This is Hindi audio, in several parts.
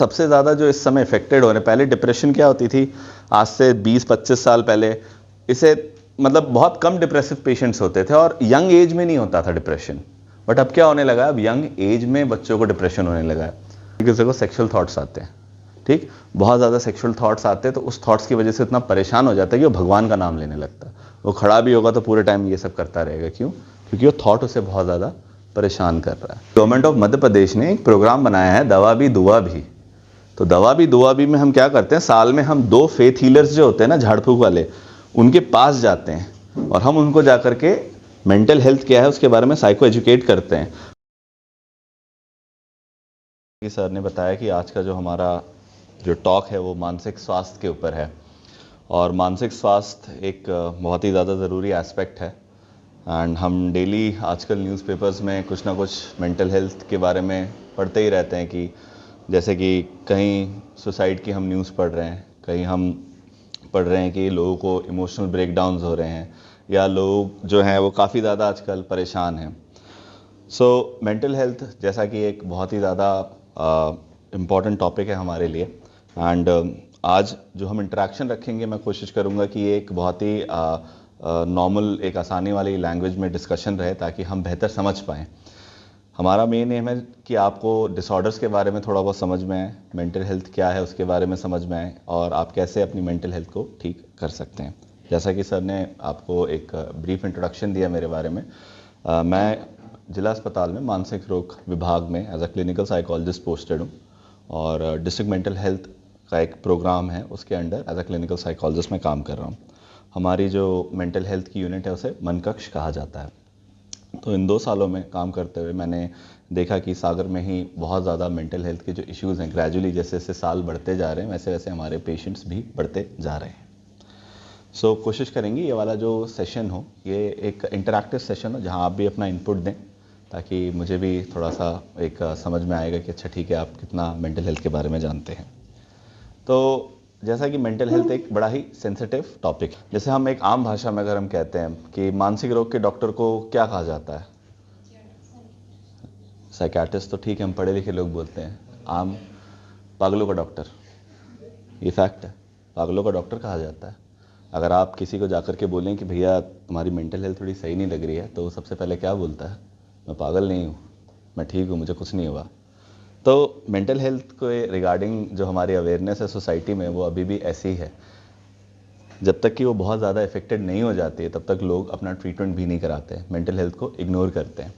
सबसे ज़्यादा जो इस समय इफेक्टेड हो रहे हैं, पहले डिप्रेशन क्या होती थी, आज से 20-25 साल पहले इसे मतलब बहुत कम डिप्रेसिव पेशेंट्स होते थे और यंग एज में नहीं होता था डिप्रेशन। बट अब क्या होने लगा है, अब यंग एज में बच्चों को डिप्रेशन होने लगा है। किसी को सेक्सुअल थॉट्स आते हैं, ठीक, बहुत ज़्यादा सेक्सुअल थॉट्स आते हैं, तो उस थॉट्स की वजह से इतना परेशान हो जाता है कि वो भगवान का नाम लेने लगता है। वो खड़ा भी होगा तो पूरे टाइम ये सब करता रहेगा। क्यों? क्योंकि वो थॉट उसे बहुत ज़्यादा परेशान कर रहा है। गवर्नमेंट ऑफ मध्य प्रदेश ने एक प्रोग्राम बनाया है, दवा भी दुआ भी। तो दवा भी दुआ भी में हम क्या करते हैं, साल में हम 2 फेथ हीलर्स जो होते हैं ना, झाड़ फूक वाले, उनके पास जाते हैं और हम उनको जाकर के मेंटल हेल्थ क्या है उसके बारे में साइको एजुकेट करते हैं। सर ने बताया कि आज का जो हमारा जो टॉक है वो मानसिक स्वास्थ्य के ऊपर है और मानसिक स्वास्थ्य एक बहुत ही ज़्यादा ज़रूरी एस्पेक्ट है। एंड हम डेली आजकल न्यूज़पेपर्स में कुछ ना कुछ मेंटल हेल्थ के बारे में पढ़ते ही रहते हैं कि जैसे कि कहीं सुसाइड की हम न्यूज़ पढ़ रहे हैं, कहीं हम पढ़ रहे हैं कि लोगों को इमोशनल ब्रेकडाउन्स हो रहे हैं या लोग जो हैं वो काफ़ी ज़्यादा आजकल परेशान हैं। सो मेंटल हेल्थ जैसा कि एक बहुत ही ज़्यादा इम्पॉर्टेंट टॉपिक है हमारे लिए। एंड आज जो हम इंटरेक्शन रखेंगे, मैं कोशिश करूँगा कि एक बहुत ही नॉर्मल, एक आसानी वाली लैंग्वेज में डिस्कशन रहे ताकि हम बेहतर समझ पाएँ। हमारा मेन एम है कि आपको डिसऑर्डर्स के बारे में थोड़ा बहुत समझ में आए, मेंटल हेल्थ क्या है उसके बारे में समझ में आए और आप कैसे अपनी मेंटल हेल्थ को ठीक कर सकते हैं। जैसा कि सर ने आपको एक ब्रीफ इंट्रोडक्शन दिया मेरे बारे में, मैं जिला अस्पताल में मानसिक रोग विभाग में as a clinical psychologist posted हूँ और डिस्ट्रिक्ट मेंटल हेल्थ का एक प्रोग्राम है, उसके under as a clinical psychologist मैं काम कर रहा हूँ। हमारी जो मेंटल हेल्थ की यूनिट है उसे मन कक्ष कहा जाता है। तो इन 2 सालों में काम करते हुए मैंने देखा कि सागर में ही बहुत ज़्यादा मेंटल हेल्थ के जो इश्यूज़ हैं, ग्रेजुअली जैसे जैसे साल बढ़ते जा रहे हैं वैसे वैसे हमारे पेशेंट्स भी बढ़ते जा रहे हैं। सो कोशिश करेंगे ये वाला जो सेशन हो ये एक इंटरैक्टिव सेशन हो जहाँ आप भी अपना इनपुट दें ताकि मुझे भी थोड़ा सा एक समझ में आएगा कि अच्छा ठीक है, आप कितना मेंटल हेल्थ के बारे में जानते हैं। तो जैसा कि मेंटल हेल्थ एक बड़ा ही सेंसिटिव टॉपिक है। जैसे हम एक आम भाषा में अगर हम कहते हैं कि मानसिक रोग के डॉक्टर को क्या कहा जाता है, साइकियाट्रिस्ट तो ठीक है, हम पढ़े लिखे लोग बोलते हैं। आम पागलों का डॉक्टर, ये फैक्ट है, पागलों का डॉक्टर कहा जाता है। अगर आप किसी को जाकर के बोलें कि भैया तुम्हारी मेंटल हेल्थ थोड़ी सही नहीं लग रही है, तो सबसे पहले क्या बोलता है, मैं पागल नहीं हूँ, मैं ठीक हूँ, मुझे कुछ नहीं हुआ। तो मेंटल हेल्थ को रिगार्डिंग जो हमारी अवेयरनेस है सोसाइटी में वो अभी भी ऐसी ही है। जब तक कि वो बहुत ज़्यादा इफेक्टेड नहीं हो जाती है तब तक लोग अपना ट्रीटमेंट भी नहीं कराते, मेंटल हेल्थ को इग्नोर करते हैं।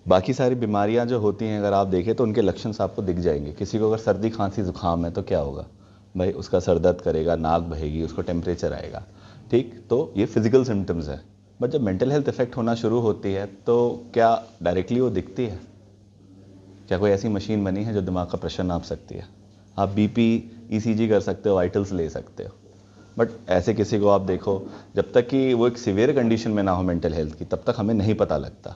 बाकी सारी बीमारियां जो होती हैं अगर आप देखें तो उनके लक्षण आपको दिख जाएंगे। किसी को अगर सर्दी खांसी जुकाम है तो क्या होगा भाई, उसका सर दर्द करेगा, नाक बहेगी, उसको टेम्परेचर आएगा, ठीक, तो ये फिजिकल सिम्टम्स है। बट जब मेंटल हेल्थ इफेक्ट होना शुरू होती है तो क्या डायरेक्टली वो दिखती है? क्या कोई ऐसी मशीन बनी है जो दिमाग का प्रेशर नाप सकती है? आप बीपी ईसीजी कर सकते हो, वाइटल्स ले सकते हो, बट ऐसे किसी को आप देखो, जब तक कि वो एक सीवियर कंडीशन में ना हो मेंटल हेल्थ की तब तक हमें नहीं पता लगता।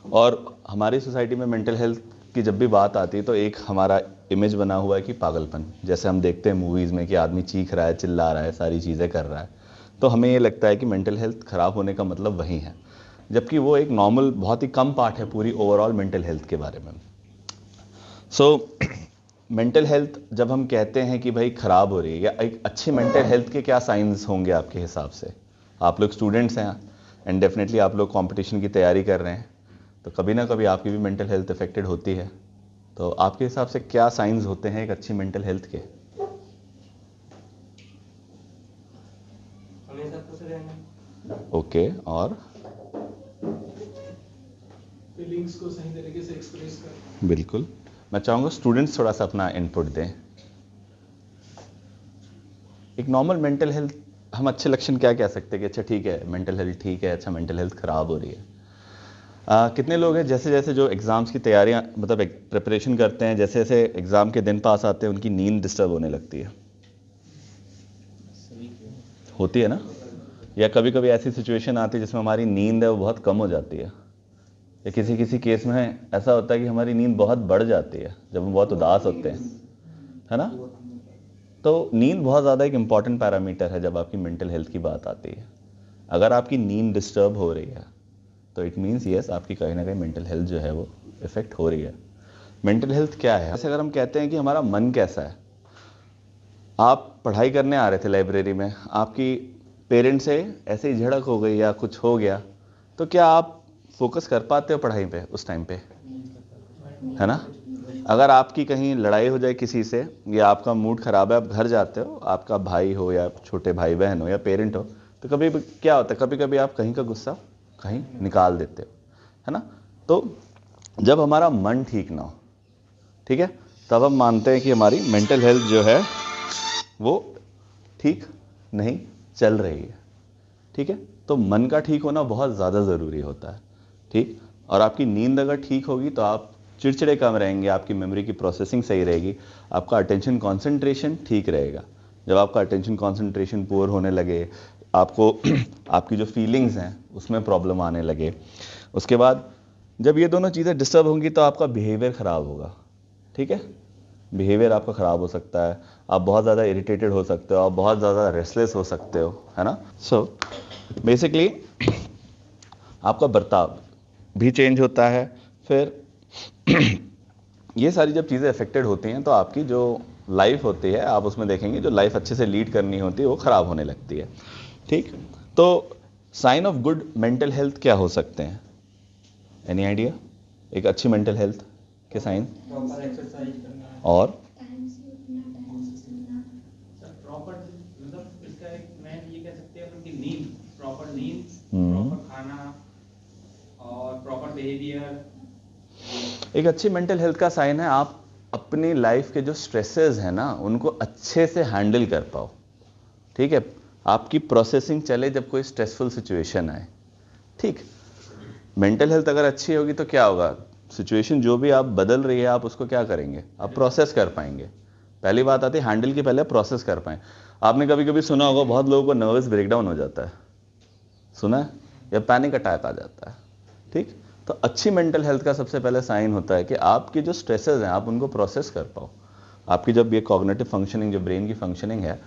और हमारी सोसाइटी में मेंटल हेल्थ की जब भी बात आती है तो एक हमारा इमेज बना हुआ है कि पागलपन, जैसे हम देखते हैं मूवीज़ में कि आदमी चीख रहा है, चिल्ला रहा है, सारी चीज़ें कर रहा है, तो हमें ये लगता है कि मेंटल हेल्थ ख़राब होने का मतलब वही है, जबकि वो एक नॉर्मल बहुत ही कम पार्ट है पूरी ओवरऑल मेंटल हेल्थ के बारे में। सो मेंटल हेल्थ जब हम कहते हैं कि भाई ख़राब हो रही है, या एक अच्छी मेंटल हेल्थ के क्या साइंस होंगे आपके हिसाब से? आप लोग स्टूडेंट्स हैं एंड डेफिनेटली आप लोग कंपटीशन की तैयारी कर रहे हैं, तो कभी ना कभी आपकी भी मेंटल हेल्थ अफेक्टेड होती है। तो आपके हिसाब से क्या साइंस होते हैं एक अच्छी मेंटल हेल्थ के? हमेशा खुश रहना, ओके, और फीलिंग्स को सही तरीके से एक्सप्रेस करना। बिल्कुल, मैं चाहूँगा स्टूडेंट्स थोड़ा सा अपना इनपुट दें। एक नॉर्मल मेंटल हेल्थ हम अच्छे लक्षण क्या कह सकते हैं कि अच्छा ठीक है मेंटल हेल्थ ठीक है, अच्छा मेंटल हेल्थ ख़राब हो रही है? कितने लोग हैं जैसे जैसे जो एग्ज़ाम्स की तैयारियां मतलब प्रिपरेशन करते हैं, जैसे जैसे एग्ज़ाम के दिन पास आते हैं उनकी नींद डिस्टर्ब होने लगती है? होती है ना? या कभी कभी ऐसी सिचुएशन आती है जिसमें हमारी नींद है वो बहुत कम हो जाती है, या किसी किसी केस में ऐसा होता है कि हमारी नींद बहुत बढ़ जाती है जब हम बहुत उदास होते हैं, है ना? तो नींद बहुत ज़्यादा एक इम्पॉर्टेंट पैरामीटर है जब आपकी मेंटल हेल्थ की बात आती है। अगर आपकी नींद डिस्टर्ब हो रही है तो इट मीन्स यस, आपकी कहीं ना कहीं मेंटल हेल्थ जो है वो इफ़ेक्ट हो रही है। मेंटल हेल्थ क्या है? जैसे अगर हम कहते हैं कि हमारा मन कैसा है, आप पढ़ाई करने आ रहे थे लाइब्रेरी में, आपकी पेरेंट्स से ऐसे ही झड़क हो गई या कुछ हो गया, तो क्या आप फोकस कर पाते हो पढ़ाई पे उस टाइम पे? है ना? अगर आपकी कहीं लड़ाई हो जाए किसी से या आपका मूड खराब है, आप घर जाते हो, आपका भाई हो या छोटे भाई बहन हो या पेरेंट हो, तो कभी क्या होता है, कभी कभी आप कहीं का गुस्सा कहीं निकाल देते हो, है ना? तो जब हमारा मन ठीक ना हो, ठीक है, तब हम मानते हैं कि हमारी मेंटल हेल्थ जो है वो ठीक नहीं चल रही है। ठीक है, तो मन का ठीक होना बहुत ज़्यादा ज़रूरी होता है। ठीक, और आपकी नींद अगर ठीक होगी तो आप चिड़चिड़े कम रहेंगे, आपकी मेमोरी की प्रोसेसिंग सही रहेगी, आपका अटेंशन कंसंट्रेशन ठीक रहेगा। जब आपका अटेंशन कंसंट्रेशन पुअर होने लगे, आपको आपकी जो फीलिंग्स हैं उसमें प्रॉब्लम आने लगे, उसके बाद जब ये दोनों चीज़ें डिस्टर्ब होंगी तो आपका बिहेवियर ख़राब होगा। ठीक है, बिहेवियर आपका ख़राब हो सकता है, आप बहुत ज़्यादा इरिटेटेड हो सकते हो, आप बहुत ज़्यादा रेस्टलेस हो सकते हो, है ना? सो बेसिकली आपका बर्ताव भी चेंज होता है। फिर ये सारी जब चीज़ें अफेक्टेड होती हैं तो आपकी जो लाइफ होती है, आप उसमें देखेंगे जो लाइफ अच्छे से लीड करनी होती है वो ख़राब होने लगती है। ठीक, तो sign of good mental health क्या हो सकते हैं? Any idea? एक अच्छी मेंटल हेल्थ के साइन? प्रॉपर एक्सरसाइज करना और टाइम से उठना, टाइम से सोना। सर प्रॉपर मतलब इसका एक मैं ये कह सकते हैं अपन की नींद, प्रॉपर नींद, प्रॉपर खाना और प्रॉपर बिहेवियर। एक अच्छी मेंटल हेल्थ का साइन है आप अपनी लाइफ के जो स्ट्रेसेस हैं ना उनको अच्छे से हैंडल कर पाओ। ठीक है, आपकी प्रोसेसिंग चले जब कोई स्ट्रेसफुल सिचुएशन आए। ठीक, मेंटल हेल्थ अगर अच्छी होगी तो क्या होगा, सिचुएशन जो भी आप बदल रही है आप उसको क्या करेंगे, आप प्रोसेस कर पाएंगे। पहली बात आती है हैंडल की, पहले प्रोसेस कर पाएं। आपने कभी कभी सुना होगा बहुत लोगों को नर्वस ब्रेकडाउन हो जाता है, सुना है, या पैनिक अटैक आ जाता है। ठीक, तो अच्छी मेंटल हेल्थ का सबसे पहले साइन होता है कि आपकी जो स्ट्रेसेस हैं आप उनको प्रोसेस कर पाओ। आपकी जब ये कॉग्निटिव फंक्शनिंग, जो ब्रेन की फंक्शनिंग है,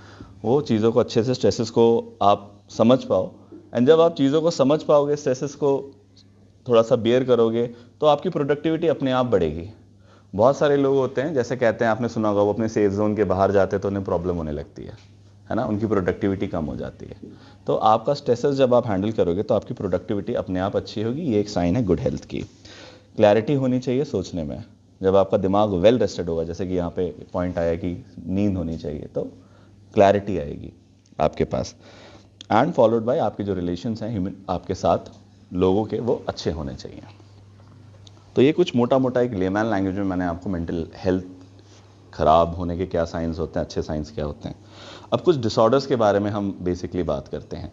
वो चीज़ों को अच्छे से, स्ट्रेसेस को आप समझ पाओ। एंड जब आप चीज़ों को समझ पाओगे, स्ट्रेसेस को थोड़ा सा बियर करोगे, तो आपकी प्रोडक्टिविटी अपने आप बढ़ेगी। बहुत सारे लोग होते हैं, जैसे कहते हैं, आपने सुना होगा, वो अपने सेफ जोन के बाहर जाते हैं तो उन्हें प्रॉब्लम होने लगती है ना, उनकी प्रोडक्टिविटी कम हो जाती है। तो आपका स्ट्रेसेस जब आप हैंडल करोगे तो आपकी प्रोडक्टिविटी अपने आप अच्छी होगी। ये एक साइन है गुड हेल्थ की। क्लैरिटी होनी चाहिए सोचने में। जब आपका दिमाग वेल रेस्टेड होगा, जैसे कि यहाँ पे पॉइंट आया कि नींद होनी चाहिए, तो क्लैरिटी आएगी आपके पास। एंड फॉलोड बाय आपके जो रिलेशंस हैं ह्यूमन आपके साथ लोगों के, वो अच्छे होने चाहिए। तो ये कुछ मोटा मोटा एक लेमैन लैंग्वेज में मैंने आपको मेंटल हेल्थ खराब होने के क्या साइंस होते हैं, अच्छे साइंस क्या होते हैं। अब कुछ डिसऑर्डर्स के बारे में हम बेसिकली बात करते हैं।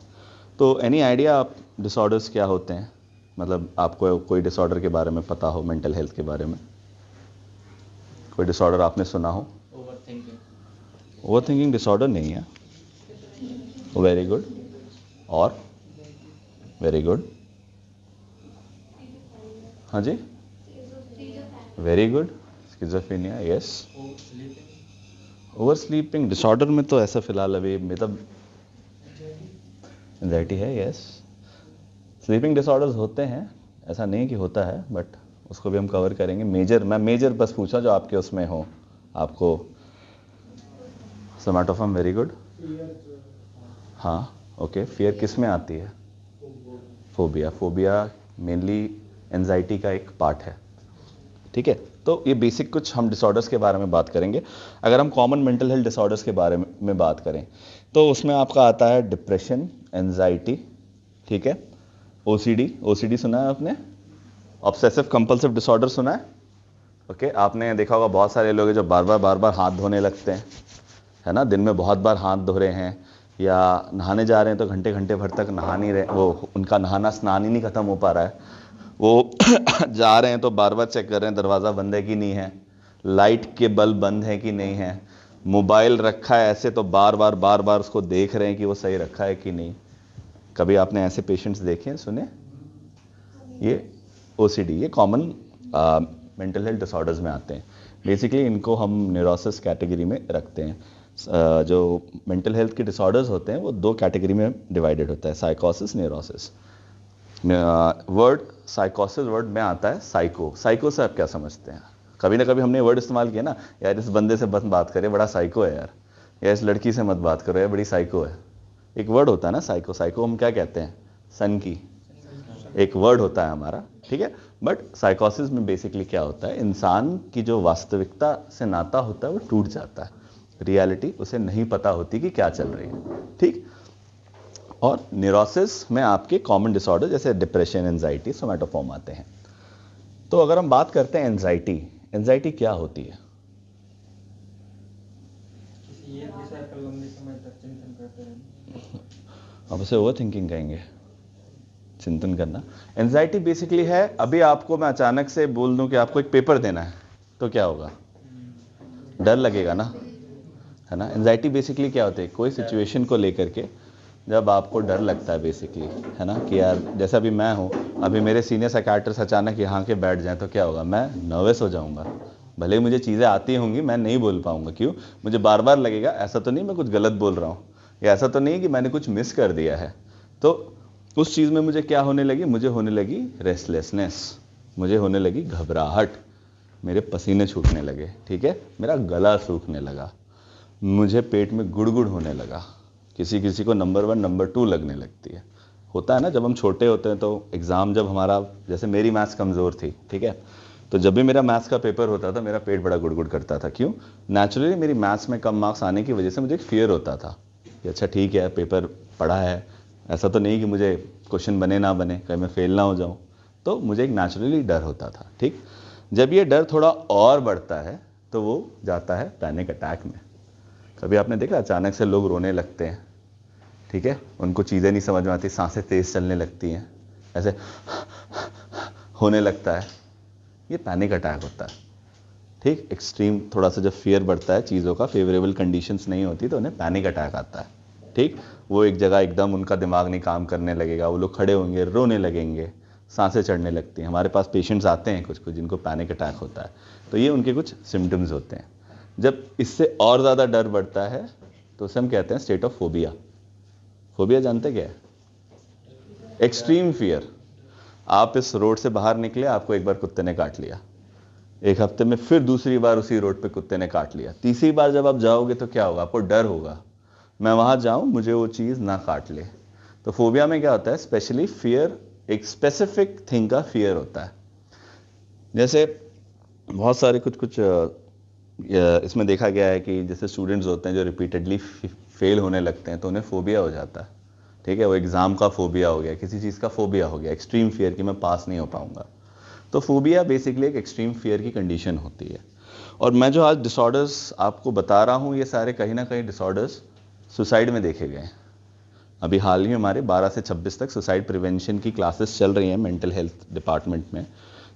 तो एनी आइडिया आप डिसऑर्डर्स क्या होते हैं? मतलब आपको कोई डिसऑर्डर के बारे में पता हो, मेंटल हेल्थ के बारे में कोई डिसऑर्डर आपने सुना हो? ओवरथिंकिंग डिसऑर्डर नहीं है। Very good. और वेरी गुड, हाँ जी, very good. Schizophrenia, yes. Over sleeping disorder में तो ऐसा फिलहाल अभी मतलब एंजाइटी है, यस। स्लीपिंग डिसऑर्डर्स होते हैं, ऐसा नहीं कि होता है, बट उसको भी हम कवर करेंगे। मैं मेजर बस पूछा जो आपके उसमें हो। आपको सोमैटोफॉर्म, वेरी गुड। हाँ, ओके। फियर किस में आती है? फोबिया मेनली एंजाइटी का एक पार्ट है। ठीक है, तो ये बेसिक कुछ हम डिसऑर्डर्स के बारे में बात करेंगे। अगर हम कॉमन मेंटल हेल्थ डिसऑर्डर्स के बारे में बात करें तो उसमें आपका आता है डिप्रेशन, एंजाइटी, ठीक है, ओसीडी सुना है आपने? ऑब्सेसिव कंपल्सिव डिसऑर्डर सुना है? ओके, आपने देखा होगा बहुत सारे लोग हैं जो बार बार हाथ धोने लगते हैं, है ना, दिन में बहुत बार हाथ धो रहे हैं, या नहाने जा रहे हैं तो घंटे घंटे भर तक नहा नहीं रहे, वो उनका नहाना स्नान ही नहीं खत्म हो पा रहा है। वो जा रहे हैं तो बार बार चेक कर रहे हैं दरवाज़ा बंद है कि नहीं है, लाइट के बल्ब बंद है कि नहीं है, मोबाइल रखा है ऐसे तो बार बार उसको देख रहे हैं कि वो सही रखा है कि नहीं। कभी आपने ऐसे पेशेंट्स देखे हैं, सुने? ये ओसीडी, ये कॉमन मेंटल हेल्थ डिसऑर्डर्स में आते हैं। बेसिकली इनको हम न्यूरोसिस कैटेगरी में रखते हैं। जो मेंटल हेल्थ के डिसऑर्डर्स होते हैं वो दो कैटेगरी में डिवाइडेड होता है, साइकोसिस, न्यूरोसिस। वर्ड साइकोसिस वर्ड में आता है साइको से आप क्या समझते हैं? कभी ना कभी हमने वर्ड इस्तेमाल किया ना, यार इस बंदे से बस बात करे, बड़ा साइको है यार, या इस लड़की से मत बात करो यार, बड़ी साइको है। एक वर्ड होता है ना साइको, साइको हम क्या कहते हैं, सन की एक वर्ड होता है हमारा, ठीक है। बट साइकोसिस में बेसिकली क्या होता है, इंसान की जो वास्तविकता से नाता होता है वो टूट जाता है, रियलिटी उसे नहीं पता होती कि क्या चल रही है, ठीक। और न्यूरोसिस में आपके कॉमन डिसऑर्डर जैसे डिप्रेशन, एंजाइटी, सोमैटोफॉर्म आते हैं। तो अगर हम बात करते हैं एंजाइटी, एंजाइटी क्या होती है? किसी एक विषय पर लंबे समय तक चिंतन करते रहना। अब उसे ओवर थिंकिंग कहेंगे, चिंतन करना। एंजाइटी बेसिकली है, अभी आपको मैं अचानक से बोल दूं कि आपको एक पेपर देना है, तो क्या होगा, डर लगेगा ना, है ना। एंजाइटी बेसिकली क्या होती है, कोई सिचुएशन को लेकर के जब आपको डर लगता है बेसिकली, है ना, कि यार जैसा अभी मैं हूँ, अभी मेरे सीनियर साइकियाट्रिस्ट अचानक यहाँ के बैठ जाएं तो क्या होगा, मैं नर्वस हो जाऊँगा। भले ही मुझे चीज़ें आती होंगी, मैं नहीं बोल पाऊँगा, क्यों, मुझे बार बार लगेगा ऐसा तो नहीं मैं कुछ गलत बोल रहा हूँ, या ऐसा तो नहीं कि मैंने कुछ मिस कर दिया है। तो उस चीज़ में मुझे क्या होने लगी, मुझे होने लगी रेस्टलेसनेस, मुझे होने लगी घबराहट, मेरे पसीने छूटने लगे, ठीक है, मेरा गला सूखने लगा, मुझे पेट में गुड़गुड़ होने लगा, किसी किसी को नंबर 1 नंबर 2 लगने लगती है। होता है ना, जब हम छोटे होते हैं तो एग्ज़ाम जब हमारा, जैसे मेरी मैथ्स कमज़ोर थी, ठीक है, तो जब भी मेरा मैथ्स का पेपर होता था मेरा पेट बड़ा गुड़गुड़ करता था। क्यों? नेचुरली मेरी मैथ्स में कम मार्क्स आने की वजह से मुझे एक फियर होता था कि अच्छा ठीक है पेपर पढ़ा है, ऐसा तो नहीं कि मुझे क्वेश्चन बने ना बने, कहीं मैं फेल ना हो जाऊँ, तो मुझे एक नेचुरली डर होता था, ठीक। जब ये डर थोड़ा और बढ़ता है तो वो जाता है पैनिक अटैक में। कभी आपने देखा अचानक से लोग रोने लगते हैं, ठीक है, उनको चीज़ें नहीं समझ में आती, सांसें तेज चलने लगती हैं, ऐसे होने लगता है, ये पैनिक अटैक होता है, ठीक। एक्सट्रीम थोड़ा सा जब फियर बढ़ता है, चीज़ों का फेवरेबल कंडीशंस नहीं होती तो उन्हें पैनिक अटैक आता है, ठीक। वो एक जगह एकदम उनका दिमाग नहीं काम करने लगेगा, वो लोग खड़े होंगे, रोने लगेंगे, सांसें चढ़ने लगती हैं। हमारे पास पेशेंट्स आते हैं कुछ कुछ जिनको पैनिक अटैक होता है, तो ये उनके कुछ सिम्टम्स होते हैं। जब इससे और ज़्यादा डर बढ़ता है तो उसे हम कहते हैं स्टेट ऑफ फोबिया। फोबिया जानते क्या है? Extreme fear. आप इस रोड से बाहर निकले, आपको एक बार कुत्ते ने काट लिया, एक हफ्ते में फिर दूसरी बार उसी रोड पे कुत्ते ने काट लिया, तीसरी बार जब आप जाओगे तो क्या होगा, आपको डर होगा, मैं वहां जाऊं मुझे वो चीज़ ना काट ले। तो फोबिया में क्या होता है, स्पेशली फियर, एक स्पेसिफिक थिंग का फियर होता है। जैसे बहुत सारे कुछ कुछ इसमें देखा गया है कि जैसे स्टूडेंट्स होते हैं जो रिपीटेडली फेल होने लगते हैं तो उन्हें फोबिया हो जाता है, ठीक है, वो एग्ज़ाम का फोबिया हो गया, किसी चीज़ का फोबिया हो गया, एक्सट्रीम फियर कि मैं पास नहीं हो पाऊंगा। तो फोबिया बेसिकली एक एक्सट्रीम फियर की कंडीशन होती है। और मैं जो आज डिसऑर्डर्स आपको बता रहा हूँ ये सारे कहीं ना कहीं डिसऑर्डर्स सुसाइड में देखे गए हैं। अभी हाल ही हमारे 12 से 26 तक सुसाइड प्रिवेंशन की क्लासेस चल रही हैं मेंटल हेल्थ डिपार्टमेंट में।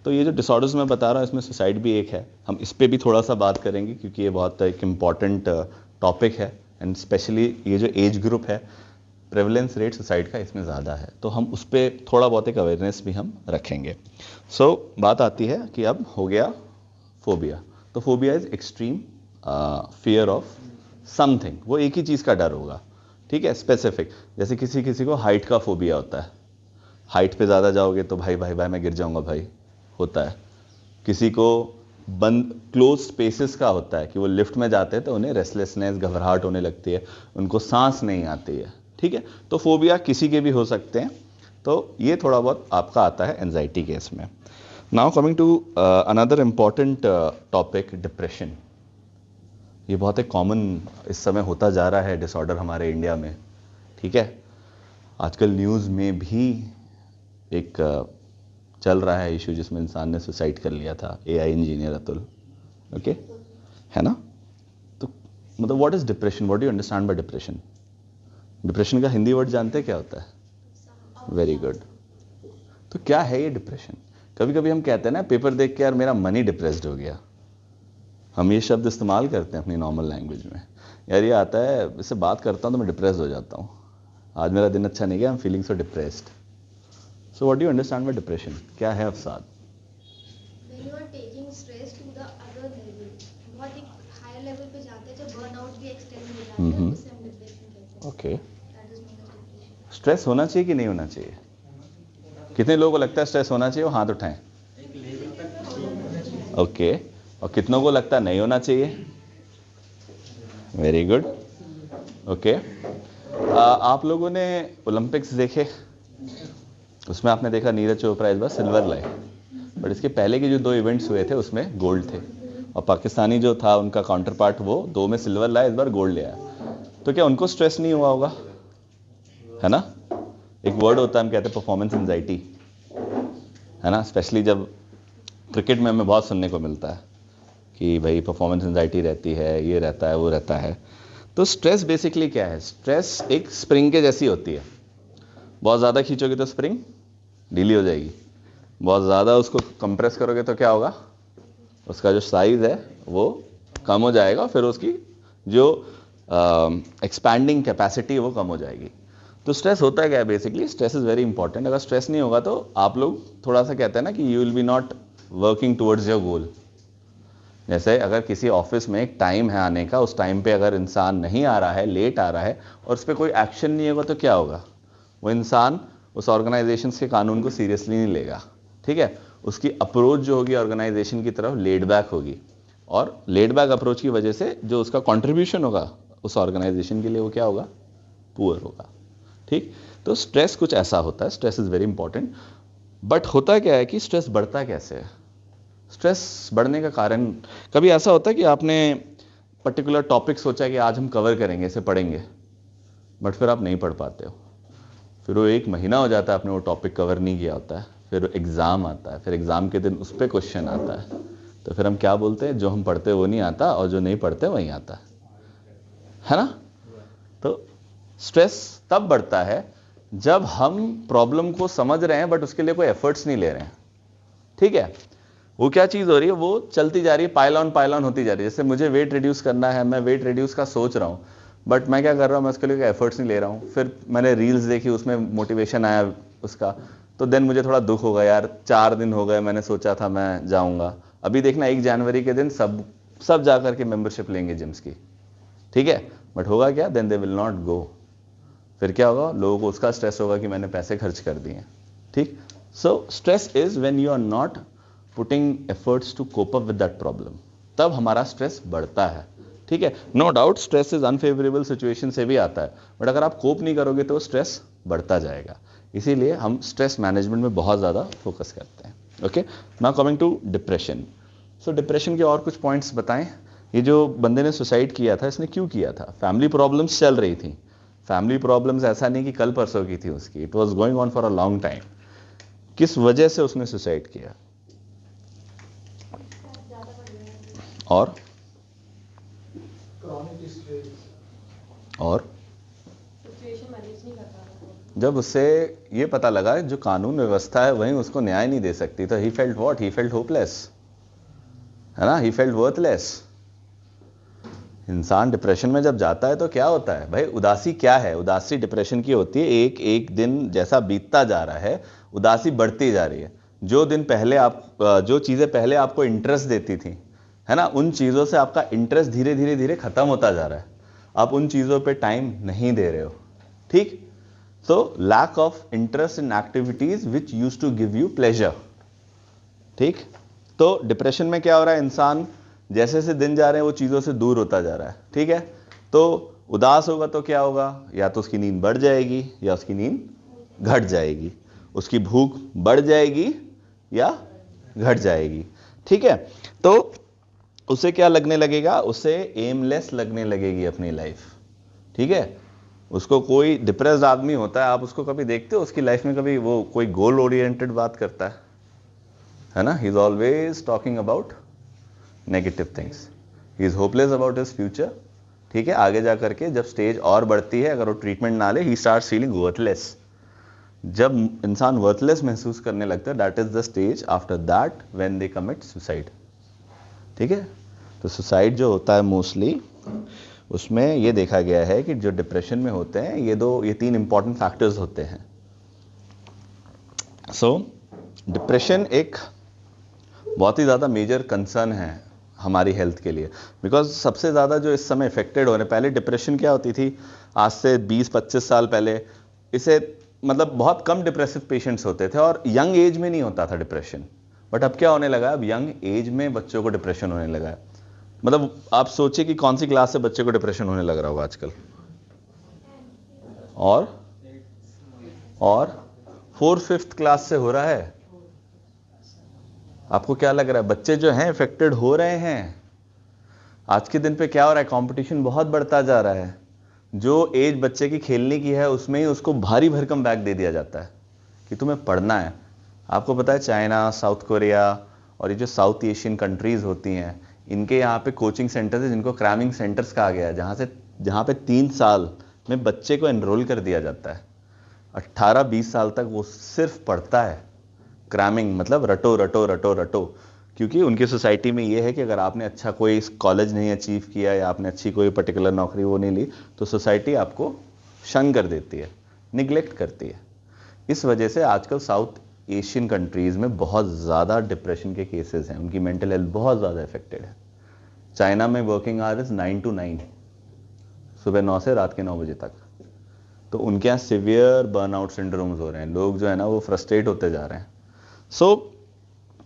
तो ये जो डिसऑर्डर्स मैं बता रहा हूँ इसमें सुसाइड भी एक है, हम इस पर भी थोड़ा सा बात करेंगे क्योंकि ये बहुत एक इम्पॉर्टेंट टॉपिक है, एंड स्पेशली ये जो एज ग्रुप है, प्रेवलेंस रेट सुसाइड का इसमें ज़्यादा है, तो हम उस पर थोड़ा बहुत एक अवेयरनेस भी हम रखेंगे। सो बात आती है कि अब हो गया फोबिया। तो phobia is extreme fear of something, वो एक ही चीज़ का डर होगा, ठीक है, स्पेसिफिक। जैसे किसी किसी को हाइट का फोबिया होता है, हाइट पे ज़्यादा जाओगे तो भाई भाई भाई मैं गिर जाऊंगा भाई, होता है। किसी को बंद क्लोज स्पेसेस का होता है कि वो लिफ्ट में जाते हैं तो उन्हें रेस्टलेसनेस, घबराहट होने लगती है, उनको सांस नहीं आती है, ठीक है। तो फोबिया किसी के भी हो सकते हैं। तो ये थोड़ा बहुत आपका आता है एंजाइटी केस में। Now coming to another important topic, depression. ये बहुत एक कॉमन इस समय होता जा रहा है डिसऑर्डर हमारे इंडिया में, ठीक है। आजकल न्यूज़ में भी एक चल रहा है इशू जिसमें इंसान ने सुसाइड कर लिया था, एआई इंजीनियर अतुल, ओके, है ना। तो मतलब what is depression, what do you understand by depression? Depression का हिंदी वर्ड जानते हैं क्या होता है? Very good. तो क्या है ये डिप्रेशन? कभी कभी हम कहते हैं ना पेपर देख के यार मेरा मन ही डिप्रेस्ड हो गया, हम ये शब्द इस्तेमाल करते हैं अपनी नॉर्मल लैंग्वेज में, यार ये आता है, इससे बात करता हूँ तो मैं डिप्रेस हो जाता हूँ, आज मेरा दिन अच्छा नहीं गया, I am feeling so depressed. So what do you understand by depression? क्या है अफसाद? When you are taking stress to the other level, बहुत एक हायर लेवल पे जाते हैं, जब बर्नआउट भी एक्सटेंड हो जाता है, उसे हम डिप्रेशन कहते हैं। Okay, That is known as depression. Stress होना चाहिए कि नहीं होना चाहिए? कितने लोगों को लगता है स्ट्रेस होना चाहिए, वो हाथ उठाएं। ओके, और कितनों को लगता है नहीं होना चाहिए? Very good, okay. आप लोगों ने ओलंपिक्स देखे? उसमें आपने देखा नीरज चोपड़ा इस बार सिल्वर लाए, बट इसके पहले के जो 2 इवेंट्स हुए थे उसमें गोल्ड थे, और पाकिस्तानी जो था उनका काउंटर पार्ट वो 2 में सिल्वर लाया, इस बार गोल्ड ले आया। तो क्या उनको स्ट्रेस नहीं हुआ होगा? है ना, एक वर्ड होता है हम कहते हैं परफॉर्मेंस एंजाइटी, है ना, स्पेशली जब क्रिकेट में हमें बहुत सुनने को मिलता है कि भाई परफॉर्मेंस एंजाइटी रहती है, ये रहता है, वो रहता है। तो स्ट्रेस बेसिकली क्या है? स्ट्रेस एक स्प्रिंग के जैसी होती है। बहुत ज़्यादा खींचोगे तो स्प्रिंग ढीली हो जाएगी, बहुत ज़्यादा उसको कंप्रेस करोगे तो क्या होगा? उसका जो साइज़ है वो कम हो जाएगा, फिर उसकी जो एक्सपैंडिंग कैपेसिटी है वो कम हो जाएगी। तो स्ट्रेस होता क्या है basically? Stress is very important. अगर स्ट्रेस नहीं होगा तो आप लोग थोड़ा सा कहते हैं ना कि you will be not working towards your goal. जैसे अगर किसी ऑफिस में एक टाइम है आने का, उस टाइम पे अगर इंसान नहीं आ रहा है, लेट आ रहा है, और उस पर कोई एक्शन नहीं होगा तो क्या होगा? वो इंसान उस ऑर्गेनाइजेशन के कानून को सीरियसली नहीं लेगा, ठीक है। उसकी अप्रोच जो होगी ऑर्गेनाइजेशन की तरफ लेड बैक होगी, और लेड बैक अप्रोच की वजह से जो उसका कंट्रीब्यूशन होगा उस ऑर्गेनाइजेशन के लिए वो क्या होगा? पुअर होगा, ठीक। तो स्ट्रेस कुछ ऐसा होता है, stress is very important. But होता क्या है कि स्ट्रेस बढ़ता कैसे है? स्ट्रेस बढ़ने का कारण, कभी ऐसा होता है कि आपने पर्टिकुलर टॉपिक सोचा कि आज हम कवर करेंगे, इसे पढ़ेंगे, बट फिर आप नहीं पढ़ पाते हो, फिर वो 1 महीना हो जाता है आपने वो टॉपिक कवर नहीं किया होता है, फिर एग्ज़ाम आता है, फिर एग्ज़ाम के दिन उस पर क्वेश्चन आता है, तो फिर हम क्या बोलते हैं? जो हम पढ़ते वो नहीं आता और जो नहीं पढ़ते वही आता है ना। तो स्ट्रेस तब बढ़ता है जब हम प्रॉब्लम को समझ रहे हैं बट उसके लिए कोई एफर्ट्स नहीं ले रहे हैं, ठीक है। वो क्या चीज़ हो रही है? वो चलती जा रही है, पाइल ऑन होती जा रही है। जैसे मुझे वेट रिड्यूस करना है, मैं वेट रिड्यूस का सोच रहा हूँ, बट मैं क्या कर रहा हूँ? मैं उसके लिए एफर्ट्स नहीं ले रहा हूँ। फिर मैंने रील्स देखी, उसमें मोटिवेशन आया उसका, तो देन मुझे थोड़ा दुख होगा, यार 4 दिन हो गए, मैंने सोचा था मैं जाऊँगा। अभी देखना 1 जनवरी के दिन सब जा करके मेंबरशिप लेंगे जिम्स की, ठीक है, बट होगा क्या? Then they will not go. फिर क्या होगा? लोगों को उसका स्ट्रेस होगा कि मैंने पैसे खर्च कर दिए, ठीक। So stress is when you are not putting efforts to cope up with that problem, तब हमारा स्ट्रेस बढ़ता है, ठीक है। No doubt stress is unfavourable situation से भी आता है, बट अगर आप कोप नहीं करोगे तो स्ट्रेस बढ़ता जाएगा। इसीलिए हम स्ट्रेस मैनेजमेंट में बहुत ज़्यादा फोकस करते हैं, okay. Now coming to depression. So depression के और कुछ पॉइंट्स बताएं। ये जो बंदे ने सुसाइड किया था, इसने क्यों किया था? फैमिली प्रॉब्लम्स चल रही थी। फैमिली प्रॉब्लम्स ऐसा नहीं कि कल परसों की थी उसकी, it was going on for a long time. किस वजह से उसने सुसाइड किया? और जब उससे ये पता लगा जो कानून व्यवस्था है वहीं उसको न्याय नहीं दे सकती, तो he felt what? He felt hopeless, है ना, ही फेल्ट वर्थलेस। इंसान डिप्रेशन में जब जाता है तो क्या होता है भाई? उदासी क्या है? उदासी डिप्रेशन की होती है, एक एक दिन जैसा बीतता जा रहा है उदासी बढ़ती जा रही है। जो चीज़ें पहले आपको इंटरेस्ट देती थी, है ना, उन चीज़ों से आपका इंटरेस्ट धीरे धीरे धीरे खत्म होता जा रहा है। आप उन चीज़ों पे टाइम नहीं दे रहे हो, ठीक। So lack of interest in activities which used to give you pleasure, ठीक। तो डिप्रेशन में क्या हो रहा है? इंसान जैसे जैसे दिन जा रहे हैं वो चीज़ों से दूर होता जा रहा है, ठीक है। तो उदास होगा तो क्या होगा? या तो उसकी नींद बढ़ जाएगी या उसकी नींद घट जाएगी, उसकी भूख बढ़ जाएगी या घट जाएगी, ठीक है। तो उसे क्या लगने लगेगा? उसे एमलेस लगने लगेगी अपनी लाइफ, ठीक है। उसको कोई डिप्रेस्ड आदमी होता है, आप उसको कभी देखते हो उसकी लाइफ में कभी वो कोई गोल ओरिएंटेड बात करता है ना? He is always talking about negative things, he is hopeless about his future, ठीक है। आगे जा करके जब स्टेज और बढ़ती है, अगर वो ट्रीटमेंट ना ले, ही स्टार्ट्स फीलिंग वर्थलेस। जब इंसान वर्थलेस महसूस करने लगता है, that is the stage after that when they commit suicide, ठीक है। तो सुसाइड जो होता है मोस्टली उसमें ये देखा गया है कि जो डिप्रेशन में होते हैं ये 3 इंपॉर्टेंट फैक्टर्स होते हैं। सो डिप्रेशन एक बहुत ही ज़्यादा मेजर कंसर्न है हमारी हेल्थ के लिए, बिकॉज सबसे ज़्यादा जो इस समय इफेक्टेड हो रहे हैं, पहले डिप्रेशन क्या होती थी, आज से 20-25 साल पहले इसे मतलब बहुत कम डिप्रेसिव पेशेंट्स होते थे और यंग एज में नहीं होता था डिप्रेशन, बट अब क्या होने लगा है, अब यंग एज में बच्चों को डिप्रेशन होने लगा है। मतलब आप सोचिए कि कौन सी क्लास से बच्चे को डिप्रेशन होने लग रहा होगा आजकल, और 4th-5th क्लास से हो रहा है। आपको क्या लग रहा है, बच्चे जो हैं इफेक्टेड हो रहे हैं। आज के दिन पे क्या हो रहा है, कंपटीशन बहुत बढ़ता जा रहा है। जो एज बच्चे की खेलने की है उसमें ही उसको भारी भरकम बैग दे दिया जाता है कि तुम्हें पढ़ना है। आपको पता है चाइना, साउथ कोरिया और ये जो साउथ एशियन कंट्रीज होती हैं, इनके यहाँ पे कोचिंग सेंटर्स है जिनको क्रैमिंग सेंटर्स कहा गया है, जहाँ पे 3 साल में बच्चे को एनरोल कर दिया जाता है। 18-20 साल तक वो सिर्फ पढ़ता है। क्रैमिंग मतलब रटो रटो रटो रटो, क्योंकि उनकी सोसाइटी में ये है कि अगर आपने अच्छा कोई कॉलेज नहीं अचीव किया या आपने अच्छी कोई पर्टिकुलर नौकरी वो नहीं ली तो सोसाइटी आपको शन कर देती है, निगलेक्ट करती है। इस वजह से आजकल साउथ एशियन कंट्रीज़ में बहुत ज़्यादा डिप्रेशन के केसेस हैं, उनकी मेंटल हेल्थ बहुत ज़्यादा अफेक्टेड है। चाइना में वर्किंग आवर्स 9 to 9, सुबह 9 से रात के 9 बजे तक। तो उनके यहाँ सिवियर बर्नआउट सिंड्रोम्स हो रहे हैं, लोग जो है ना वो फ्रस्ट्रेट होते जा रहे हैं। सो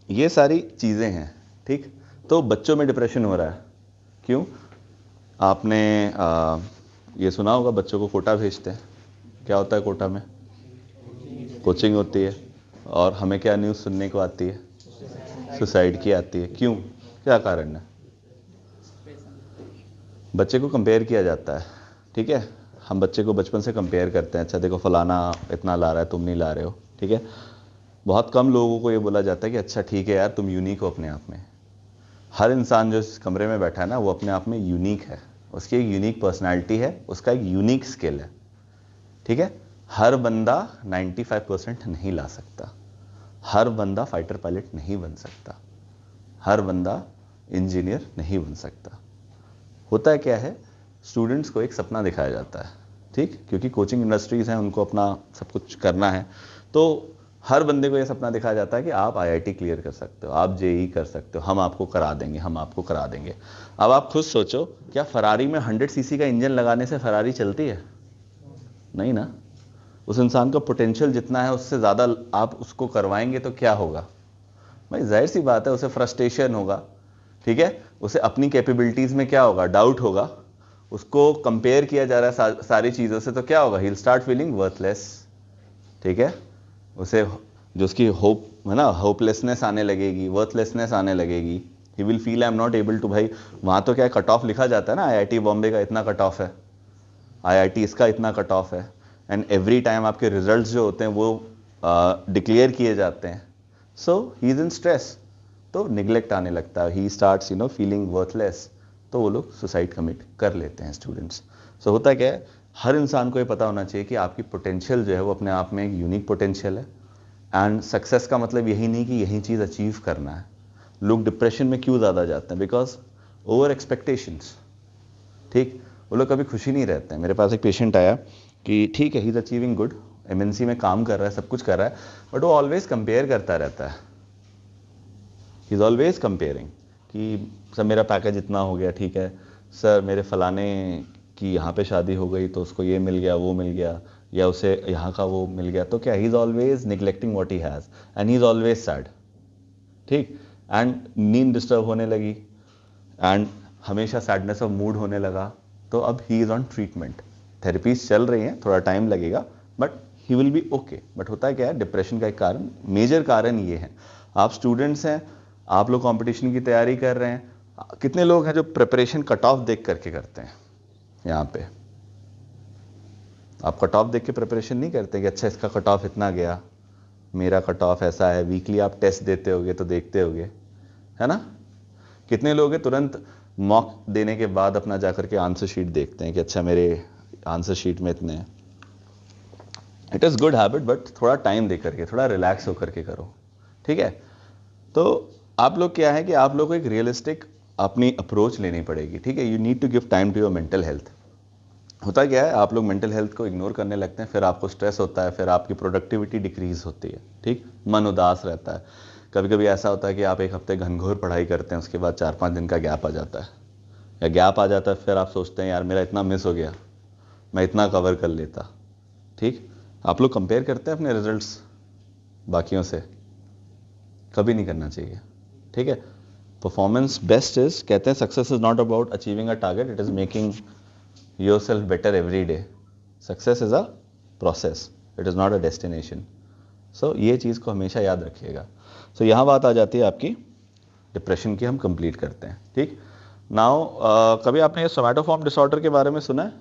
ये सारी चीज़ें हैं, ठीक। तो बच्चों में डिप्रेशन हो रहा है, क्यों? आपने ये सुना होगा बच्चों को कोटा भेजते हैं। क्या होता है कोटा में? कोचिंग होती है। और हमें क्या न्यूज़ सुनने को आती है? सुसाइड की आती है। क्यों? क्या कारण है? बच्चे को कंपेयर किया जाता है, ठीक है। हम बच्चे को बचपन से कंपेयर करते हैं, अच्छा देखो फलाना इतना ला रहा है तुम नहीं ला रहे हो, ठीक है। बहुत कम लोगों को ये बोला जाता है कि अच्छा ठीक है यार तुम यूनिक हो अपने आप में। हर इंसान जो इस कमरे में बैठा है ना वो अपने आप में यूनिक है, उसकी एक यूनिक पर्सनालिटी है, उसका एक यूनिक स्किल है, ठीक है। हर बंदा 95% नहीं ला सकता, हर बंदा फाइटर पायलट नहीं बन सकता, हर बंदा इंजीनियर नहीं बन सकता। होता है क्या है, स्टूडेंट्स को एक सपना दिखाया जाता है, ठीक, क्योंकि कोचिंग इंडस्ट्रीज हैं, उनको अपना सब कुछ करना है। तो हर बंदे को यह सपना दिखाया जाता है कि आप आईआईटी क्लियर कर सकते हो, आप जेईई कर सकते हो, हम आपको करा देंगे, हम आपको करा देंगे। अब आप खुद सोचो, क्या फरारी में 100 सीसी का इंजन लगाने से फरारी चलती है? नहीं ना। उस इंसान का पोटेंशियल जितना है उससे ज़्यादा आप उसको करवाएंगे तो क्या होगा भाई? जाहिर सी बात है उसे फ्रस्ट्रेशन होगा, ठीक है। उसे अपनी कैपेबिलिटीज़ में क्या होगा? डाउट होगा। उसको कंपेयर किया जा रहा है सारी चीज़ों से, तो क्या होगा? He will start feeling worthless, ठीक है। उसे जो उसकी होप है ना, होपलेसनेस आने लगेगी, वर्थलेसनेस आने लगेगी। He will feel I am not able to. भाई वहाँ तो क्या कट ऑफ लिखा जाता है ना, आईआईटी बॉम्बे का इतना कट ऑफ है, आईआईटी इसका इतना कट ऑफ है, एंड एवरी टाइम आपके रिजल्ट्स जो होते हैं वो डिक्लेयर किए जाते हैं। सो ही इज इन स्ट्रेस, तो निगलेक्ट आने लगता है, ही स्टार्ट्स फीलिंग वर्थलेस, तो वो लोग सुसाइड कमिट कर लेते हैं स्टूडेंट्स। सो होता क्या है, हर इंसान को ये पता होना चाहिए कि आपकी पोटेंशियल जो है वो अपने आप में एक यूनिक पोटेंशियल है, एंड सक्सेस का मतलब यही नहीं कि यही चीज़ अचीव करना है। लोग डिप्रेशन में क्यों ज़्यादा जाते हैं? बिकॉज ओवर एक्सपेक्टेशंस, ठीक। वो लोग कभी खुशी नहीं रहते हैं। मेरे पास एक पेशेंट आया कि ठीक है he is achieving good, MNC में काम कर रहा है, सब कुछ कर रहा है, बट वो ऑलवेज कंपेयर करता रहता है। ही इज़ ऑलवेज कंपेयरिंग कि सर मेरा पैकेज इतना हो गया, ठीक है सर मेरे फलाने की यहाँ पे शादी हो गई तो उसको ये मिल गया, वो मिल गया, या उसे यहाँ का वो मिल गया। तो क्या he is always neglecting what he has and he is always sad, ठीक। एंड नींद डिस्टर्ब होने लगी, एंड हमेशा सैडनेस ऑफ मूड होने लगा। तो अब he is on treatment, therapies चल रही हैं, थोड़ा टाइम लगेगा, but he will be okay. But होता है क्या है, डिप्रेशन का एक कारण, मेजर कारण ये है। आप स्टूडेंट्स हैं, आप लोग कंपटीशन की तैयारी कर रहे हैं, कितने लोग हैं जो प्रिपरेशन कट ऑफ देख करके करते हैं? यहाँ पे आप कट ऑफ देख के प्रिपरेशन नहीं करते कि अच्छा इसका कट ऑफ इतना गया, मेरा कट ऑफ ऐसा है। वीकली आप टेस्ट देते होगे तो देखते होगे, है ना। कितने लोग हैं तुरंत मॉक देने के बाद अपना जाकर के आंसर शीट देखते हैं कि अच्छा मेरे आंसर शीट में इतने हैं। It is good habit, but थोड़ा टाइम दे करके, थोड़ा रिलैक्स होकर के करो, ठीक है। तो आप लोग क्या है कि आप लोग को एक रियलिस्टिक अपनी अप्रोच लेनी पड़ेगी, ठीक है। You need to give time to your mental health. होता क्या है, आप लोग मेंटल हेल्थ को इग्नोर करने लगते हैं, फिर आपको स्ट्रेस होता है, फिर आपकी प्रोडक्टिविटी डिक्रीज होती है, ठीक। मन उदास रहता है। कभी कभी ऐसा होता है कि आप एक हफ्ते घनघोर पढ़ाई करते हैं, उसके बाद 4-5 दिन का गैप आ जाता है, या गैप आ जाता है, फिर आप सोचते हैं यार मेरा इतना मिस हो गया, मैं इतना कवर कर लेता, ठीक। आप लोग कंपेयर करते हैं अपने रिजल्ट्स बाकियों से? कभी नहीं करना चाहिए, ठीक है। परफॉर्मेंस बेस्ट इज, कहते हैं success is not about achieving a target, it is making yourself better every day. Success is a process, it is not a destination. So ये चीज़ को हमेशा याद रखिएगा। सो यहाँ बात आ जाती है आपकी डिप्रेशन की, हम कंप्लीट करते हैं, ठीक। नाउ कभी आपने ये सोमैटोफॉर्म डिसऑर्डर के बारे में सुना है?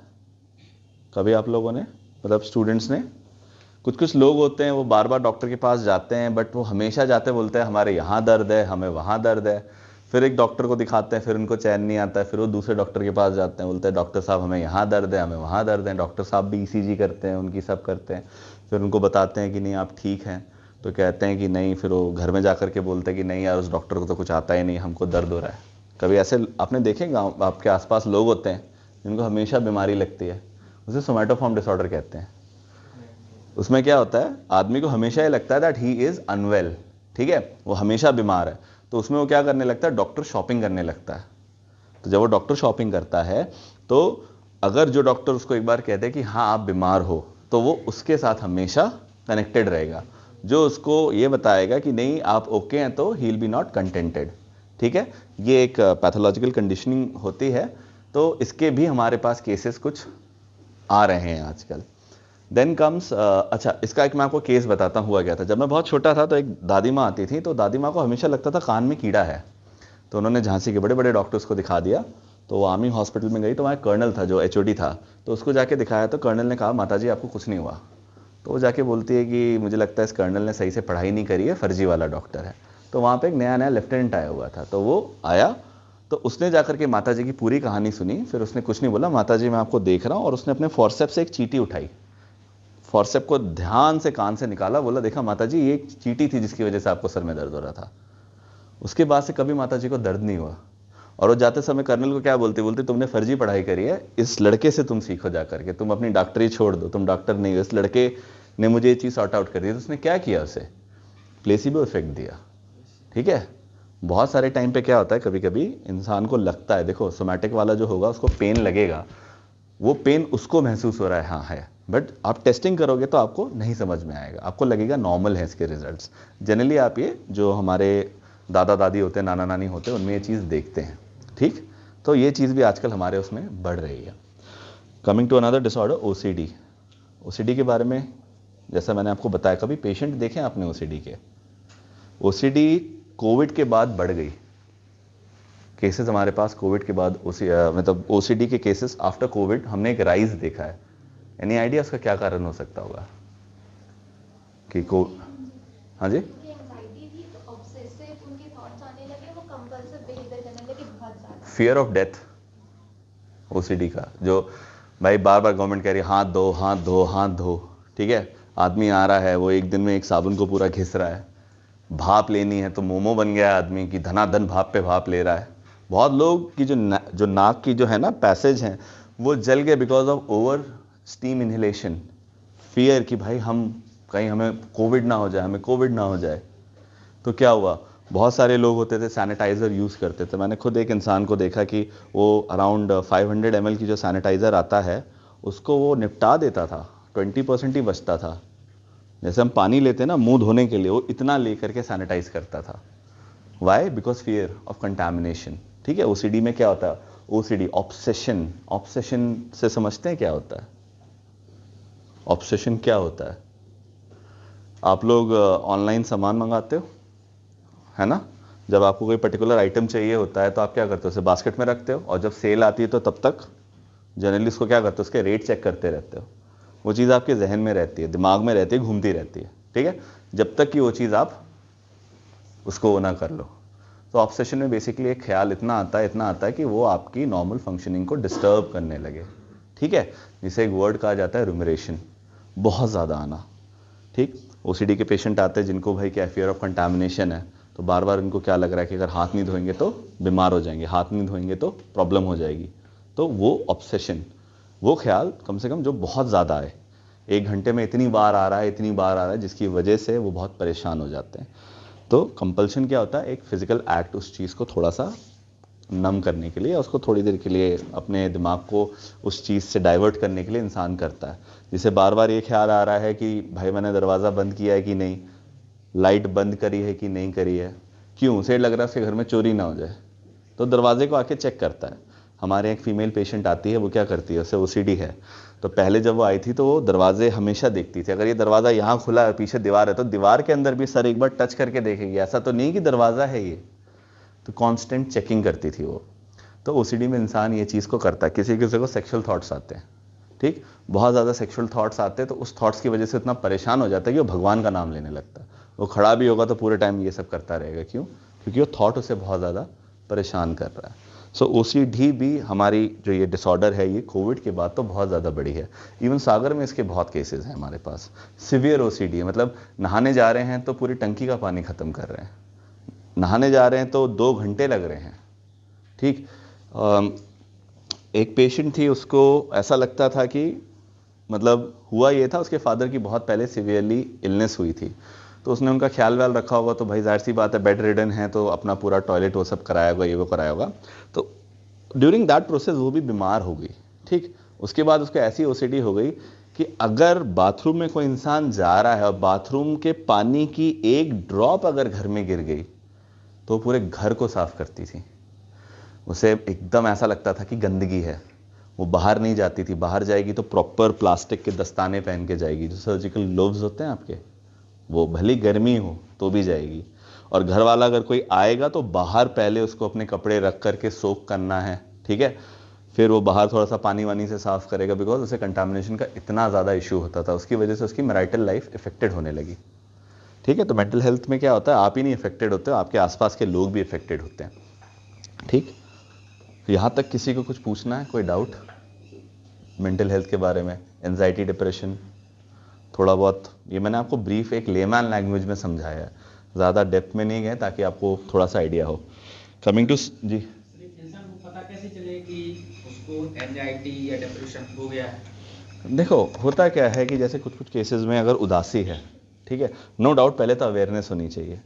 कभी आप लोगों ने, मतलब स्टूडेंट्स ने? कुछ लोग होते हैं वो बार बार डॉक्टर के पास जाते हैं, बट वो हमेशा जाते बोलते हैं हमारे यहाँ दर्द है, हमें वहाँ दर्द है। फिर एक डॉक्टर को दिखाते हैं, फिर उनको चैन नहीं आता है, फिर वो दूसरे डॉक्टर के पास जाते हैं, बोलते हैं डॉक्टर साहब हमें यहाँ दर्द है, हमें वहाँ दर्द है। डॉक्टर साहब भी ईसीजी करते हैं, उनकी सब करते हैं, फिर उनको बताते हैं कि नहीं आप ठीक हैं, तो कहते हैं कि नहीं। फिर वो घर में जा कर के बोलते हैं कि नहीं यार उस डॉक्टर को तो कुछ आता ही नहीं, हमको दर्द हो रहा है। कभी ऐसे आपने देखे गाँव आपके आसपास लोग होते हैं जिनको हमेशा बीमारी लगती है, उसे सोमैटोफॉर्म डिसऑर्डर कहते हैं। उसमें क्या होता है, आदमी को हमेशा ये लगता है दैट ही इज अनवेल, ठीक है, वो हमेशा बीमार है। तो उसमें वो क्या करने लगता है, डॉक्टर शॉपिंग करने लगता है। तो जब वो डॉक्टर शॉपिंग करता है, तो अगर जो डॉक्टर उसको एक बार कहते हैं कि हाँ आप बीमार हो, तो वो उसके साथ हमेशा कनेक्टेड रहेगा। जो उसको ये बताएगा कि नहीं आप ओके हैं, तो he will be not contented, ठीक है। ये एक पैथोलॉजिकल कंडीशनिंग होती है। तो इसके भी हमारे पास केसेस कुछ आ रहे हैं आजकल। देन कम्स अच्छा, इसका एक मैं आपको केस बताता हुआ गया था। जब मैं बहुत छोटा था तो एक दादी माँ आती थी, तो दादी माँ को हमेशा लगता था कान में कीड़ा है। तो उन्होंने झांसी के बड़े बड़े डॉक्टर्स को दिखा दिया। तो वो आर्मी हॉस्पिटल में गई, तो वहाँ कर्नल था जो एचओडी था, तो उसको जाके दिखाया। तो कर्नल ने कहा माताजी आपको कुछ नहीं हुआ। तो वो जाके बोलती है कि मुझे लगता है इस कर्नल ने सही से पढ़ाई नहीं करी है, फर्जी वाला डॉक्टर है। तो वहाँ पे एक नया नया लेफ्टिनेंट आया हुआ था, तो वो आया, तो उसने जाकर के माताजी की पूरी कहानी सुनी। फिर उसने कुछ नहीं बोला, माताजी मैं आपको देख रहा हूँ, और उसने अपने फोर्सेप से एक चींटी उठाई, फोर्सेप को ध्यान से कान से निकाला, बोला देखा माताजी ये एक चींटी थी जिसकी वजह से आपको सर में दर्द हो रहा था। उसके बाद से कभी माताजी को दर्द नहीं हुआ। और वो जाते समय कर्नल को क्या बोलती तुमने फर्जी पढ़ाई करी है, इस लड़के से तुम सीखो जा करके, तुम अपनी डॉक्टरी छोड़ दो, तुम डॉक्टर नहीं हो। इस लड़के ने मुझे ये चीज़ सॉर्ट आउट कर दी। तो उसने क्या किया, उसे प्लेसिबो इफेक्ट दिया, ठीक है। बहुत सारे टाइम पे क्या होता है, कभी कभी इंसान को लगता है, देखो सोमैटिक वाला जो होगा उसको पेन लगेगा, वो पेन उसको महसूस हो रहा है, हाँ है, बट आप टेस्टिंग करोगे तो आपको नहीं समझ में आएगा, आपको लगेगा नॉर्मल है इसके रिजल्ट्स। जनरली आप ये जो हमारे दादा दादी होते हैं, नाना नानी होते हैं, उनमें ये चीज़ देखते हैं, ठीक। तो ये चीज़ भी आजकल हमारे उसमें बढ़ रही है। Coming to another disorder, OCD. OCD के बारे में जैसा मैंने आपको बताया, कभी पेशेंट देखें आपने ओसीडी के? ओसीडी कोविड के बाद बढ़ गई केसेस हमारे पास। कोविड के बाद मतलब ओसीडी के केसेस आफ्टर कोविड हमने एक राइज देखा है। एनी आइडिया उसका क्या कारण हो सकता होगा कि हाँ जी, फियर ऑफ डेथ, ओसीडी का, जो भाई बार बार गवर्नमेंट कह रही है हाथ धो हाथ धो हाथ धो, ठीक है। आदमी आ रहा है, वो एक दिन में एक साबुन को पूरा घिस रहा है। भाप लेनी है तो मोमो बन गया आदमी की, धनाधन भाप पे भाप ले रहा है। बहुत लोग की जो नाक की जो है ना पैसेज हैं, वो जल गए because of over steam inhalation. Fear कि भाई हम कहीं हमें कोविड ना हो जाए, हमें कोविड ना हो जाए। तो क्या हुआ, बहुत सारे लोग होते थे सैनिटाइज़र यूज़ करते थे। मैंने खुद एक इंसान को देखा कि वो अराउंड 500 ml की जो सैनिटाइज़र आता है उसको वो निपटा देता था, 20% ही बचता था। जैसे हम पानी लेते हैं ना मुंह धोने के लिए, वो इतना लेकर के सैनिटाइज करता था। Why? Because fear of contamination, ठीक है। ओसीडी में क्या होता है, ओसीडी ऑब्सेशन, ऑब्सेशन से समझते हैं क्या होता है? ऑब्सेशन क्या होता है? आप लोग ऑनलाइन सामान मंगाते हो, है ना? जब आपको कोई पर्टिकुलर आइटम चाहिए होता है तो आप क्या करते हो, उसे बास्केट में रखते हो, और जब सेल आती है तो तब तक जनरली उसको क्या करते हो, उसके रेट चेक करते रहते हो। वो चीज़ आपके जहन में रहती है, दिमाग में रहती है, घूमती रहती है, ठीक है, जब तक कि वो चीज़ आप उसको वो ना कर लो। तो ऑब्सेशन में बेसिकली एक ख्याल इतना आता है कि वो आपकी नॉर्मल फंक्शनिंग को डिस्टर्ब करने लगे, ठीक है। जिसे एक वर्ड कहा जाता है रूमिनेशन, बहुत ज़्यादा आना, ठीक। ओसीडी के पेशेंट आते हैं जिनको भाई क्या फियर ऑफ कंटामिनेशन है, तो बार बार इनको क्या लग रहा है कि अगर हाथ नहीं धोएंगे तो बीमार हो जाएंगे, हाथ नहीं धोएंगे तो प्रॉब्लम हो जाएगी। तो वो ऑब्सेशन, वो ख्याल कम से कम जो बहुत ज़्यादा है, 1 घंटे में इतनी बार आ रहा है, जिसकी वजह से वो बहुत परेशान हो जाते हैं। तो कंपल्शन क्या होता है, एक फिजिकल एक्ट उस चीज़ को थोड़ा सा नम करने के लिए, उसको थोड़ी देर के लिए अपने दिमाग को उस चीज़ से डाइवर्ट करने के लिए इंसान करता है। जिसे बार बार ये ख्याल आ रहा है कि भाई मैंने दरवाज़ा बंद किया है कि नहीं, लाइट बंद करी है कि नहीं करी है, क्यों, उसे लग रहा है उसके घर में चोरी ना हो जाए, तो दरवाजे को आके चेक करता है। हमारे एक फीमेल पेशेंट आती है, वो क्या करती है, उसे ओसीडी है, तो पहले जब वो आई थी तो वो दरवाजे हमेशा देखती थी, अगर ये दरवाज़ा यहाँ खुला है पीछे दीवार है तो दीवार के अंदर भी सर एक बार टच करके देखेगी, ऐसा तो नहीं कि दरवाज़ा है ये, तो कांस्टेंट चेकिंग करती थी वो। तो ओसीडी में इंसान ये चीज़ को करता है। किसी किसी को सेक्सुअल थॉट्स आते हैं, ठीक, बहुत ज़्यादा सेक्सुअल थॉट्स आते हैं, तो उस थॉट्स की वजह से इतना परेशान हो जाता है कि वो भगवान का नाम लेने लगता है। वो खड़ा भी होगा तो पूरे टाइम ये सब करता रहेगा, क्यों, क्योंकि वो थॉट उसे बहुत ज़्यादा परेशान कर रहा है। सो ओसीडी भी हमारी जो ये डिसऑर्डर है, ये कोविड के बाद तो बहुत ज़्यादा बड़ी है। इवन सागर में इसके बहुत केसेस हैं हमारे पास। सिवियर ओसीडी है, मतलब नहाने जा रहे हैं तो पूरी टंकी का पानी ख़त्म कर रहे हैं, नहाने जा रहे हैं तो 2 घंटे लग रहे हैं, ठीक। एक पेशेंट थी, उसको ऐसा लगता था कि मतलब हुआ ये था, उसके फादर की बहुत पहले सिवियरली इलनेस हुई थी, तो उसने उनका ख्याल व्याल रखा होगा, तो भाई जाहिर सी बात है बेड रिडन है तो अपना पूरा टॉयलेट वो सब कराया होगा, ये वो कराया होगा। तो ड्यूरिंग दैट प्रोसेस वो भी बीमार हो गई, ठीक। उसके बाद उसको ऐसी ओसीडी हो गई कि अगर बाथरूम में कोई इंसान जा रहा है और बाथरूम के पानी की एक ड्रॉप अगर घर में गिर गई तो पूरे घर को साफ करती थी। उसे एकदम ऐसा लगता था कि गंदगी है, वो बाहर नहीं जाती थी, बाहर जाएगी तो प्रॉपर प्लास्टिक के दस्ताने पहन के जाएगी, जो सर्जिकल ग्लोव्स होते हैं आपके, वो भली गर्मी हो तो भी जाएगी। और घर वाला अगर कोई आएगा तो बाहर पहले उसको अपने कपड़े रख करके सोक करना है, ठीक है, फिर वो बाहर थोड़ा सा पानी वानी से साफ करेगा, बिकॉज उसे कंटामिनेशन का इतना ज़्यादा इशू होता था, उसकी वजह से उसकी मैरिटल लाइफ इफेक्टेड होने लगी, ठीक है। तो मेंटल हेल्थ में क्या होता है, आप ही नहीं इफेक्टेड होते हो, आपके आसपास के लोग भी इफेक्टेड होते हैं, ठीक। यहाँ तक किसी को कुछ पूछना है, कोई डाउट मेंटल हेल्थ के बारे में, एंजाइटी, डिप्रेशन, थोड़ा बहुत ये मैंने आपको ब्रीफ एक लेमैन लैंग्वेज में समझाया है, ज़्यादा डेप्थ में नहीं गए, ताकि आपको थोड़ा सा आइडिया हो। कमिंग टू जी, इंसान को पता कैसे चले कि उसको एंजाइटी या डिप्रेशन हो गया है? देखो होता क्या है कि जैसे कुछ कुछ केसेस में अगर उदासी है, ठीक है, नो डाउट पहले तो अवेयरनेस होनी चाहिए।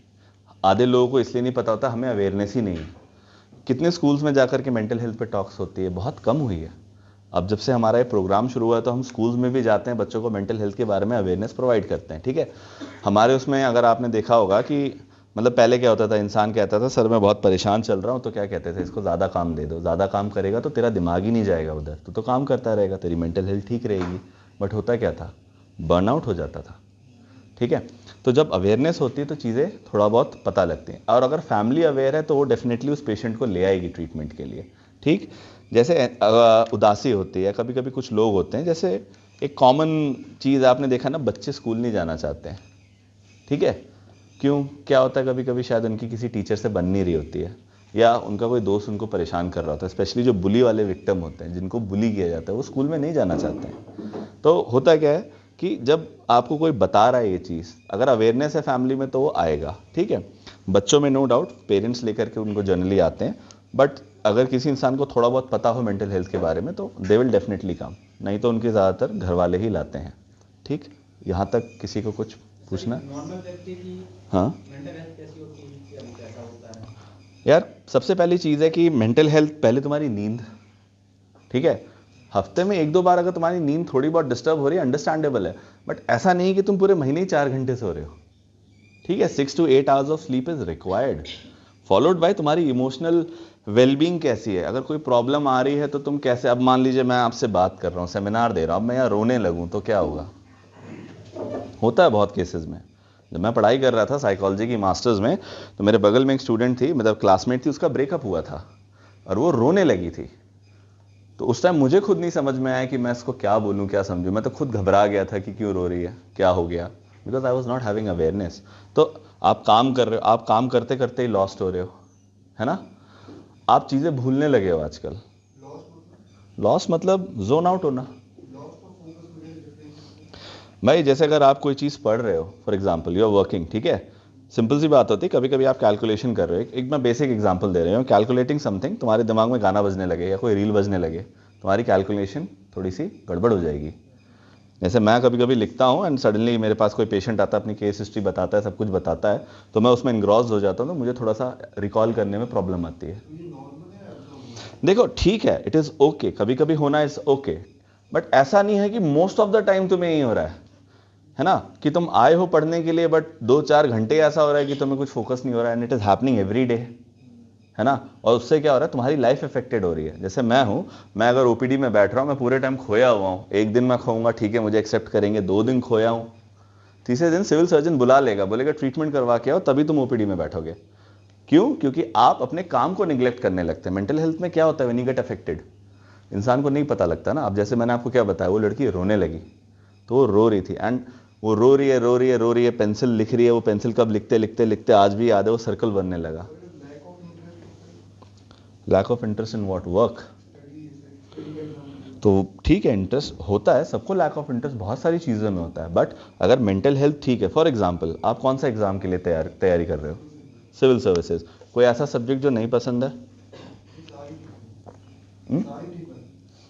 आधे लोगों को इसलिए नहीं पता होता, हमें अवेयरनेस ही नहीं है। कितने स्कूल्स में जाकर के मेंटल हेल्थ पे टॉक्स होती है, बहुत कम हुई है। अब जब से हमारा ये प्रोग्राम शुरू हुआ है तो हम स्कूल्स में भी जाते हैं, बच्चों को मेंटल हेल्थ के बारे में अवेयरनेस प्रोवाइड करते हैं, ठीक है। हमारे उसमें अगर आपने देखा होगा कि मतलब पहले क्या होता था, इंसान कहता था सर मैं बहुत परेशान चल रहा हूँ, तो क्या कहते थे, इसको ज़्यादा काम दे दो, ज़्यादा काम करेगा तो तेरा दिमाग ही नहीं जाएगा उधर, तो काम करता रहेगा, तेरी मेंटल हेल्थ ठीक रहेगी। बट होता क्या था, बर्नआउट हो जाता था, ठीक है। तो जब अवेयरनेस होती है तो चीज़ें थोड़ा बहुत पता लगती हैं, और अगर फैमिली अवेयर है तो वो डेफिनेटली उस पेशेंट को ले आएगी ट्रीटमेंट के लिए, ठीक। जैसे उदासी होती है, कभी कभी कुछ लोग होते हैं, जैसे एक कॉमन चीज़ आपने देखा ना, बच्चे स्कूल नहीं जाना चाहते हैं, ठीक है, क्यों, क्या होता है, कभी कभी शायद उनकी किसी टीचर से बन नहीं रही होती है, या उनका कोई दोस्त उनको परेशान कर रहा होता है। स्पेशली जो बुली वाले विक्टिम होते हैं, जिनको बुली किया जाता है, वो स्कूल में नहीं जाना चाहते हैं। तो होता क्या है कि जब आपको कोई बता रहा है ये चीज़, अगर अवेयरनेस है फैमिली में तो वो आएगा, ठीक है। बच्चों में नो डाउट पेरेंट्स लेकर के उनको जनरली आते हैं, बट अगर किसी इंसान को थोड़ा बहुत पता हो मेंटल हेल्थ के बारे में तो दे विल डेफिनेटली कम, नहीं तो उनके ज़्यादातर घर वाले ही लाते हैं, ठीक। यहाँ तक किसी को कुछ पूछना? नॉर्मल व्यक्ति की हाँ मेंटल हेल्थ कैसी होती है, या कैसा होता है? यार, सबसे पहली चीज़ है कि मेंटल हेल्थ पहले तुम्हारी नींद, ठीक है। हफ्ते में 1-2 बार अगर तुम्हारी नींद थोड़ी बहुत डिस्टर्ब हो रही है, अंडरस्टैंडेबल है, बट ऐसा नहीं कि तुम पूरे महीने ही 4 घंटे सो रहे हो, ठीक है। 6 to 8 hours of sleep is required, followed by तुम्हारी इमोशनल वेलबींग कैसी है। अगर कोई प्रॉब्लम आ रही है तो तुम कैसे, अब मान लीजिए मैं आपसे बात कर रहा हूँ, सेमिनार दे रहा हूँ, अब मैं यहाँ रोने लगूँ तो क्या होगा, होता है बहुत केसेस में। जब मैं पढ़ाई कर रहा था साइकोलॉजी की मास्टर्स में, तो मेरे बगल में एक स्टूडेंट थी, मतलब क्लासमेट थी, उसका ब्रेकअप हुआ था और वो रोने लगी थी। तो उस टाइम मुझे खुद नहीं समझ में आया कि मैं इसको क्या बोलूँ, क्या समझूँ। मैं तो खुद घबरा गया था कि क्यों रो रही है, क्या हो गया, because I was not having awareness. तो आप काम कर रहे हो, आप काम करते करते ही लॉस्ट हो रहे हो, है ना। आप चीज़ें भूलने लगे हो आजकल। लॉस मतलब जोन आउट होना। भाई जैसे अगर आप कोई चीज़ पढ़ रहे हो, for example you are working, ठीक है, सिंपल सी बात होती है, कभी कभी आप कैलकुलेशन कर रहे हो, एक मैं बेसिक एग्जांपल दे रहा हूँ, कैलकुलेटिंग समथिंग, तुम्हारे दिमाग में गाना बजने लगे या कोई रील बजने लगे, तुम्हारी कैलकुलेशन थोड़ी सी गड़बड़ हो जाएगी। जैसे मैं कभी कभी लिखता हूँ एंड सडनली मेरे पास कोई पेशेंट आता है, अपनी केस हिस्ट्री बताता है, सब कुछ बताता है, तो मैं उसमें इनग्रॉस हो जाता हूँ, तो मुझे थोड़ा सा रिकॉल करने में प्रॉब्लम आती है। देखो ठीक है, इट इज़ ओके, कभी कभी होना इज ओके, बट ऐसा नहीं है कि मोस्ट ऑफ द टाइम तुम्हें यही हो रहा है। है ना, कि तुम आए हो पढ़ने के लिए बट 2-4 घंटे ऐसा हो रहा है कि तुम्हें कुछ फोकस नहीं हो रहा है, and it is happening every day, है ना। और उससे क्या हो रहा है, तुम्हारी लाइफ इफेक्टेड हो रही है। जैसे मैं हूं, मैं अगर ओपीडी में बैठ रहा हूं, मैं पूरे टाइम खोया हुआ हूं, एक दिन मैं खोऊंगा ठीक है, मुझे एक्सेप्ट करेंगे, 2 दिन खोया हूं, तीसरे दिन सिविल सर्जन बुला लेगा, बोलेगा ट्रीटमेंट करवा के आओ, तभी तुम ओपीडी में बैठोगे। क्यों? क्योंकि आप अपने काम को निग्लेक्ट करने लगते हैं। मेंटल हेल्थ में क्या होता है, व्हेन यू गेट अफेक्टेड, इंसान को नहीं पता लगता ना। अब जैसे मैंने आपको क्या बताया, वो लड़की रोने लगी, तो वो रो रही थी, एंड वो रो रही है, रो रही है, रो रही है, पेंसिल लिख रही है, वो पेंसिल कब लिखते लिखते लिखते आज भी याद है, वो सर्कल बनने लगा। Lack of interest in what? Work. तो ठीक है, इंटरेस्ट होता है सबको, लैक ऑफ इंटरेस्ट बहुत सारी चीज़ों में होता है, बट अगर मेंटल हेल्थ ठीक है, फॉर एग्जांपल आप कौन सा एग्जाम के लिए तैयारी कर रहे हो? Civil services. कोई ऐसा सब्जेक्ट जो नहीं पसंद है?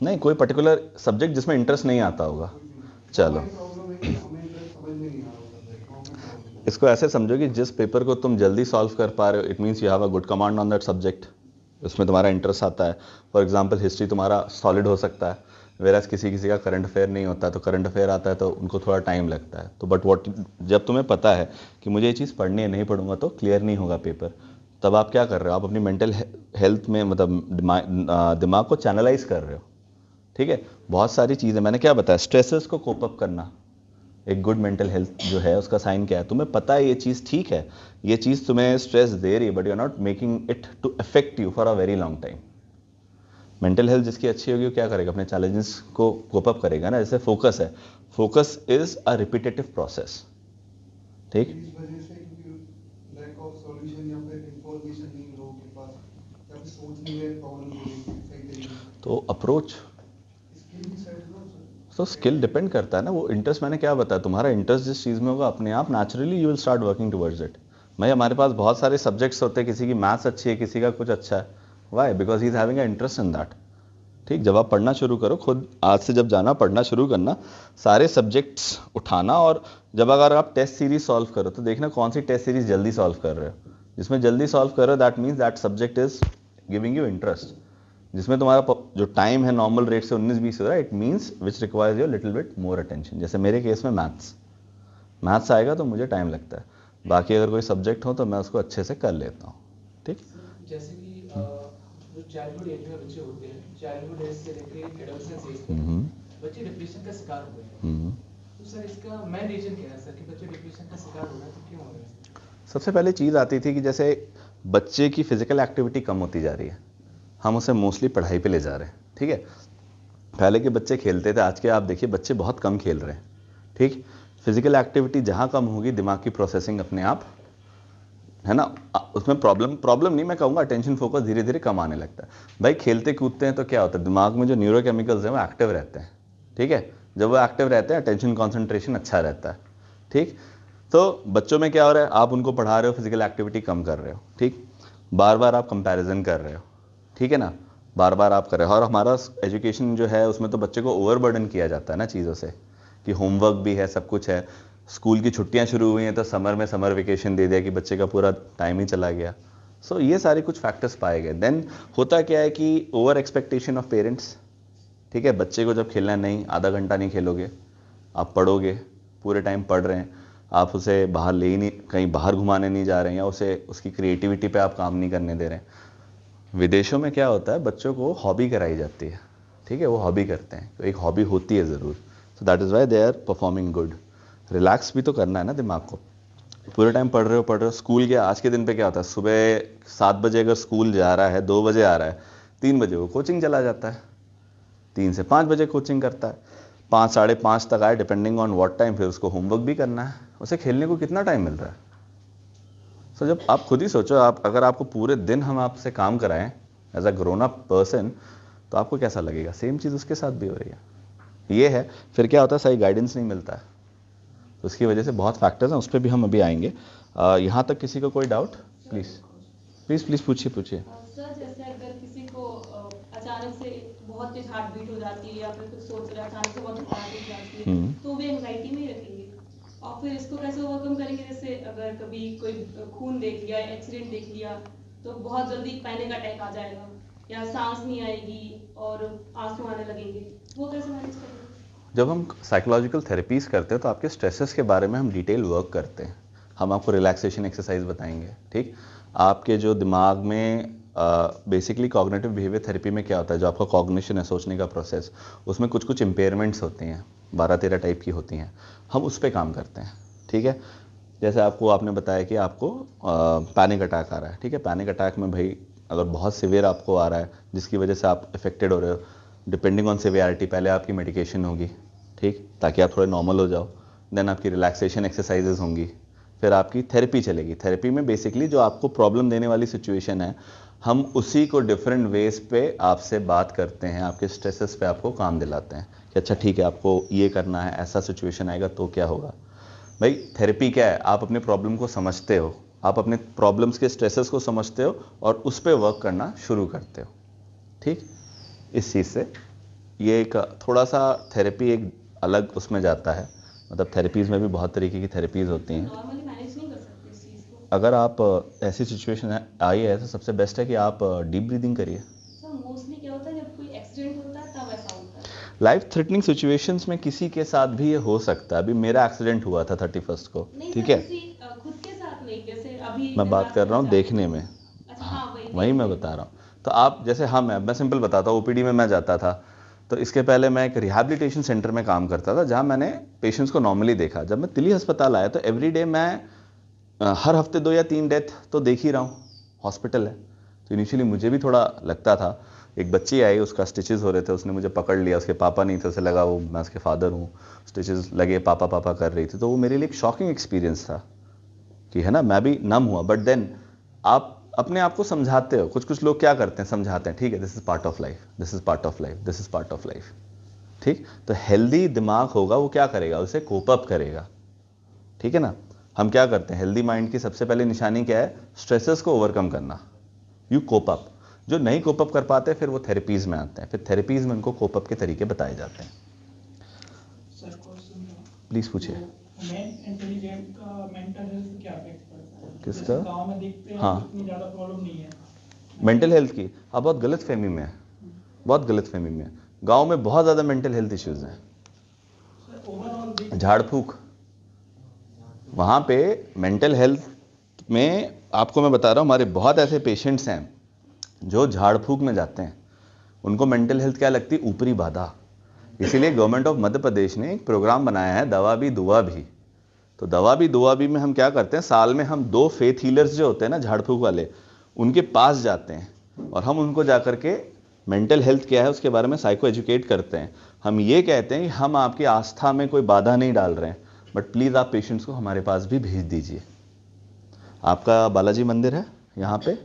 नहीं, कोई पर्टिकुलर सब्जेक्ट जिसमें इंटरेस्ट नहीं आता होगा। चलो, इसको ऐसे समझो कि जिस पेपर को तुम जल्दी सॉल्व कर पा रहे हो, it means you have a good command on that subject, उसमें तुम्हारा इंटरेस्ट आता है। फॉर एग्जांपल हिस्ट्री तुम्हारा सॉलिड हो सकता है, वेराज किसी किसी का करंट अफेयर नहीं होता है, तो करंट अफेयर आता है तो उनको थोड़ा टाइम लगता है। तो बट व्हाट, जब तुम्हें पता है कि मुझे ये चीज़ पढ़नी है, नहीं पढ़ूंगा तो क्लियर नहीं होगा पेपर, तब आप क्या कर रहे हो, आप अपनी मेंटल हेल्थ में मतलब दिमाग को चैनलाइज कर रहे हो। ठीक है, बहुत सारी चीज़ें मैंने क्या बताया, स्ट्रेसेस को कोप अप करना एक गुड मेंटल हेल्थ जो है उसका साइन क्या है, तुम्हें पता है ये चीज़ ठीक है, ये चीज़ तुम्हें स्ट्रेस दे रही है, but you are not making it to affect you for a very long time. Mental health जिसकी अच्छी होगी वो क्या करेगा, अपने चैलेंजेस को कोप अप करेगा ना। जैसे फोकस है, focus is a repetitive process. ठीक, इस वजह से क्योंकि लैक ऑफ सॉल्यूशन या फिर इंफॉर्मेशन नहीं है लोगों के पास, या फिर सोच नहीं है प्रॉब्लम को लेकर सही तरीके से, तो अप्रोच, स्किल भी सेट ना सर। तो स्किल डिपेंड करता है ना, वो इंटरेस्ट मैंने क्या बताया, तुम्हारा इंटरेस्ट जिस चीज़ में होगा अपने आप naturally you will start working towards it. भाई हमारे पास बहुत सारे सब्जेक्ट्स होते हैं, किसी की मैथ्स अच्छी है, किसी का कुछ अच्छा है, why? Because he is having a interest in that. ठीक, जब आप पढ़ना शुरू करो, खुद आज से जब जाना पढ़ना शुरू करना, सारे सब्जेक्ट्स उठाना, और जब अगर आप टेस्ट सीरीज सॉल्व करो तो देखना कौन सी टेस्ट सीरीज जल्दी सॉल्व कर रहे हो। जिसमें जल्दी सॉल्व कर रहे हो that means that subject is giving you interest. जिसमें तुम्हारा जो टाइम है नॉर्मल रेट से 19-20 हो रहा है, it means which requires your little bit more attention. जैसे मेरे केस में मैथ्स आएगा तो मुझे टाइम लगता है, बाकी अगर कोई सब्जेक्ट हो तो मैं उसको अच्छे से कर लेता हूँ। ठीक, जैसे कि जो चाइल्डहुड एज में बच्चे होते हैं, चाइल्डहुड एज से लेकर एडोलेसेंस एज तक बच्चे डिप्रेशन का शिकार हुए हैं, तो सर इसका मेन रीजन क्या है सर कि बच्चे डिप्रेशन का शिकार हो रहे हैं, तो क्यों हो रहे हैं? सबसे पहले चीज़ आती थी कि जैसे बच्चे की फिजिकल एक्टिविटी कम होती जा रही है, हम उसे मोस्टली पढ़ाई पे ले जा रहे हैं। ठीक है, पहले के बच्चे खेलते थे, आज के आप देखिए बच्चे बहुत कम खेल रहे हैं। ठीक, फिजिकल एक्टिविटी जहाँ कम होगी, दिमाग की प्रोसेसिंग अपने आप, है ना, उसमें प्रॉब्लम नहीं मैं कहूँगा, अटेंशन फोकस धीरे धीरे कम आने लगता है। भाई खेलते कूदते हैं तो क्या होता है, दिमाग में जो न्यूरोकेमिकल्स हैं वो एक्टिव रहते हैं। ठीक है, जब वो एक्टिव रहते हैं अटेंशन कॉन्सेंट्रेशन अच्छा रहता है। ठीक, तो बच्चों में क्या हो रहा है, आप उनको पढ़ा रहे हो, फिजिकल एक्टिविटी कम कर रहे हो। ठीक, बार बार आप कंपैरिजन कर रहे हो, ठीक है ना, बार बार आप कर रहे हो। और हमारा एजुकेशन जो है उसमें तो बच्चे को ओवरबर्डन किया जाता है ना चीज़ों से, कि होमवर्क भी है, सब कुछ है। स्कूल की छुट्टियां शुरू हुई हैं तो समर में समर वेकेशन दे दिया कि बच्चे का पूरा टाइम ही चला गया। सो ये सारे कुछ फैक्टर्स पाए गए। देन होता क्या है कि ओवर एक्सपेक्टेशन ऑफ पेरेंट्स। ठीक है, बच्चे को जब खेलना नहीं, आधा घंटा नहीं खेलोगे, आप पढ़ोगे, पूरे टाइम पढ़ रहे हैं, आप उसे बाहर ले ही नहीं, कहीं बाहर घुमाने नहीं जा रहे हैं, या उसे उसकी क्रिएटिविटी पे आप काम नहीं करने दे रहे हैं। विदेशों में क्या होता है, बच्चों को हॉबी कराई जाती है। ठीक है, वो हॉबी करते हैं, तो एक हॉबी होती है ज़रूर, so that is why they are performing good. Relax भी तो करना है ना दिमाग को, पूरे टाइम पढ़ रहे हो। स्कूल के आज के दिन पे क्या होता है, सुबह 7 बजे अगर स्कूल जा रहा है, 2 बजे आ रहा है, 3 बजे वो कोचिंग चला जाता है, 3 से 5 बजे कोचिंग करता है, 5 साढ़े 5 तक आए, डिपेंडिंग ऑन व्हाट टाइम, फिर उसको होमवर्क भी करना है, उसे खेलने को कितना टाइम मिल रहा है। सो जब आप खुद ही सोचो, आप अगर आपको पूरे दिन हम आपसे काम कराएं as a grown up person, तो आपको कैसा लगेगा। सेम चीज़ उसके साथ भी हो रही है। ये है, फिर क्या होता है, सही गाइडेंस नहीं मिलता है, तो उसकी वजह से बहुत फैक्टर्स हैं, उस पर भी हम अभी आएंगे। यहाँ तक किसी को कोई डाउट, प्लीज़ प्लीज़ प्लीज़ पूछिए। सर जैसे अगर किसी को अचानक से बहुत तेज हार्ट बीट हो जाती है, या फिर कुछ सोच रहा है, अचानक से बहुत घबराहट हो जाती है, तो वे एंग्जाइटी में ही रखेंगे, और फिर इसको कैसे ओवरकम करेंगे। जैसे अगर कभी कोई खून देख लिया, एक्सीडेंट देख लिया, तो बहुत जल्दी पैनिक अटैक आ जाएगा, या सांस नहीं आएगी और आंसू आने लगेंगे, वो कैसे मैनेज करेंगे? जब हम साइकोलॉजिकल थेरेपीज़ करते हैं तो आपके स्ट्रेसेस के बारे में हम डिटेल वर्क करते हैं। हम आपको रिलैक्सेशन एक्सरसाइज बताएंगे, ठीक। आपके जो दिमाग में बेसिकली कॉग्निटिव बिहेवियर थेरेपी में क्या होता है, जो आपका कॉग्निशन है, सोचने का प्रोसेस, उसमें कुछ कुछ इम्पेयरमेंट्स होती हैं, 12-13 टाइप की होती हैं। हम उस पर काम करते हैं, ठीक है। जैसे आपने बताया कि आपको पैनिक अटैक आ रहा है, ठीक है। पैनिक अटैक में भाई अगर बहुत सिवियर आपको आ रहा है जिसकी वजह से आप इफेक्टेड हो रहे हो, डिपेंडिंग ऑन सिवियरिटी पहले आपकी मेडिकेशन होगी, ठीक, ताकि आप थोड़े नॉर्मल हो जाओ। देन आपकी रिलैक्सेशन एक्सरसाइजेज होंगी, फिर आपकी थेरेपी चलेगी। थेरेपी में बेसिकली जो आपको प्रॉब्लम देने वाली सिचुएशन है, हम उसी को डिफरेंट वेज पे आपसे बात करते हैं, आपके स्ट्रेसेस पे आपको काम दिलाते हैं कि अच्छा ठीक है, आपको ये करना है, ऐसा सिचुएशन आएगा तो क्या होगा। भाई थेरेपी क्या है, आप अपने प्रॉब्लम को समझते हो, आप अपने प्रॉब्लम्स के स्ट्रेसेस को समझते हो और उस पर वर्क करना शुरू करते हो, ठीक। इस चीज़ से ये एक थोड़ा सा थेरेपी एक अलग उसमें जाता है। मतलब थेरेपीज़ में भी बहुत तरीके की थेरेपीज़ होती हैं। नॉर्मली मैनेज नहीं कर सकते इस चीज़ को। अगर आप ऐसी सिचुएशन आई है तो सबसे बेस्ट है कि आप डीप ब्रीदिंग करिए। सर मोस्टली क्या होता है जब कोई एक्सीडेंट होता है तब ऐसा होता है। लाइफ थ्रेटनिंग सिचुएशंस में किसी के साथ भी ये हो सकता है। अभी मेरा एक्सीडेंट हुआ था 31 को, नहीं ठीक सर, है। खुद के साथ नहीं, जैसे अभी मैं बात कर रहा हूँ देखने में, अच्छा हाँ वही मैं बता रहा हूँ। तो आप जैसे मैं सिंपल बताता हूँ, ओपीडी में मैं जाता था तो इसके पहले मैं एक रिहैबिलिटेशन सेंटर में काम करता था जहाँ मैंने पेशेंट्स को नॉर्मली देखा। जब मैं तिली अस्पताल आया तो एवरीडे मैं हर हफ्ते 2 या 3 डेथ तो देख ही रहा हूँ, हॉस्पिटल है। तो इनिशियली मुझे भी थोड़ा लगता था। एक बच्ची आई, उसका स्टिचेस हो रहे थे, उसने मुझे पकड़ लिया, उसके पापा नहीं थे, उसे लगा वो मैं उसके फादर हूँ, स्टिचेस लगे, पापा पापा कर रही थी। तो वो मेरे लिए एक शॉकिंग एक्सपीरियंस था कि है ना, मैं भी नम हुआ। बट देन आप अपने आप को समझाते हो। कुछ लोग क्या करते हैं, समझाते हैं, ठीक है this is part of life, this is part of life, this is part of life, ठीक। तो हेल्दी दिमाग होगा वो क्या करेगा, उसे कोप अप करेगा, ठीक है ना। हम क्या करते हैं, हेल्दी माइंड की सबसे पहले निशानी क्या है, स्ट्रेसेस को ओवरकम करना, यू कोप अप। जो नहीं कोप अप कर पाते फिर वो थेरेपीज में आते हैं, फिर थेरेपीज में उनको कोप अप के तरीके बताए जाते हैं। सर क्वेश्चन प्लीज पूछिए। मेन इंटेलिजेंट का मेंटल हेल्थ क्या अफेक्ट करता है? किसका? जैसे गांव में देखते हैं हाँ। इतनी ज्यादा प्रॉब्लम नहीं है। मेंटल हेल्थ की आप बहुत गलत फहमी में है, बहुत गलत फहमी में है। गांव में बहुत ज़्यादा मेंटल हेल्थ इश्यूज हैं। सर ओवरऑल झाड़ फूक, वहाँ पे मेंटल हेल्थ में आपको मैं बता रहा हूँ, हमारे बहुत ऐसे पेशेंट्स हैं जो झाड़ फूक में जाते हैं। उनको मेंटल हेल्थ क्या लगती है, ऊपरी बाधा। इसीलिए गवर्नमेंट ऑफ मध्य प्रदेश ने एक प्रोग्राम बनाया है, दवा भी दुआ भी। तो दवा भी दुआ भी में हम क्या करते हैं, साल में हम 2 फेथ हीलर्स जो होते हैं ना झाड़ फूक वाले, उनके पास जाते हैं और हम उनको जा करके मेंटल हेल्थ क्या है उसके बारे में साइको एजुकेट करते हैं। हम ये कहते हैं कि हम आपकी आस्था में कोई बाधा नहीं डाल रहे हैं, बट प्लीज़ आप पेशेंट्स को हमारे पास भी भेज दीजिए। आपका बालाजी मंदिर है यहाँ पे,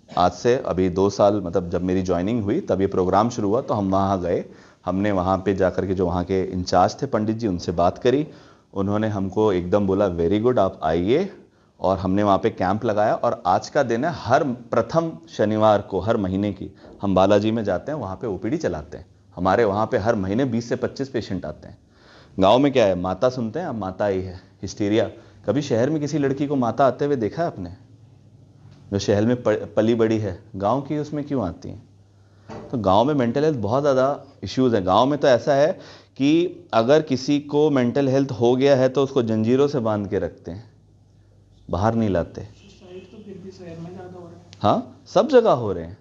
आज से अभी 2 साल, मतलब जब मेरी ज्वाइनिंग हुई तब ये प्रोग्राम शुरू हुआ, तो हम वहाँ गए। हमने वहाँ पे जाकर के जो वहाँ के इंचार्ज थे पंडित जी, उनसे बात करी। उन्होंने हमको एकदम बोला वेरी गुड, आप आइए। और हमने वहाँ पे कैंप लगाया और आज का दिन है, हर प्रथम शनिवार को हर महीने की हम बालाजी में जाते हैं, वहाँ पे ओपीडी चलाते हैं। हमारे वहाँ पे हर महीने 20 से 25 पेशेंट आते हैं। गाँव में क्या है, माता सुनते हैं, अब माता आई है, हिस्टीरिया। कभी शहर में किसी लड़की को माता आते हुए देखा है आपने? जो शहर में पली बड़ी है, गांव की उसमें क्यों आती हैं? तो गांव में मेंटल हेल्थ बहुत ज़्यादा इश्यूज हैं। गांव में तो ऐसा है कि अगर किसी को मेंटल हेल्थ हो गया है तो उसको जंजीरों से बांध के रखते हैं, बाहर नहीं लाते। सुसाइड तो फिर भी शहर में ज्यादा हो रहा है। हाँ, सब जगह हो रहे हैं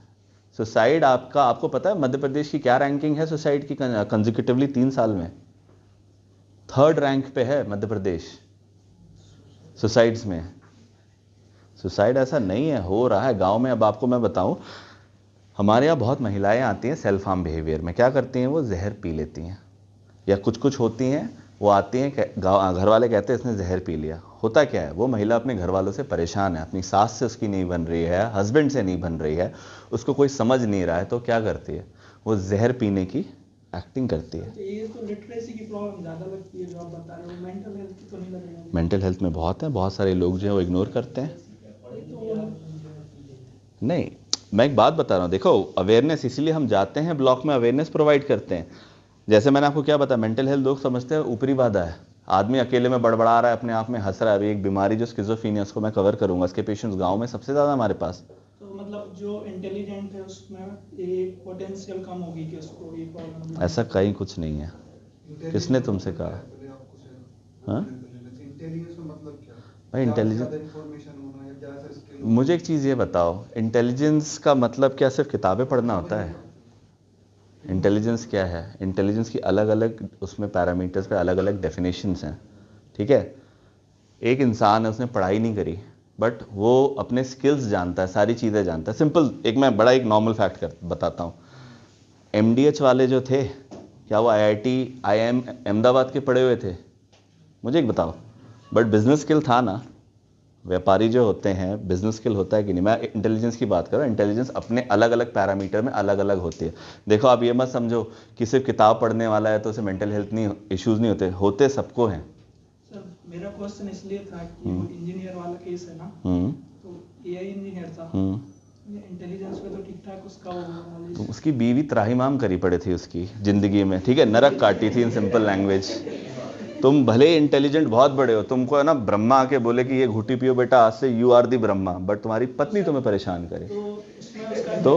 सुसाइड। आपको पता है मध्य प्रदेश की क्या रैंकिंग है सुसाइड की कंसेक्यूटिवली 3 साल में? 3rd रैंक पे है मध्य प्रदेश सुसाइड्स में। सुसाइड ऐसा नहीं है, हो रहा है गांव में। अब आपको मैं बताऊं, हमारे यहाँ बहुत महिलाएं आती हैं सेल्फ हार्म बिहेवियर में। क्या करती हैं, वो जहर पी लेती हैं, या कुछ होती हैं, वो आती हैं, घर वाले कहते हैं इसने जहर पी लिया। होता क्या है, वो महिला अपने घर वालों से परेशान है, अपनी सास से उसकी नहीं बन रही है, हस्बैंड से नहीं बन रही है, उसको कोई समझ नहीं रहा है, तो क्या करती है, वो जहर पीने की एक्टिंग करती है। ये तो लिटरेसी की प्रॉब्लम ज्यादा लगती है जो आप बता रहे हो, मेंटल हेल्थ की तो नहीं लग रही है। मेंटल हेल्थ में बहुत है, बहुत सारे लोग जो है वो इग्नोर करते हैं। नहीं, मैं एक बात बता रहा हूँ, देखो अवेयरनेस, इसीलिए हम जाते हैं ब्लॉक में, अवेयरनेस प्रोवाइड करते हैं। जैसे मैंने आपको क्या बताया, मेंटल हेल्थ लोग समझते हैं ऊपरी बाधा है, आदमी अकेले में बड़बड़ा रहा है, अपने आप में हंस रहा है। अभी एक बीमारी जो स्किज़ोफ्रेनिया, उसको मैं कवर करूंगा, इसके पेशेंट्स गांव में सबसे ज़्यादा हमारे पास। तो मतलब जो इंटेलिजेंट है उसमें ये पोटेंशियल कम होगी कि उसको ये प्रॉब्लम? ऐसा कहीं कुछ नहीं है, किसने तुमसे कहा? पहले आप कुछ हाँ? इंटेलिजेंस में मतलब क्या है? भाई इंटेलिजेंस, इंफॉर्मेशन होना या ज्यादा स्किल? मुझे एक चीज़ ये बताओ, इंटेलिजेंस का मतलब क्या सिर्फ किताबें पढ़ना होता है? इंटेलिजेंस क्या है? इंटेलिजेंस की अलग अलग उसमें पैरामीटर्स पे अलग अलग डेफिनेशंस हैं, ठीक है? एक इंसान है, उसने पढ़ाई नहीं करी, बट वो अपने स्किल्स जानता है, सारी चीज़ें जानता है। सिंपल मैं बड़ा एक नॉर्मल फैक्ट बताता हूँ। MDH वाले जो थे, क्या वो IIT IIM अहमदाबाद के पढ़े हुए थे? मुझे एक बताओ। बट बिजनेस स्किल था ना। व्यापारी जो होते हैं, बिजनेस स्किल होता है कि नहीं? मैं इंटेलिजेंस की बात कर रहा हूँ। इंटेलिजेंस अपने अलग अलग पैरामीटर में अलग अलग होती है। देखो, आप ये मत समझो कि सिर्फ किताब पढ़ने वाला है तो उसे मेंटल हेल्थ नहीं, इश्यूज नहीं होते सबको हैं। सर मेरा क्वेश्चन इसलिए था कि वो इंजीनियर वाला केस है ना, तो AI इंजीनियर था, इंटेलिजेंस पे तो ठीक ठाक उसका वो knowledge। उसकी बीवी त्राहिमाम करी पड़ी थी उसकी जिंदगी में, ठीक है? नरक काटी थी इन सिंपल लैंग्वेज। तुम भले इंटेलिजेंट बहुत बड़े हो, तुमको है ना ब्रह्मा आके बोले कि ये घूटी पियो बेटा, आज से you are the Brahma, but तुम्हारी पत्नी तुम्हें परेशान करे, तो उसमें उसका तो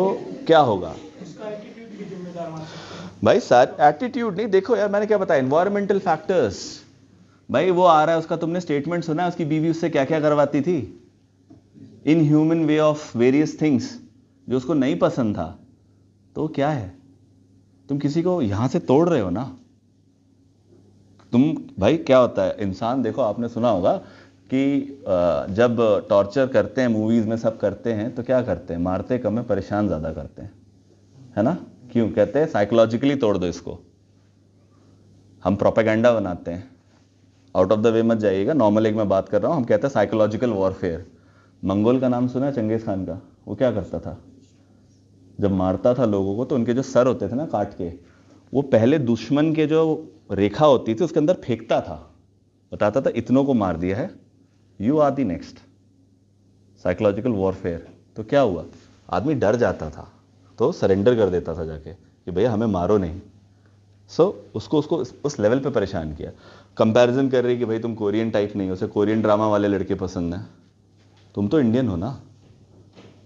क्या होगा? उसका एटीट्यूड भी जिम्मेदार मान सकते हैं। भाई सर, एटीट्यूड नहीं, देखो यार मैंने क्या बताया, एनवायरमेंटल फैक्टर्स। भाई वो आ रहा है, उसका तुमने स्टेटमेंट सुना है, उसकी बीवी उससे क्या क्या करवाती थी? In human way of various things, जो उसको नहीं पसंद था। तो क्या है, तुम किसी को यहां से तोड़ रहे हो ना तुम। भाई क्या होता है इंसान, देखो आपने सुना होगा कि जब टॉर्चर करते हैं, मूवीज में सब करते हैं, तो क्या करते हैं? मारते कम है, परेशान ज्यादा करते हैं, है ना? क्यों कहते हैं? साइकोलॉजिकली तोड़ दो इसको। हम प्रोपेगेंडा बनाते हैं, आउट ऑफ द वे मत जाइएगा, नॉर्मल एक मैं बात कर रहा हूं। हम कहते हैं साइकोलॉजिकल वॉरफेयर। मंगोल का नाम सुना है? चंगेज खान का। वो क्या करता था? जब मारता था लोगों को तो उनके जो सर होते थे ना काट के, वो पहले दुश्मन के जो रेखा होती थी उसके अंदर फेंकता था, बताता था इतनों को मार दिया है, you are the next. Psychological warfare. तो क्या हुआ? आदमी डर जाता था तो सरेंडर कर देता था जाके कि भैया हमें मारो नहीं। उसको उस लेवल पे परेशान किया। कंपैरिजन कर रही कि भाई तुम कोरियन टाइप नहीं हो, उसे कोरियन ड्रामा वाले लड़के पसंद हैं। तुम तो इंडियन हो ना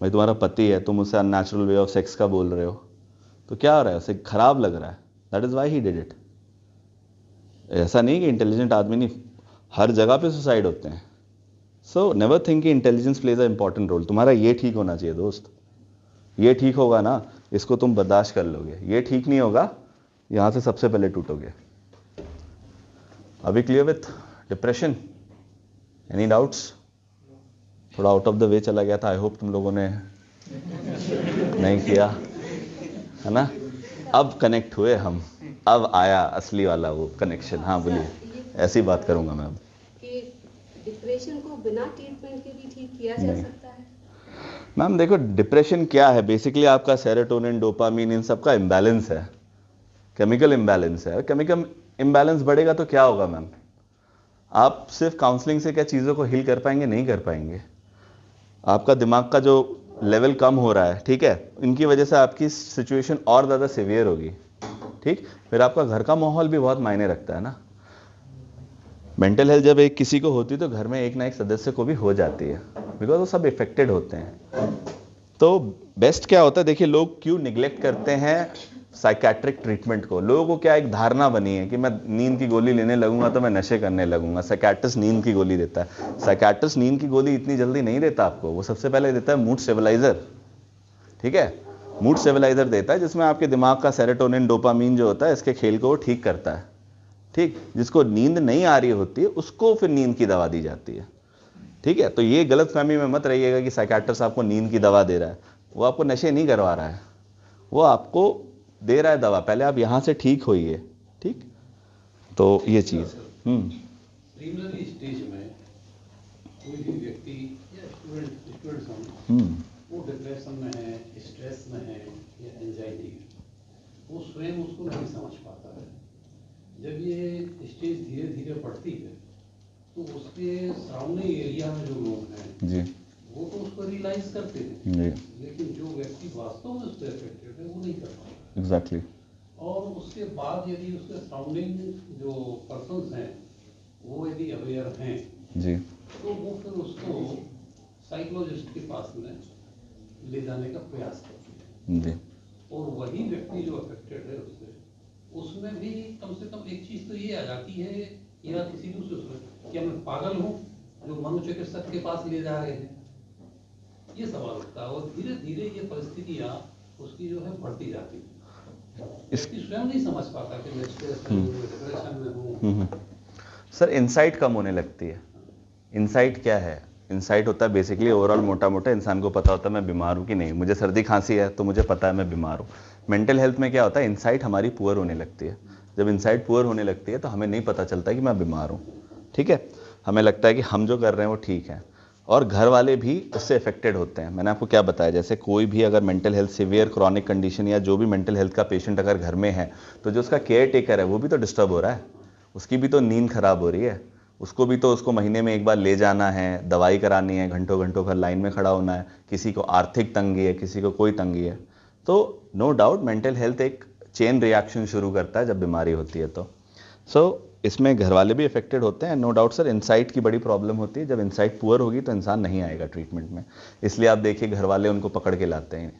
भाई, तुम्हारा पति है, तुम उससे अननेचुरल वे ऑफ सेक्स का बोल रहे हो, तो क्या हो रहा है? उसे खराब लग रहा है, that is why he did it. ऐसा नहीं कि इंटेलिजेंट आदमी नहीं, हर जगह पे सुसाइड होते हैं। सो नेवर थिंक कि intelligence plays a important role. तुम्हारा ये ठीक होना चाहिए दोस्त, ये ठीक होगा ना, इसको तुम बर्दाश्त कर लोगे। ये ठीक नहीं होगा, यहां से सबसे पहले टूटोगे। अभी clear with depression? Any doubts? थोड़ा आउट ऑफ द वे चला गया था, आई होप तुम लोगों ने नहीं किया, है ना? अब कनेक्ट हुए हम, अब आया असली वाला वो कनेक्शन। हाँ बोलिए। ऐसी बात करूंगा मैं अब कि डिप्रेशन को बिना ट्रीटमेंट के भी ठीक किया जा सकता है। मैम देखो, डिप्रेशन क्या है? बेसिकली आपका सेरोटोनिन, डोपामीन, इन सब का इम्बैलेंस है, केमिकल इम्बैलेंस है। केमिकल इम्बैलेंस बढ़ेगा तो क्या होगा मैम? आप सिर्फ काउंसलिंग से क्या चीज़ों को हील कर पाएंगे? नहीं कर पाएंगे। आपका दिमाग का जो लेवल कम हो रहा है, ठीक है, इनकी वजह से आपकी सिचुएशन और ज़्यादा सीवियर होगी, ठीक? फिर आपका घर का माहौल भी बहुत मायने रखता है ना। मेंटल हेल्थ जब एक किसी को होती है तो घर में एक ना एक सदस्य को भी हो जाती है, बिकॉज वो सब इफेक्टेड होते हैं। तो बेस्ट क्या होता है, देखिए लोग क्यों निग्लेक्ट करते हैं साइकेट्रिक ट्रीटमेंट को? लोगों को क्या एक धारणा बनी है कि मैं नींद की गोली लेने लगूंगा तो मैं नशे करने लगूंगा। साइकेट्रिस्ट नींद की गोली देता है। साइकेट्रिस्ट नींद की गोली इतनी जल्दी नहीं देता आपको, वो सबसे पहले देता है मूड स्टेबलाइजर, ठीक है? मूड स्टेबलाइजर देता है जिसमें आपके दिमाग का सेरोटोनिन, डोपामीन जो होता है, इसके खेल को वो ठीक करता है, ठीक? जिसको नींद नहीं आ रही होती है उसको फिर नींद की दवा दी जाती है, ठीक है? तो ये गलतफहमी में मत रहिएगा कि साइकेट्रिस्ट आपको नींद की दवा दे रहा है। वो आपको नशे नहीं करवा रहा है, वो आपको दे रहा है दवा। पहले आप यहां से ठीक होइए, ठीक? तो ये चीज प्रीलिमिनरी स्टेज में कोई भी व्यक्ति या स्टूडेंट वो डिप्रेशन में है, स्ट्रेस में है या एंजाइटी, वो स्वयं उसको नहीं समझ पाता है। जब ये स्टेज धीरे धीरे बढ़ती है तो उसके सराउंडिंग एरिया में जो लोग हैं जी, वो तो उसको रियलाइज करते हैं, जी, लेकिन जो व्यक्ति वास्तव में उससे अफेक्टेड है वो नहीं कर पाता। एग्जैक्टली। और उसके बाद यदि उसके सराउंडिंग जो पर्सन्स हैं वो यदि अवेयर हैं जी, तो वो फिर उसको साइकोलॉजिस्ट के पास में ले जाने का प्रयास करते हैं। जी, और वही व्यक्ति जो अफेक्टेड है उससे उसमें भी कम से कम एक चीज तो ये आ जाती है, या किसी दूसरे उसमें, कि मैं पागल हूँ जो मनोचिकित्सक के पास ले जा रहे हैं, ये सवाल उठता है। और धीरे धीरे ये परिस्थितियाँ उसकी जो है बढ़ती जाती है। व्यक्ति स्वयं नहीं समझ पाता कि मैं स्ट्रेस में हूँ, डिप्रेशन में हूँ। सर इनसाइट कम होने लगती है। इनसाइट क्या है? इनसाइट होता है बेसिकली ओवरऑल मोटा मोटा इंसान को पता होता है मैं बीमार हूँ कि नहीं। मुझे सर्दी खांसी है तो मुझे पता है मैं बीमार हूँ। मेंटल हेल्थ में क्या होता है? इनसाइट हमारी पुअर होने लगती है। जब इनसाइट पुअर होने लगती है तो हमें नहीं पता चलता कि मैं बीमार हूँ, ठीक है। हमें लगता है कि हम जो कर रहे हैं वो ठीक है, और घर वाले भी उससे अफेक्टेड होते हैं। मैंने आपको क्या बताया, जैसे कोई भी अगर mental health severe chronic condition या जो भी मेंटल हेल्थ का पेशेंट अगर घर में है, तो जो उसका केयर टेकर है वो भी तो डिस्टर्ब हो रहा है, उसकी भी तो नींद खराब हो रही है, उसको भी तो उसको महीने में एक बार ले जाना है, दवाई करानी है, घंटों घंटों भर लाइन में खड़ा होना है, किसी को आर्थिक तंगी है, किसी को कोई तंगी है। तो नो डाउट मेंटल हेल्थ एक चेन रिएक्शन शुरू करता है जब बीमारी होती है। तो इसमें घर वाले भी अफेक्टेड होते हैं, नो डाउट सर। इनसाइट की बड़ी प्रॉब्लम होती है, जब इनसाइट पुअर होगी तो इंसान नहीं आएगा ट्रीटमेंट में। इसलिए आप देखिए घर वाले उनको पकड़ के लाते हैं,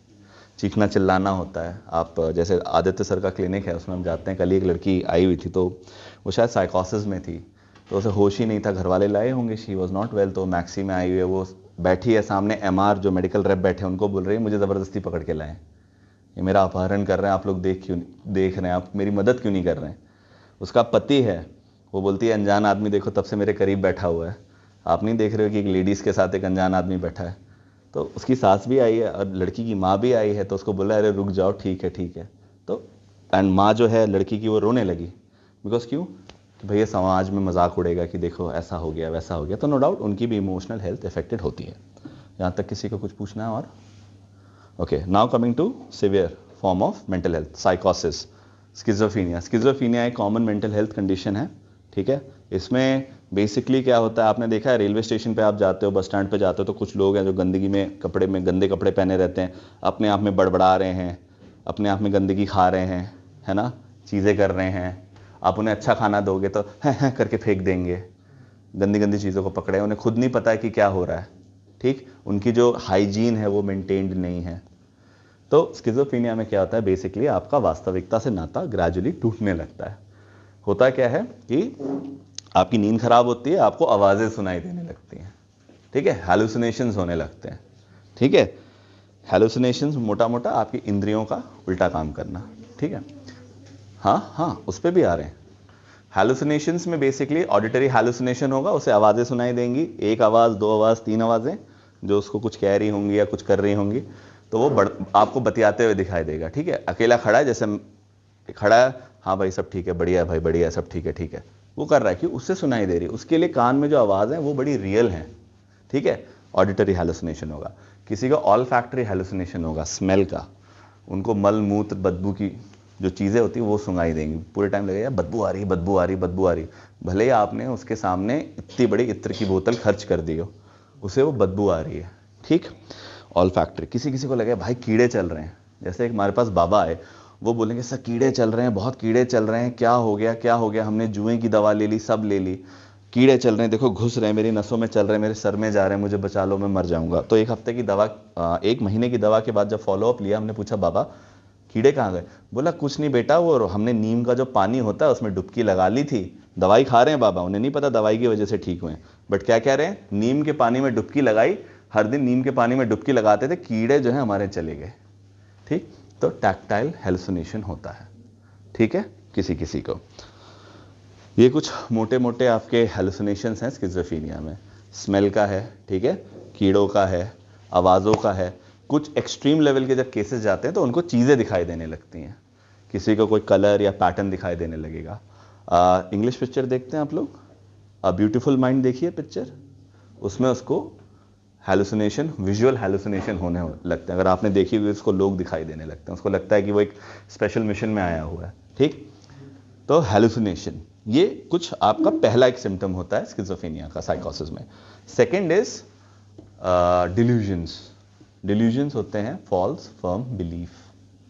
चीखना चिल्लाना होता है। आप जैसे आदित्य सर का क्लिनिक है उसमें हम जाते हैं, कल एक लड़की आई हुई थी तो वो शायद साइकोसिस में थी, तो उसे होश ही नहीं था, घर वाले लाए होंगे, शी वॉज नॉट वेल। तो मैक्सी में आई हुई है, वो बैठी है सामने, MR जो मेडिकल रेप बैठे हैं उनको बोल रही है मुझे ज़बरदस्ती पकड़ के लाएं, ये मेरा अपहरण कर रहे हैं, आप लोग देख रहे हैं, आप मेरी मदद क्यों नहीं कर रहे हैं। उसका पति है, वो बोलती है अनजान आदमी देखो तब से मेरे करीब बैठा हुआ है, आप नहीं देख रहे हो कि एक लेडीज़ के साथ एक अनजान आदमी बैठा है। तो उसकी सास भी आई है और लड़की की माँ भी आई है, तो उसको बोला अरे रुक जाओ, ठीक है ठीक है। तो एंड माँ जो है लड़की की वो रोने लगी, बिकॉज क्यों कि भैया समाज में मजाक उड़ेगा कि देखो ऐसा हो गया वैसा हो गया। तो नो डाउट उनकी भी इमोशनल हेल्थ अफेक्टेड होती है। यहाँ तक किसी को कुछ पूछना है? और okay, now coming to severe form of mental health, साइकोसिस, स्किज़ोफ्रेनिया। स्किज़ोफ्रेनिया एक कॉमन मेंटल हेल्थ कंडीशन है, ठीक है। इसमें बेसिकली क्या होता है, आपने देखा है रेलवे स्टेशन पे आप जाते हो, बस स्टैंड पे जाते हो, तो कुछ लोग हैं जो गंदगी में कपड़े में गंदे कपड़े पहने रहते हैं, अपने आप में बड़बड़ा रहे हैं, अपने आप में गंदगी खा रहे हैं, है ना, चीज़ें कर रहे हैं। आप उन्हें अच्छा खाना दोगे तो हैं करके फेंक देंगे, गंदी गंदी चीज़ों को पकड़े, उन्हें खुद नहीं पता है कि क्या हो रहा है, ठीक। उनकी जो हाइजीन है वो मेंटेन्ड नहीं है। तो स्किज़ोफ्रेनिया में क्या होता है, बेसिकली आपका वास्तविकता से नाता ग्रेजुअली टूटने लगता है। होता क्या है कि आपकी नींद खराब होती है, आपको आवाज़ें सुनाई देने लगती हैं, ठीक है, हैलुसिनेशंस होने लगते हैं, ठीक है। हैलुसिनेशंस मोटा मोटा आपकी इंद्रियों का उल्टा काम करना, ठीक है। हाँ उस पर भी आ रहे हैं। हैलुसिनेशंस में बेसिकली ऑडिटरी हैलुसिनेशन होगा, उसे आवाज़ें सुनाई देंगी, एक आवाज़, दो आवाज़, तीन आवाज़ें, जो उसको कुछ कह रही होंगी या कुछ कर रही होंगी, तो वो आपको बतियाते हुए दिखाई देगा, ठीक है। अकेला खड़ा है, जैसे खड़ा है, हाँ भाई सब ठीक है, बढ़िया है भाई, बढ़िया है, सब ठीक है ठीक है, वो कर रहा है कि उससे सुनाई दे रही है, उसके लिए कान में जो आवाज़ है वो बड़ी रियल है, ठीक है। ऑडिटरी हैलुसिनेशन होगा। किसी का ऑल फैक्टरी हैलुसिनेशन होगा, स्मेल का, उनको मल मूत्र बदबू की जो चीज़ें होती हैं वो सुनाई देंगी, पूरे टाइम लगेगा बदबू आ रही बदबू आ रही बदबू आ रही, भले ही आपने उसके सामने इतनी बड़ी इत्र की बोतल खर्च कर दी हो, उसे वो बदबू आ रही है, ठीक। All factory. किसी किसी को लगे भाई कीड़े चल रहे हैं, जैसे एक हमारे पास बाबा आए, वो बोलेंगे सर कीड़े चल रहे हैं, बहुत कीड़े चल रहे हैं, क्या हो गया क्या हो गया, हमने जुए की दवा ले ली, सब ले ली, कीड़े चल रहे हैं, देखो घुस रहे हैं, मेरी नसों में चल रहे हैं, मेरे सर में जा रहे हैं, मुझे बचा लो, मैं मर जाऊंगा। तो एक हफ्ते की दवा, 1 महीने की दवा के बाद जब फॉलोअप लिया, हमने पूछा बाबा कीड़े कहाँ गए? बोला कुछ नहीं बेटा, वो हमने नीम का जो पानी होता है उसमें डुबकी लगा ली थी, दवाई खा रहे हैं बाबा, उन्हें नहीं पता दवाई की वजह से ठीक हुए, बट क्या कह रहे हैं, नीम के पानी में डुबकी लगाई, हर दिन नीम के पानी में डुबकी लगाते थे, कीड़े जो हैं हमारे चले गए, ठीक। तो टैक्टाइल हेलुसिनेशन होता है, ठीक है, किसी किसी को। ये कुछ मोटे मोटे आपके हेलुसिनेशंस हैं स्किज़ोफ्रेनिया में। स्मेल का है, ठीक है, कीड़ों का है, आवाज़ों का है। कुछ एक्सट्रीम लेवल के जब केसेस जाते हैं तो उनको चीज़ें दिखाई देने लगती हैं, किसी को कोई कलर या पैटर्न दिखाई देने लगेगा। इंग्लिश पिक्चर देखते हैं आप लोग, ब्यूटीफुल माइंड देखिए पिक्चर, उसमें उसको हैलुसिनेशन, विजुअल हैलुसिनेशन होने लगते हैं। अगर आपने देखी हुई उसको लोग दिखाई देने लगते हैं, उसको लगता है कि वो एक स्पेशल मिशन में आया हुआ है, ठीक। तो हैलुसिनेशन ये कुछ आपका पहला एक सिम्टम होता है स्किज़ोफ्रेनिया का साइकोसिस में। Second is delusions. डिल्यूजन्स होते हैं फॉल्स फर्म बिलीफ,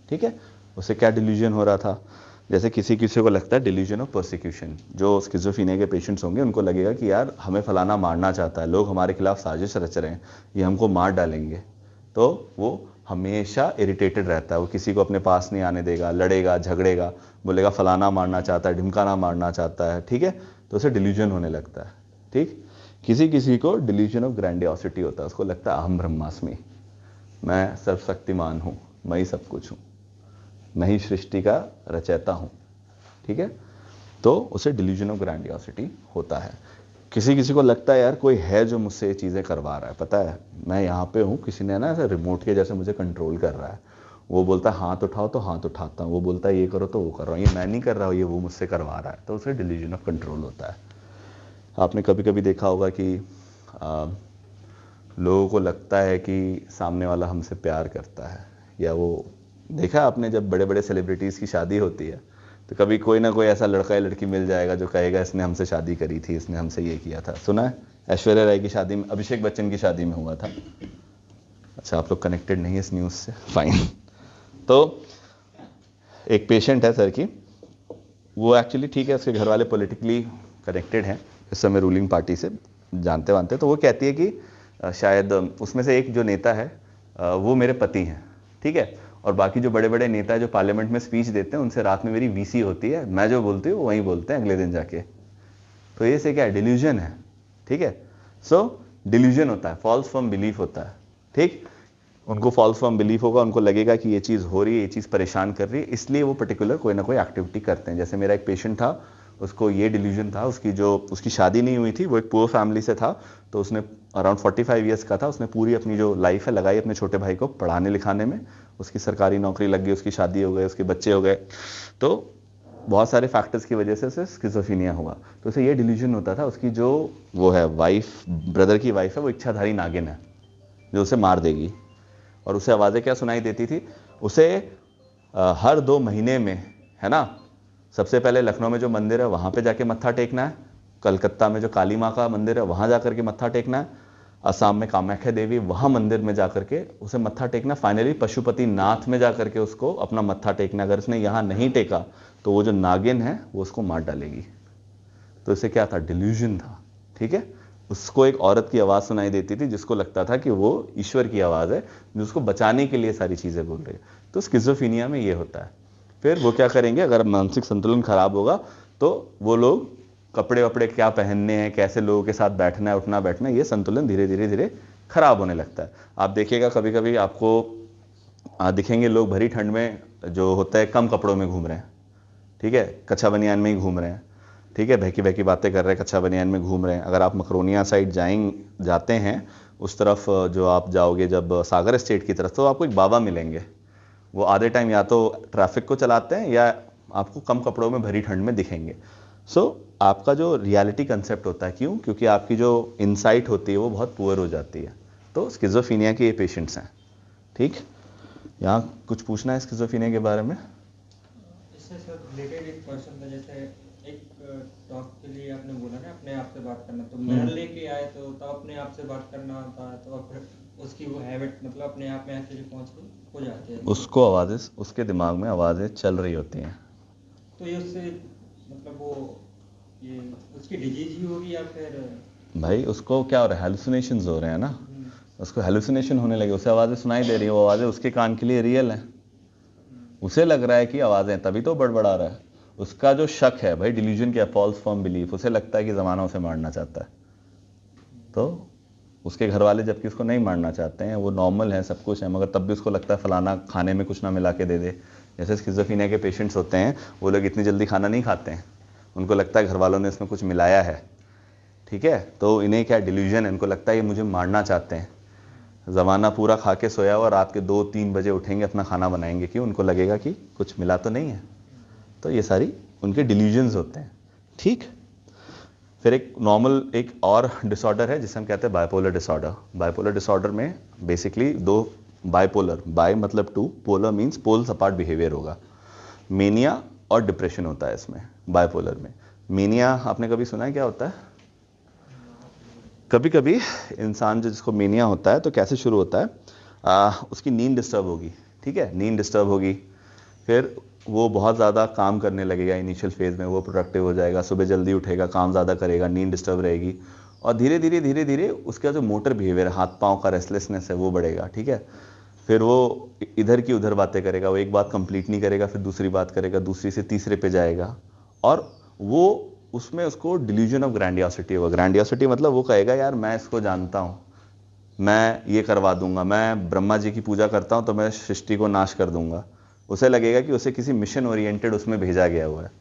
ठीक है। उसे क्या डिल्यूजन हो रहा था, जैसे किसी किसी को लगता है डिल्यूजन ऑफ परसिक्यूशन। जो स्किज़ोफ्रेनिया के पेशेंट्स होंगे उनको लगेगा कि यार हमें फलाना मारना चाहता है, लोग हमारे खिलाफ साजिश रच रहे हैं, ये हमको मार डालेंगे, तो वो हमेशा इरिटेटेड रहता है, वो किसी को अपने पास नहीं आने देगा, लड़ेगा, झगड़ेगा, बोलेगा फलाना मारना चाहता है, ढिमकाना मारना चाहता है, ठीक है, तो उसे डिल्यूजन होने लगता है। ठीक, किसी किसी को डिल्यूजन ऑफ ग्रैंडियोसिटी होता है, उसको लगता है अहम ब्रह्मास्मि, मैं सर्वशक्तिमान हूँ, मैं ही सब कुछ हूँ, मैं ही सृष्टि का रचयिता हूँ, ठीक है, तो उसे डिल्यूजन ऑफ ग्रैंडियोसिटी होता है। किसी किसी को लगता है यार कोई है जो मुझसे ये चीज़ें करवा रहा है, पता है मैं यहाँ पे हूँ, किसी ने ना ऐसे रिमोट के जैसे मुझे कंट्रोल कर रहा है, वो बोलता है हाथ उठाओ तो हाथ उठाता हूँ, वो बोलता है ये करो तो वो कर रहा हूँ, ये मैं नहीं कर रहा हूँ, ये वो मुझसे करवा रहा है, तो उसे डिल्यूजन ऑफ कंट्रोल होता है। आपने कभी कभी देखा होगा कि लोगों को लगता है कि सामने वाला हमसे प्यार करता है, या वो देखा आपने जब बड़े बड़े सेलिब्रिटीज़ की शादी होती है तो कभी कोई ना कोई ऐसा लड़का या लड़की मिल जाएगा जो कहेगा इसने हमसे शादी करी थी, इसने हमसे ये किया था। सुना है ऐश्वर्या राय की शादी में, अभिषेक बच्चन की शादी में हुआ था। अच्छा, आप लोग कनेक्टेड नहीं है इस न्यूज़ से, फाइन। तो एक पेशेंट है सर की, वो एक्चुअली ठीक है, उसके घर वाले पॉलिटिकली कनेक्टेड हैं इस समय रूलिंग पार्टी से, जानते वानते, तो वो कहती है कि शायद उसमें से एक जो नेता है वो मेरे पति हैं, ठीक है, और बाकी जो बड़े बड़े नेता है जो पार्लियामेंट में स्पीच देते हैं उनसे रात में मेरी वीसी होती है, मैं जो बोलती हूँ वहीं बोलते हैं अगले दिन जाके। तो ये से क्या है, डिल्यूजन है, ठीक है। सो डिल्यूजन होता है, फॉल्स फॉर्म बिलीफ होता है, ठीक। उनको फॉल्स फॉर्म बिलीफ होगा, उनको लगेगा कि ये चीज़ हो रही है, ये चीज़ परेशान कर रही है, इसलिए वो पर्टिकुलर कोई ना कोई एक्टिविटी करते हैं। जैसे मेरा एक पेशेंट था, उसको ये डिल्यूजन था, उसकी शादी नहीं हुई थी, वो एक पुअर फैमिली से था, तो उसने अराउंड 45 ईयर्स का था, उसने पूरी अपनी जो लाइफ है लगाई अपने छोटे भाई को पढ़ाने लिखाने में, उसकी सरकारी नौकरी लग गई, उसकी शादी हो गई, उसके बच्चे हो गए, तो बहुत सारे फैक्टर्स की वजह से उसे स्किज़ोफ्रेनिया हुआ। तो उसे ये डिल्यूजन होता था उसकी जो वो है वाइफ, ब्रदर की वाइफ है, वो इच्छाधारी नागिन है जो उसे मार देगी। और उसे आवाज़ें क्या सुनाई देती थी, उसे हर 2 महीने में, है ना, सबसे पहले लखनऊ में जो मंदिर है वहाँ पे जाके मत्था टेकना है, कलकत्ता में जो काली माँ का मंदिर है वहाँ जाकर के मत्था टेकना है, असम में कामाख्या देवी वहाँ मंदिर में जाकर के उसे मत्था टेकना, फाइनली पशुपति नाथ में जाकर के उसको अपना मत्था टेकना। अगर उसने यहाँ नहीं टेका तो वो जो नागिन है वो उसको मार डालेगी। तो इसे क्या था, डिल्यूजन था, ठीक है। उसको एक औरत की आवाज़ सुनाई देती थी जिसको लगता था कि वो ईश्वर की आवाज़ है जो उसको बचाने के लिए सारी चीज़ें बोल रही है। तो स्किज़ोफ्रेनिया में ये होता है। फिर वो क्या करेंगे, अगर मानसिक संतुलन खराब होगा तो वो लोग कपड़े वपड़े क्या पहनने हैं, कैसे लोगों के साथ बैठना है, उठना बैठना, ये संतुलन धीरे धीरे धीरे खराब होने लगता है। आप देखिएगा कभी कभी आपको दिखेंगे लोग भरी ठंड में जो होता है कम कपड़ों में घूम रहे हैं, ठीक है, कच्छा बनियान में ही घूम रहे हैं, ठीक है, बहकी बहकी बातें कर रहे हैं, कच्छा बनियान में घूम रहे हैं। अगर आप मकरोनिया साइड जाते हैं उस तरफ, जो आप जाओगे जब सागर स्टेट की तरफ, तो आपको एक बाबा मिलेंगे, वो आधे टाइम या तो ट्रैफिक को चलाते हैं या आपको कम कपड़ों में भरी ठंड में दिखेंगे। सो आपका जो रियलिटी कंसेप्ट होता है, क्यों, क्योंकि आपकी जो इनसाइट होती है वो बहुत पुअर हो जाती है। तो स्किज़ोफ्रेनिया के ये पेशेंट्स हैं, ठीक। यहाँ कुछ पूछना है स्किज़ोफ्रेनिया के बारे में? इससे सर रिलेटेड एक क्वेश्चन था, जैसे एक टॉक के लिए आपने बोला ना अपने आप से बात करना, तो मिरर लेके आए तो तब अपने आप से बात करना होता है, तो फिर उसकी वो हैबिट मतलब अपने आप में एक्चुअली पहुंच हो जाती है, उसको आवाज़ें, उसके दिमाग में आवाज़ें चल रही होती हैं, तो ये उससे मतलब वो ये उसकी डिजीज ही होगी या फिर भाई उसको क्या हो रहा है, हेलुसिनेशंस हो रहे हैं ना, उसको हेलुसिनेशन होने लगे, उसे आवाज़ें सुनाई दे रही है, वो आवाज़ें उसके कान के लिए रियल हैं, उसे लग रहा है कि आवाज़ें, तभी तो बड़बड़ा रहा है। उसका जो शक है भाई, डिल्यूजन क्या, फॉल्स फॉर्म बिलीफ, उसे लगता है कि ज़माना उसे मारना चाहता है, तो उसके घर वाले जबकि उसको नहीं मारना चाहते हैं, वो नॉर्मल है, सब कुछ है, मगर तब भी उसको लगता है फलाना खाने में कुछ ना मिला के दे दे। जैसे स्किज़ोफ्रेनिया के पेशेंट्स होते हैं, वो लोग इतनी जल्दी खाना नहीं खाते हैं, उनको लगता है घर वालों ने इसमें कुछ मिलाया है, ठीक है, तो इन्हें क्या डिल्यूजन है, उनको लगता है ये मुझे मारना चाहते हैं। ज़माना पूरा खा के सोया हुआ, रात के 2-3 बजे उठेंगे, अपना खाना बनाएंगे, क्यों, उनको लगेगा कि कुछ मिला तो नहीं है। तो ये सारी उनके डिल्यूजन्स होते हैं, ठीक। फिर एक नॉर्मल एक और डिसऑर्डर है जिसे हम कहते हैं बाइपोलर डिसऑर्डर। बाइपोलर डिसऑर्डर में बेसिकली 2 बाइपोलर, बाय मतलब 2, polar means poles apart behaviour होगा। मेनिया और डिप्रेशन होता है इसमें बाइपोलर में। मेनिया आपने कभी सुना है क्या होता है? कभी कभी इंसान जिसको मेनिया होता है तो कैसे शुरू होता है, उसकी नींद डिस्टर्ब होगी, ठीक है, नींद डिस्टर्ब होगी, फिर वो बहुत ज़्यादा काम करने लगेगा इनिशियल फेज़ में, वो प्रोडक्टिव हो जाएगा, सुबह जल्दी उठेगा, काम ज़्यादा करेगा, नींद डिस्टर्ब रहेगी, और धीरे धीरे उसका जो मोटर बिहेवियर, हाथ पाँव का रेस्टलेसनेस है वो बढ़ेगा, ठीक है। फिर वो इधर की उधर बातें करेगा, वो एक बात कंप्लीट नहीं करेगा, फिर दूसरी बात करेगा, दूसरी से तीसरे पे जाएगा, और वो उसमें उसको डिल्यूजन ऑफ ग्रैंडियोसिटी होगा। ग्रैंडियोसिटी मतलब वो कहेगा यार मैं इसको जानता हूँ, मैं ये करवा दूंगा, मैं ब्रह्मा जी की पूजा करता हूँ तो मैं सृष्टि को नाश कर दूंगा। उसे लगेगा कि उसे किसी मिशन ओरिएंटेड उसमें भेजा गया हुआ है,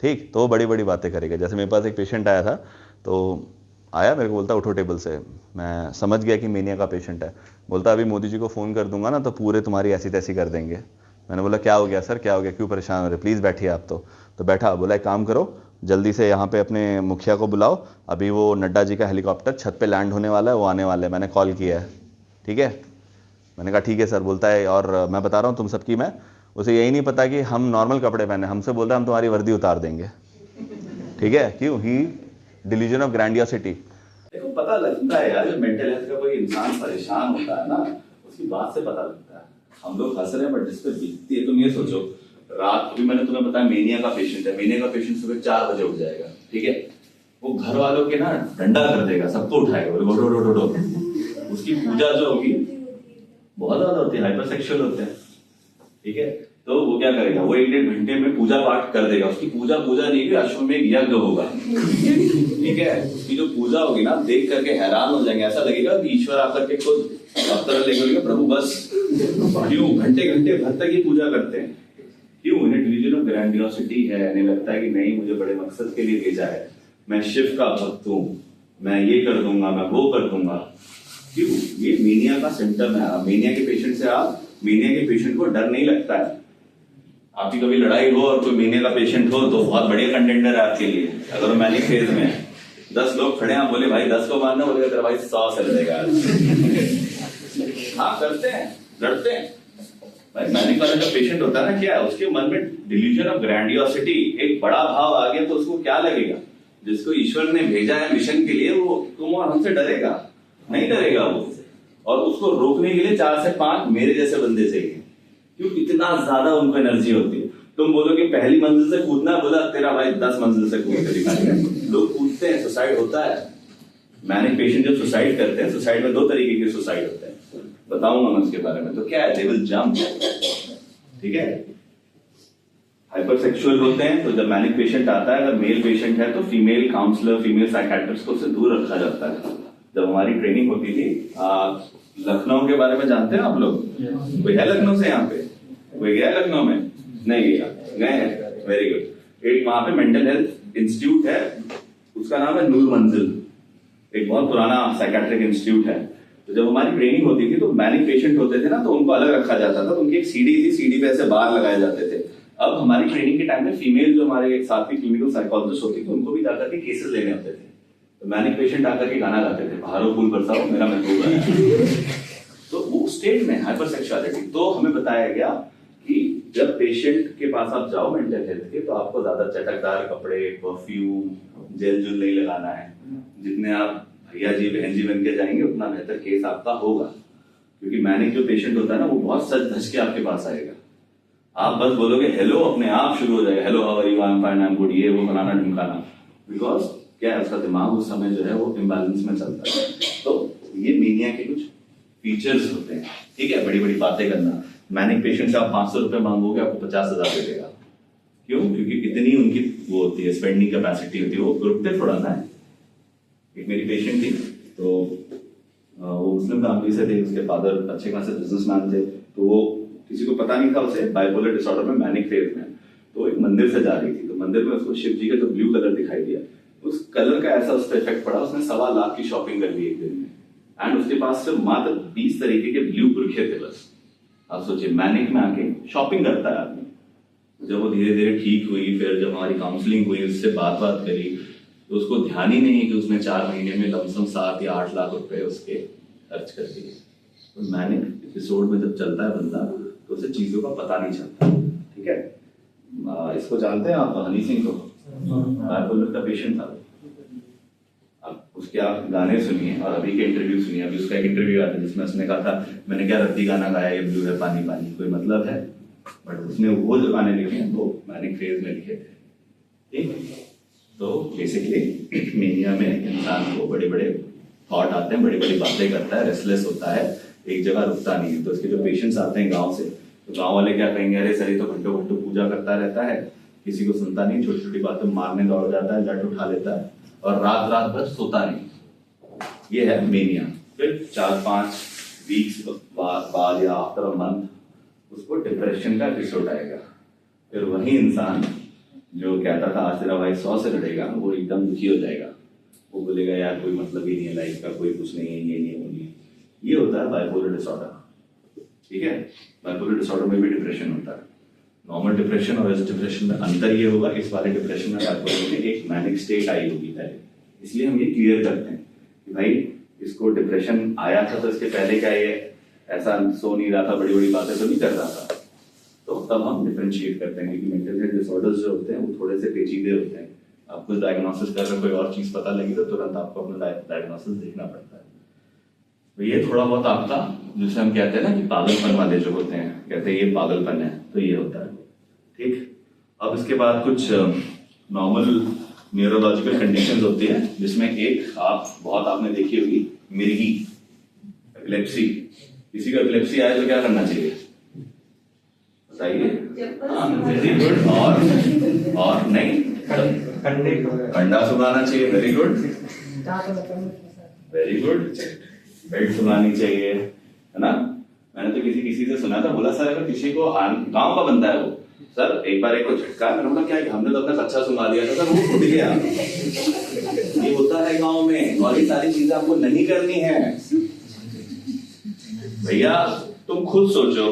ठीक। तो वो बड़ी बड़ी बातें करेगा। जैसे मेरे पास एक पेशेंट आया था, तो आया मेरे को बोलता उठो टेबल से, मैं समझ गया कि मेनिया का पेशेंट है। बोलता अभी मोदी जी को फ़ोन कर दूंगा ना तो पूरे तुम्हारी ऐसी तैसी कर देंगे। मैंने बोला क्या हो गया सर, क्या हो गया, क्यों परेशान हो रहे, प्लीज़ बैठिए आप। तो बैठा, बोला एक काम करो, जल्दी से यहाँ पे अपने मुखिया को बुलाओ, अभी वो नड्डा जी का हेलीकॉप्टर छत पे लैंड होने वाला है, वो आने वाले हैं, मैंने कॉल किया है, ठीक है। मैंने कहा ठीक है सर। बोलता है और मैं बता रहा हूँ तुम सबकी, मैं उसे यही नहीं पता कि हम नॉर्मल कपड़े पहने, हमसे बोल रहे हैं हम तुम्हारी वर्दी उतार देंगे, ठीक है। क्यों? ही डिल्यूजन ऑफ ग्रैंडियोसिटी। देखो पता लगता है यार, जब मेंटल हेल्थ का कोई इंसान परेशान होता है ना, उसकी बात से पता लगता है। हम लोग हंस रहे हैं बट जिस पे बीतती है, तुम ये सोचो, रात अभी मैंने तुम्हें बताया मेनिया का पेशेंट है, मेनिया का पेशेंट सुबह 4 बजे उठ जाएगा, ठीक है। वो घर वालों के ना डंडा कर देगा, सबको उठाएगा, बोले उसकी पूजा जो होगी बहुत ज्यादा होती है, हाइपर सेक्सुअल होते हैं, ठीक है। तो वो क्या करेगा, वो 1-1.5 घंटे में पूजा पाठ कर देगा। उसकी पूजा नहीं कि अश्वमेध यज्ञ होगा, ठीक है। उसकी जो पूजा होगी ना, देख करके हैरान हो जाएंगे, ऐसा लगेगा कि ईश्वर आकर के खुद अवतार लेकर प्रभु बस क्यों घंटे घंटे भर तक ये पूजा करते हैं, क्यों? इन्हें डिल्यूजन ऑफ ग्रैंडियोसिटी है, इन्हें लगता है कि नहीं मुझे बड़े मकसद के लिए भेजा है, मैं शिव का भक्त हूँ, मैं ये कर दूंगा, मैं वो कर दूंगा। क्यों? ये मीनिया का सिम्टम है। मीनिया के पेशेंट से आप मीनिया के पेशेंट को डर नहीं लगता है। आपकी कभी लड़ाई हो और कोई मीनिया का पेशेंट हो तो बहुत बढ़िया कंटेंडर है आपके लिए। अगर वो मैनिक फेज में है, 10 लोग खड़े हैं, आप बोले भाई 10 को मारना, बोलेगा तेरा भाई 100 से लड़ेगा। हाँ करते हैं, लड़ते हैं भाई। मैनिक वाला जो पेशेंट होता है ना, क्या है उसके मन में डिल्यूजन ऑफ ग्रैंडियोसिटी, एक बड़ा भाव आ गया तो उसको क्या लगेगा, जिसको ईश्वर ने भेजा है मिशन के लिए, वो तुम और हमसे डरेगा नहीं, डरेगा वो। और उसको रोकने के लिए 4 से 5 मेरे जैसे बंदे चाहिए, क्यों? इतना ज्यादा उनको एनर्जी होती है। तुम बोलो कि पहली मंजिल से कूदना, बोला तेरा भाई 10 मंजिल से कूद के दिखाएगा। लोग कूदते हैं, सुसाइड होता है। मैनिक पेशेंट जब सुसाइड करते हैं, सुसाइड में 2 तरीके के सुसाइड होते हैं, बताऊंगा मैं उसके बारे में। तो क्या है, दे विल जंप, ठीक है। हाइपरसेक्सुअल होते हैं, तो जब मैनिक पेशेंट आता है, अगर मेल पेशेंट है तो फीमेल काउंसलर, फीमेल साइकियाट्रिस्ट को उससे दूर रखा जाता है। जब हमारी ट्रेनिंग होती थी, लखनऊ के बारे में जानते हैं आप लोग? कोई है लखनऊ से यहाँ पे? कोई गया लखनऊ में? नहीं गया, गए हैं, वेरी गुड। एक वहां पे मेंटल हेल्थ इंस्टीट्यूट है, उसका नाम है नूर मंजिल, एक बहुत पुराना साइकियाट्रिक इंस्टीट्यूट है। तो जब हमारी ट्रेनिंग होती थी तो मैनिक पेशेंट होते थे ना, तो उनको अलग रखा जाता था। तो उनकी एक सीढ़ी थी, सीढ़ी पे ऐसे बार लगाए जाते थे। अब हमारी ट्रेनिंग के टाइम में फीमेल जो हमारे एक साथी क्लिनिकल साइकोलॉजिस्ट होती थी, उनको भी जाकर के केसेस लेने होते थे। तो मैनिक पेशेंट आकर के गाना गाते थे, बहारो फूल बरसाओ मेरा महबूब है। तो वो स्टेट में हाइपरसेक्सुअलिटी। तो हमें बताया गया कि जब पेशेंट के पास आप जाओ मेंटल हेल्थ के, तो आपको ज्यादा चटकदार कपड़े, परफ्यूम, जेल जुल नहीं लगाना है। जितने आप भैया जी बहन जी बन के जाएंगे, उतना बेहतर केस आपका होगा। क्योंकि मैनिक जो पेशेंट होता है ना, वो बहुत सज धज के आपके पास आएगा। आप बस बोलोगे हेलो, अपने आप शुरू हो जाएगा, hello how are you, I am fine, I am good, ये वो फलाना ढिमकाना। बिकॉज क्या है, उसका दिमाग उस समय जो है वो इम्बैलेंस में चलता है। तो ये मीनिया के कुछ फीचर्स होते हैं, ठीक है। बड़ी बड़ी बातें करना। मैनिक पेशेंट से आप 500 रुपए मांगोगे, आपको 50,000 दे देगा। क्यों? क्योंकि इतनी उनकी वो होती है, स्पेंडिंग कैपेसिटी होती है। वो रुकते थोड़ा ना है। एक मेरी पेशेंट थी, तो वो मुस्लिम फैमिली से थे, उसके फादर अच्छे खासे बिजनेसमैन थे। तो वो किसी को पता नहीं था उसे बाइपोलर डिसऑर्डर में, मैनिक फेज में। तो एक मंदिर से जा रही थी, तो मंदिर में उसको शिव जी का जो ब्लू कलर दिखाई दिया, उस कलर का ऐसा उस पर इफेक्ट पड़ा, उसने 1.25 लाख की शॉपिंग कर ली एक दिन में। एंड उसके पास सिर्फ मात्र 20 तरीके के ब्लू बुरखे थे बस। आप सोचिए, मैनिक में आके शॉपिंग करता है आदमी। जब वो धीरे धीरे ठीक हुई, फिर जब हमारी काउंसलिंग हुई, उससे बात करी, तो उसको ध्यान ही नहीं है कि उसने 4 महीने में लमसम 7 या 8 लाख रुपए उसके खर्च कर दिए। तो मैनिक एपिसोड में जब चलता है बंदा, तो उसे चीजों का पता नहीं चलता, ठीक है। इसको जानते हैं आप, हनी सिंह को? बाइपोलर का पेशेंट था। अब उसके आप गाने सुनिए और अभी के इंटरव्यू सुनिए। अभी उसका एक इंटरव्यू आया था जिसमें उसने कहा था, मैंने क्या रद्दी गाना गाया, ये ब्लू है पानी पानी, कोई मतलब है? बट उसने वो जो गाने लिखे हैं वो मैनिक फेज में लिखे थे, ठीक। तो बेसिकली मेनिया में इंसान को बड़े बड़े थॉट आते हैं, बड़ी बड़ी बातें करता है, रेस्टलेस होता है, एक जगह रुकता नहीं है। तो इसके जो पेशेंट्स आते हैं गाँव से, तो गाँव वाले क्या कहेंगे, अरे सर ये तो घंटों घंटों पूजा करता रहता है, किसी को सुनता नहीं, छोटी छोटी बातों में मारने दौड़ जाता है, लट उठा लेता है और रात रात भर सोता नहीं। ये है मेनिया। फिर 4-5 वीक्स बाद या आफ्टर अ मंथ उसको डिप्रेशन का एपिसोड आएगा। फिर वही इंसान जो कहता था आज तेरा भाई 100 से लड़ेगा, वो एकदम दुखी हो जाएगा। वो बोलेगा यार कोई मतलब ही नहीं है लाइफ का, कोई कुछ नहीं है, ये नहीं है, वो नहीं है। ये होता है बाइपोलर डिसऑर्डर। ठीक है, बाइपोलर डिसऑर्डर में भी डिप्रेशन होता है। नॉर्मल डिप्रेशन और इस डिप्रेशन में अंतर ये होगा, इस वाले डिप्रेशन में बाइपोलर में एक मैनिक स्टेट आई होगी पहले। इसलिए हम ये क्लियर करते हैं कि भाई इसको डिप्रेशन आया था तो इसके पहले क्या ये ऐसा सो नहीं रहा था, बड़ी बड़ी बातें तो नहीं कर रहा था। तो तब हम डिफरेंशिएट करते हैं कि मेंटल हेल्थ डिसऑर्डर्स जो होते हैं वो थोड़े से पेचीदे होते हैं। आप कुछ डायग्नोसिस कर रहे कोई और चीज पता लगी तो तुरंत आपको अपना डायग्नोसिस देखना पड़ता है। तो ये थोड़ा बहुत आपका जिसे हम कहते हैं ना कि पागलपन वाले जो होते हैं, कहते हैं ये पागलपन है, तो ये होता है। ठीक, अब इसके बाद कुछ नॉर्मल न्यूरोलॉजिकल कंडीशंस होती है, जिसमें एक आप बहुत आपने देखी होगी, मिर्गी, एपिलेप्सी। किसी को एपिलेप्सी आए तो क्या करना चाहिए बताइए? Very good. और नहीं, कंडा सुखाना चाहिए। Very good, very good. Belt Sukhani चाहिए, है ना। मैंने तो किसी से सुना था, बोला सर अगर किसी को गांव का बंदा है वो, सर एक बार एक को झटका, मैंने बोला क्या हमने तो अपना कच्चा सुखा दिया था, सर वो टूट गया। ये होता है गांव में, और ये सारी चीजें आपको नहीं करनी है भैया। तुम खुद सोचो,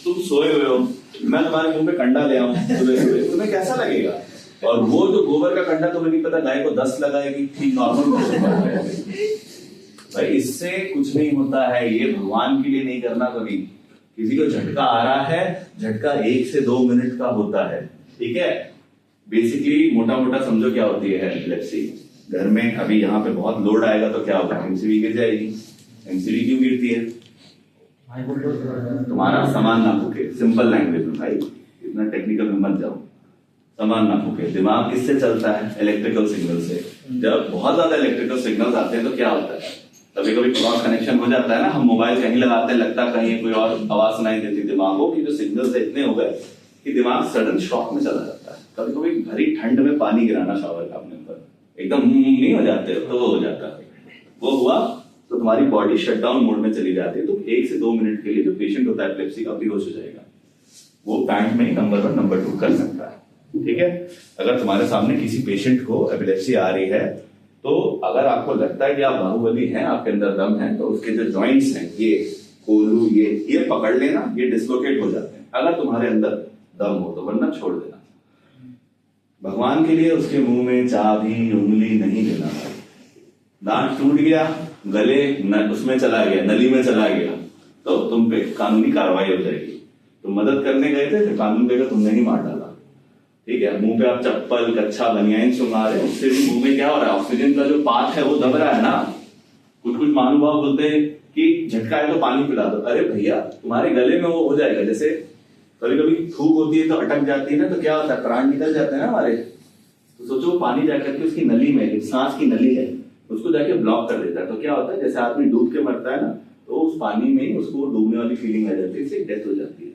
तुम सोए हुए हो, मैं तुम्हारे मुंह पे कंडा ले आऊं सुबह सुबह, तुम्हें कैसा लगेगा? और वो जो गोबर का कंडा तुम्हें नहीं पता गाय को 10 लगाएगी, ठीक नॉर्मल। भाई इससे कुछ नहीं होता है, ये भगवान के लिए नहीं करना कभी। किसी को झटका आ रहा है, झटका 1 से 2 मिनट का होता है, ठीक है। बेसिकली मोटा मोटा समझो क्या होती है एपिलेप्सी। घर में अभी यहाँ पे बहुत लोड आएगा तो क्या होगा, एमसीवी गिर जाएगी। एमसीवी क्यों गिरती है? तुम्हारा सामान ना फूके। सिंपल लैंग्वेज में भाई, इतना टेक्निकल में मत जाओ। सामान ना फूके। दिमाग किससे चलता है? इलेक्ट्रिकल सिग्नल से। जब बहुत ज्यादा इलेक्ट्रिकल सिग्नल्स आते हैं तो क्या होता है, कभी कभी क्रॉस कनेक्शन हो जाता है ना, हम मोबाइल कहीं लगाते हैं, लगता कहीं कोई और आवाज सुनाई देती दिमाग को, कि जो सिग्नल्स इतने हो गए कि दिमाग सडन शॉक में चला जाता है। कभी कभी भरी ठंड में पानी गिराना शावर का अपने ऊपर, एकदम नहीं हो जाते तो वो हो जाता है। वो हुआ तो तुम्हारी बॉडी शटडाउन मोड में चली जाती है। तो 1 से 2 मिनट के लिए जो पेशेंट होता है एपिलेप्सी का बेहोश हो जाएगा। वो पैंट में नंबर 1 नंबर 2 कर सकता है, ठीक है। अगर तुम्हारे सामने किसी पेशेंट को एपिलेप्सी आ रही है, तो अगर आपको लगता है कि आप बाहुबली हैं, आपके अंदर दम है, तो उसके जो जॉइंट्स हैं, ये कोलू, ये पकड़ लेना, ये डिसलोकेट हो जाते हैं अगर तुम्हारे अंदर दम हो तो, वरना छोड़ देना। भगवान के लिए उसके मुंह में चाबी उंगली नहीं देना। दांत टूट गया, गले उसमें चला गया, नली में चला गया, तो तुम पे कानूनी कार्रवाई हो जाएगी। तुम मदद करने गए थे तो कानून देगा तुमने ही मार डाला, ठीक है। मुंह पे आप चप्पल, कच्छा, बनियान सुंघा रहे, उससे भी मुंह में क्या हो रहा है, ऑक्सीजन का जो पाथ है वो दब रहा है ना। कुछ महानुभाव बोलते हैं कि झटका है तो पानी पिला दो। अरे भैया, तुम्हारे गले में वो हो जाएगा। जैसे कभी कभी थूक होती है तो अटक जाती है ना, तो क्या होता है, प्राण निकल जाते हैं ना हमारे। तो सोचो वो पानी जाकर के उसकी नली में, सांस की नली है, उसको जाके ब्लॉक कर देता है। तो क्या होता है, जैसे आदमी डूब के मरता है ना, तो उस पानी में ही उसको डूबने वाली फीलिंग आ जाती है, इससे डेथ हो जाती है।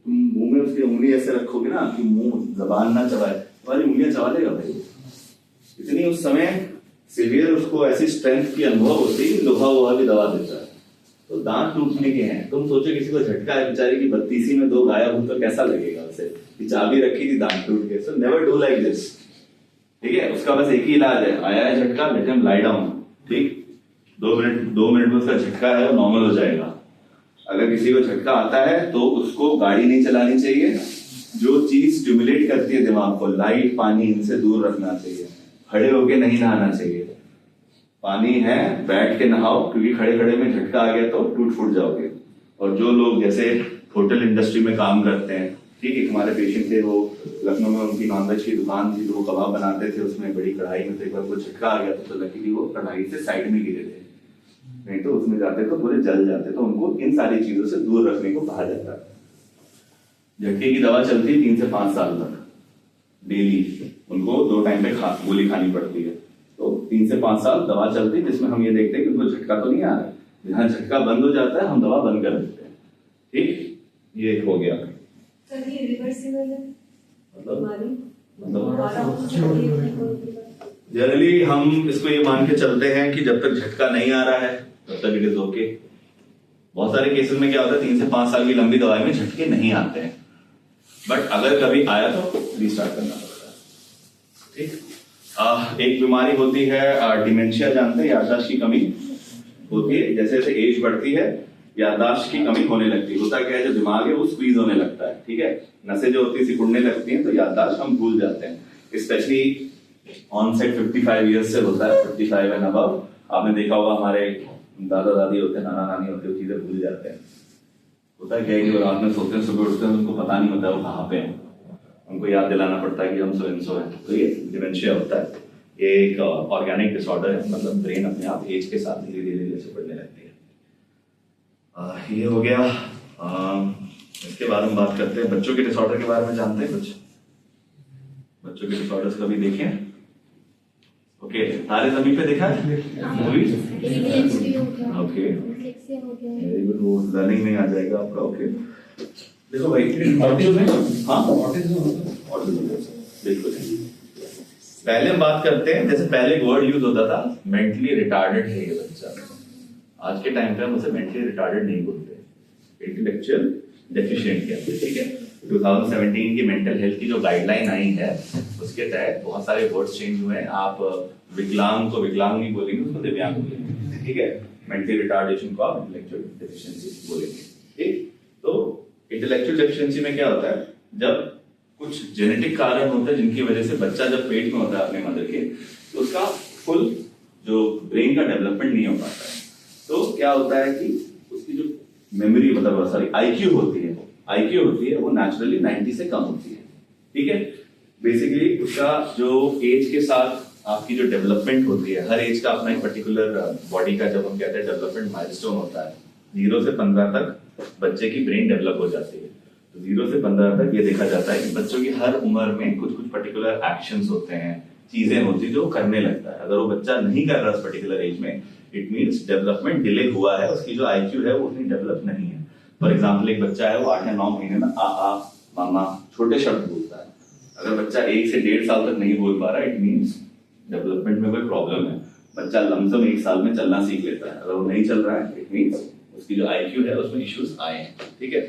तुम मुंह में उसकी उंगली ऐसे रखोगे ना कि मुंह जबान ना चबाए, तुम्हारी उंगलियां चबा लेगा भाई। इतनी उस समय सिवियर उसको ऐसी स्ट्रेंथ की अनुभव होती है, लोहा वोहा भी दबा देता है। तो दांत टूटने के हैं, तुम सोचो किसी को झटका है, बेचारे की 32 में 2 गायब हो तो कैसा लगेगा उसे, कि चाबी रखी थी दांत टूट गए। So never do like this, ठीक है। उसका बस एक ही इलाज है, आया है झटका, लेट हिम लाई डाउन, ठीक। 2 मिनट में उसका झटका है वो नॉर्मल हो जाएगा। अगर किसी को झटका आता है तो उसको गाड़ी नहीं चलानी चाहिए। जो चीज स्टिमुलेट करती है दिमाग को, लाइट, पानी, इनसे दूर रखना चाहिए। खड़े होके नहीं नहाना चाहिए। पानी है, बैठ के नहाओ, क्योंकि खड़े खड़े में झटका आ गया तो टूट फूट जाओगे। और जो लोग जैसे होटल इंडस्ट्री में काम करते हैं, ठीक है, हमारे पेशेंट थे, वो लखनऊ में उनकी नॉनवेज की दुकान थी, तो वो कबाब बनाते थे, उसमें बड़ी कढ़ाई में, तो एक बार वो झटका आ गया तो लकीली वो कढ़ाई से साइड में गिरे थे, नहीं तो उसमें जाते तो पूरे जल जाते। तो उनको इन सारी चीजों से दूर रखने को कहा जाता है। झटके की दवा चलती है 3 से 5 साल तक डेली, उनको 2 टाइम पे गोली खानी पड़ती है। तो 3 से 5 साल दवा चलती है, जिसमें हम ये देखते हैं कि उनको झटका तो नहीं आ रहा है, जहाँ झटका बंद हो जाता है हम दवा बंद कर देते हैं। ठीक, ये हो गया। सर ये रिवर्सिबल है जनरली हम इसको ये मान के चलते हैं कि जब तक झटका नहीं आ रहा है तब तक इट इज ओके। बहुत सारे केसेस में क्या होता है 3 से 5 साल की लंबी दवाई में झटके नहीं आते हैं, बट अगर कभी आया तो रीस्टार्ट करना पड़ता है। ठीक, एक बीमारी होती है डिमेंशिया, जानते हैं, याददाश्त की कमी होती है। जैसे जैसे एज बढ़ती है याददाश्त की कमी होने लगती है। होता क्या है, जो दिमाग है वो स्क्वीज होने लगता है। ठीक है, नसें जो होती है सिकुड़ने लगती हैं, तो याददाश्त हम भूल जाते हैं। स्पेशली ऑनसेट 55 ईयर्स से होता है, 55 एंड अबव। आपने देखा होगा हमारे दादा दादी होते हैं, नाना नानी होते हैं, वो चीजें भूल जाते हैं। होता है क्या है कि वो रात में सोते हैं, सुबह उठते हैं, उनको पता नहीं होता वो कहाँ पे है, उनको याद दिलाना पड़ता है कि हम सो है। तो ये डिमेंशिया होता है, ये एक ऑर्गेनिक डिसऑर्डर है, मतलब ब्रेन अपने आप एज के साथ धीरे धीरे सिकुड़ने लगती है। ये हो गया। इसके बाद हम बात करते हैं बच्चों के डिसऑर्डर के बारे में। जानते हैं कुछ बच्चों के डिसऑर्डर्स कभी देखे? ओके, तारे जमीन पे देखा है मूवी? ओके, वेरी गुड, वो लर्निंग में आ जाएगा आपका। ओके, देखो भाई ऑटिज्म, हाँ ऑटिज्म बिल्कुल। पहले हम बात करते हैं, जैसे पहले एक वर्ड यूज होता था मेंटली रिटार्डेड है ये बच्चा। आज के टाइम पे हम उसे मेंटली रिटार्डेड नहीं बोलते, इंटेलेक्चुअल डेफिशिएंट कहते हैं। ठीक है, 2017 की मेंटल हेल्थ की जो गाइडलाइन आई है उसके तहत बहुत सारे वर्ड्स चेंज हुए हैं। आप विकलांग को विकलांग नहीं बोलेंगे, उसको दिव्यांग बोलेंगे। ठीक है, मेंटली रिटार्डेशन को आप इंटेलेक्चुअल डेफिशिएंसी बोलेंगे। ठीक, तो इंटेलेक्चुअल डेफिशिएंसी में क्या होता है, जब कुछ जेनेटिक कारण होते हैं जिनकी वजह से बच्चा जब पेट में होता है अपने मदर के, तो उसका फुल जो ब्रेन का डेवलपमेंट नहीं हो पाता है। तो क्या होता है कि उसकी जो मेमोरी, मतलब सॉरी आईक्यू होती है वो नेचुरली 90 से कम होती है। ठीक है, बेसिकली उसका जो एज के साथ आपकी जो डेवलपमेंट होती है, हर एज का अपना एक पर्टिकुलर बॉडी का, जब हम कहते हैं डेवलपमेंट माइलस्टोन होता है। 0 से 15 तक बच्चे की ब्रेन डेवलप हो जाती है। तो 0 से 15 तक ये देखा जाता है कि बच्चों की हर उम्र में कुछ कुछ पर्टिकुलर एक्शंस होते हैं, चीजें होती है जो करने लगता है। अगर वो बच्चा नहीं कर रहा उस पर्टिकुलर एज में, इट मींस डेवलपमेंट डिले हुआ है, उसकी जो आईक्यू है वो उतनी डेवलप नहीं है। फॉर एग्जांपल, एक बच्चा है वो 8 या 9 महीने में आ मामा छोटे शब्द बोलता है। अगर बच्चा 1 से 1.5 साल तक नहीं बोल पा रहा, इट मींस डेवलपमेंट में कोई प्रॉब्लम है। बच्चा लमसम 1 साल में चलना सीख लेता है, अगर वो नहीं चल रहा है, इट मींस उसकी जो आईक्यू है उसमें इश्यूज आए हैं। ठीक है,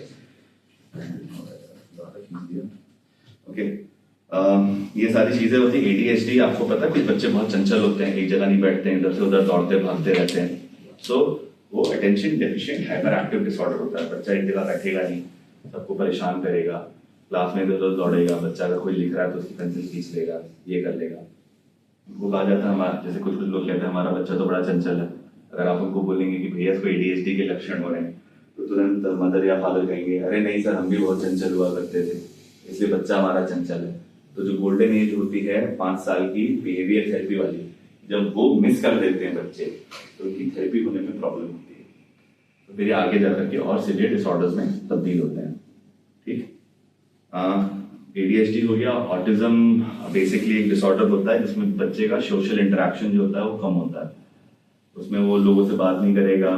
ओके, ये सारी चीजें होती है। ADHD आपको पता है, कुछ बच्चे बहुत चंचल होते हैं, एक जगह नहीं बैठते हैं, इधर से उधर दौड़ते भागते रहते हैं। सो वो attention deficient hyper active disorder होता है। बच्चा एक जगह बैठेगा नहीं, सबको परेशान करेगा, क्लास में इधर उधर दौड़ेगा। बच्चा अगर कोई लिख रहा है तो उसकी पेंसिल खींच लेगा, ये कर लेगा। उनको कहा जाता है हमारा, जैसे कुछ लोग कहते हैं हमारा बच्चा तो बड़ा चंचल है। अगर आप उनको बोलेंगे कि भैया इसको ADHD के लक्षण हो रहे हैं, तो तुरंत मदर या फादर कहेंगे अरे नहीं सर, हम भी बहुत चंचल हुआ करते थे, इसलिए बच्चा हमारा चंचल है। तो जो गोल्डन एज होती है 5 साल की बिहेवियर थेरेपी वाली, जब वो मिस कर देते हैं बच्चे, तो उनकी थेरेपी होने में प्रॉब्लम होती है। तो फिर आगे जाकर के और सीवियर डिसऑर्डर्स में तब्दील होते हैं। ठीक, ADHD हो गया। ऑटिज्म बेसिकली एक डिसऑर्डर होता है जिसमें बच्चे का सोशल इंटरेक्शन जो होता है वो कम होता है। उसमें वो लोगों से बात नहीं करेगा,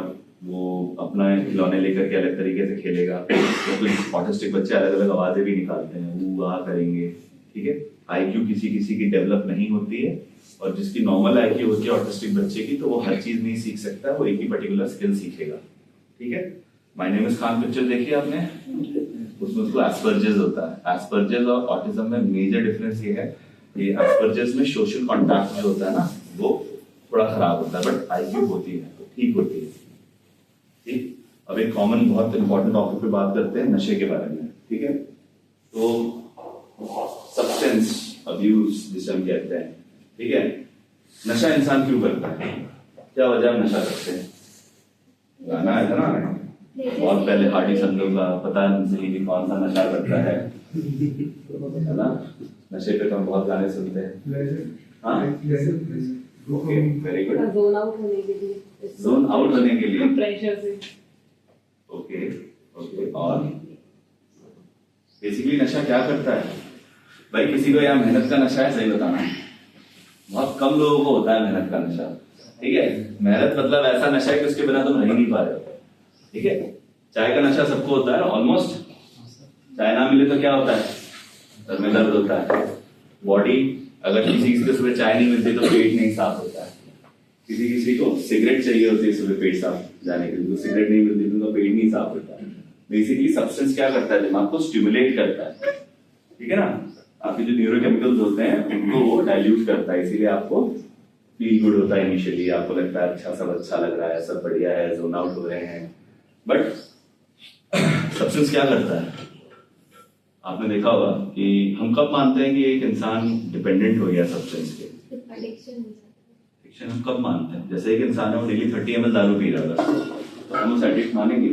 वो अपना खिलौने लेकर के अलग तरीके से खेलेगा। तो कुछ ऑटिस्टिक बच्चे अलग अलग आवाजें भी निकालते हैं, वो आ करेंगे। ठीक है, आईक्यू किसी किसी की डेवलप नहीं होती है, और जिसकी नॉर्मल आईक्यू होती है ऑटिस्टिक बच्चे की, तो वो हर चीज नहीं सीख सकता, वो एक ही पर्टिकुलर स्किल सीखेगा। ठीक है, my name is Khan picture देखी आपने, उसमें उसको एस्पर्जर्स होता है। एस्पर्जर्स और ऑटिज्म में मेजर डिफरेंस ये है कि एस्पर्जर्स में सोशल कॉन्टैक्ट जो होता है ना, वो थोड़ा खराब होता है, बट आईक्यू होती है तो ठीक होती है। ठीक, अब एक कॉमन बहुत इंपॉर्टेंट टॉपिक पे बात करते हैं, नशे के बारे में। ठीक है, तो सब्सटेंस अब्यूज जिसे हम कहते हैं। ठीक है, नशा इंसान क्यों करता है, क्या वजह नशा करते हैं? गाना है ना, बहुत पहले हार्डी संधू का, पता नहीं कि कौन सा नशा करता है ना। नशे पे तो हम बहुत गाने सुनते हैं। हाँ, okay, very good. Zone out होने के लिए, जोन आउट होने के लिए, प्रेशर से। ओके ओके, और बेसिकली नशा क्या करता है भाई? किसी को यहाँ मेहनत का नशा है, सही बताना? बहुत कम लोगों को होता है मेहनत का नशा। ठीक है, मेहनत मतलब ऐसा नशा है कि उसके बिना तुम रह ही नहीं पा रहे हो। ठीक है, चाय का नशा सबको होता है ऑलमोस्ट। चाय ना मिले तो क्या होता है, सर में दर्द होता है। बॉडी अगर किसी को सुबह चाय नहीं मिलती तो पेट नहीं साफ होता है। किसी को सिगरेट चाहिए होती है सुबह पेट साफ जाने के लिए, तो सिगरेट नहीं मिलती तो उनका पेट नहीं साफ होता है। बेसिकली सब्सटेंस क्या करता है, दिमाग को स्टिमुलेट करता है। ठीक है ना, आपके जो न्यूरोकेमिकल्स होते हैं उनको वो डाइल्यूट करता है, इसीलिए आपको फील गुड होता है इनिशियली, आपको लगता है अच्छा, सब अच्छा लग रहा है, सब बढ़िया है, जोन आउट हो रहे हैं। बट सब्सटेंस क्या करता है, आपने देखा होगा कि हम कब मानते हैं कि एक इंसान डिपेंडेंट हो गया सब्सटेंस के, एडिक्शन हम कब मानते हैं? जैसे एक इंसान है वो डेली 30 ml दारू पी रहा है तो हम उसे एडिक्ट मानेंगे?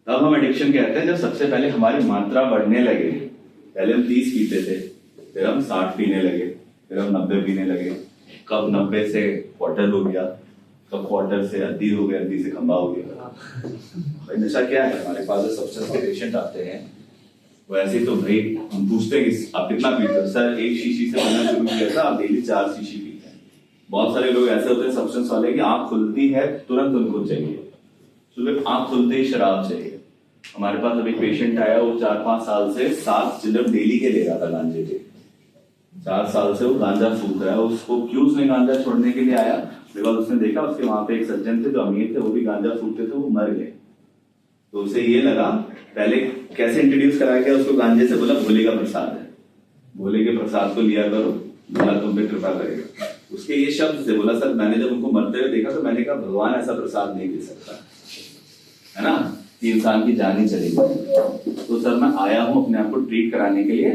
तब हम एडिक्शन कहते हैं जब सबसे पहले हमारी मात्रा बढ़ने लगे। पहले हम 30 पीते थे, फिर हम 60 पीने लगे, फिर हम 90 पीने लगे। कब 90 से क्वार्टर हो गया, कब क्वार्टर से अद्धी हो गया, अद्धी से खंबा हो गया। भाई नशा क्या है? हमारे पास जो सब्सटेंस के पेशेंट आते हैं वैसे तो भाई हम पूछते हैं कि आप कितना पीते हो? सर 1 शीशी से पीना शुरू किया था, आप डेली 4 शीशी पीते हैं। बहुत सारे लोग ऐसे होते हैं सब्सटेंस वाले कि आंख खुलती है तुरंत उनको चाहिए, सुबह आंख खुलते ही शराब चाहिए। हमारे पास अभी पेशेंट आया, वो 4-5 साल से 7 चिल्लम डेली के ले रहा था गांजे के। 4 साल से वो गांजा फूक रहा है। उसको क्यों उसने गांजा छोड़ने के लिए आया? बिकॉज उसने देखा उसके वहां पे एक सज्जन थे जो अमीर थे, वो भी गांजा फूकते थे, वो मर गए। तो उसे ये लगा, पहले कैसे इंट्रोड्यूस कराया गया उसको गांजे से, बोला भोले का प्रसाद है, भोले के प्रसाद को लिया करो, भोला तुम पे कृपा करेगा। उसके ये शब्द से बोला, सर मैंने जब उनको मरते हुए देखा तो मैंने कहा भगवान ऐसा प्रसाद नहीं दे सकता है ना, कि इंसान की जान ही चली जाए। तो सर मैं आया हूं अपने आप को ट्रीट कराने के लिए,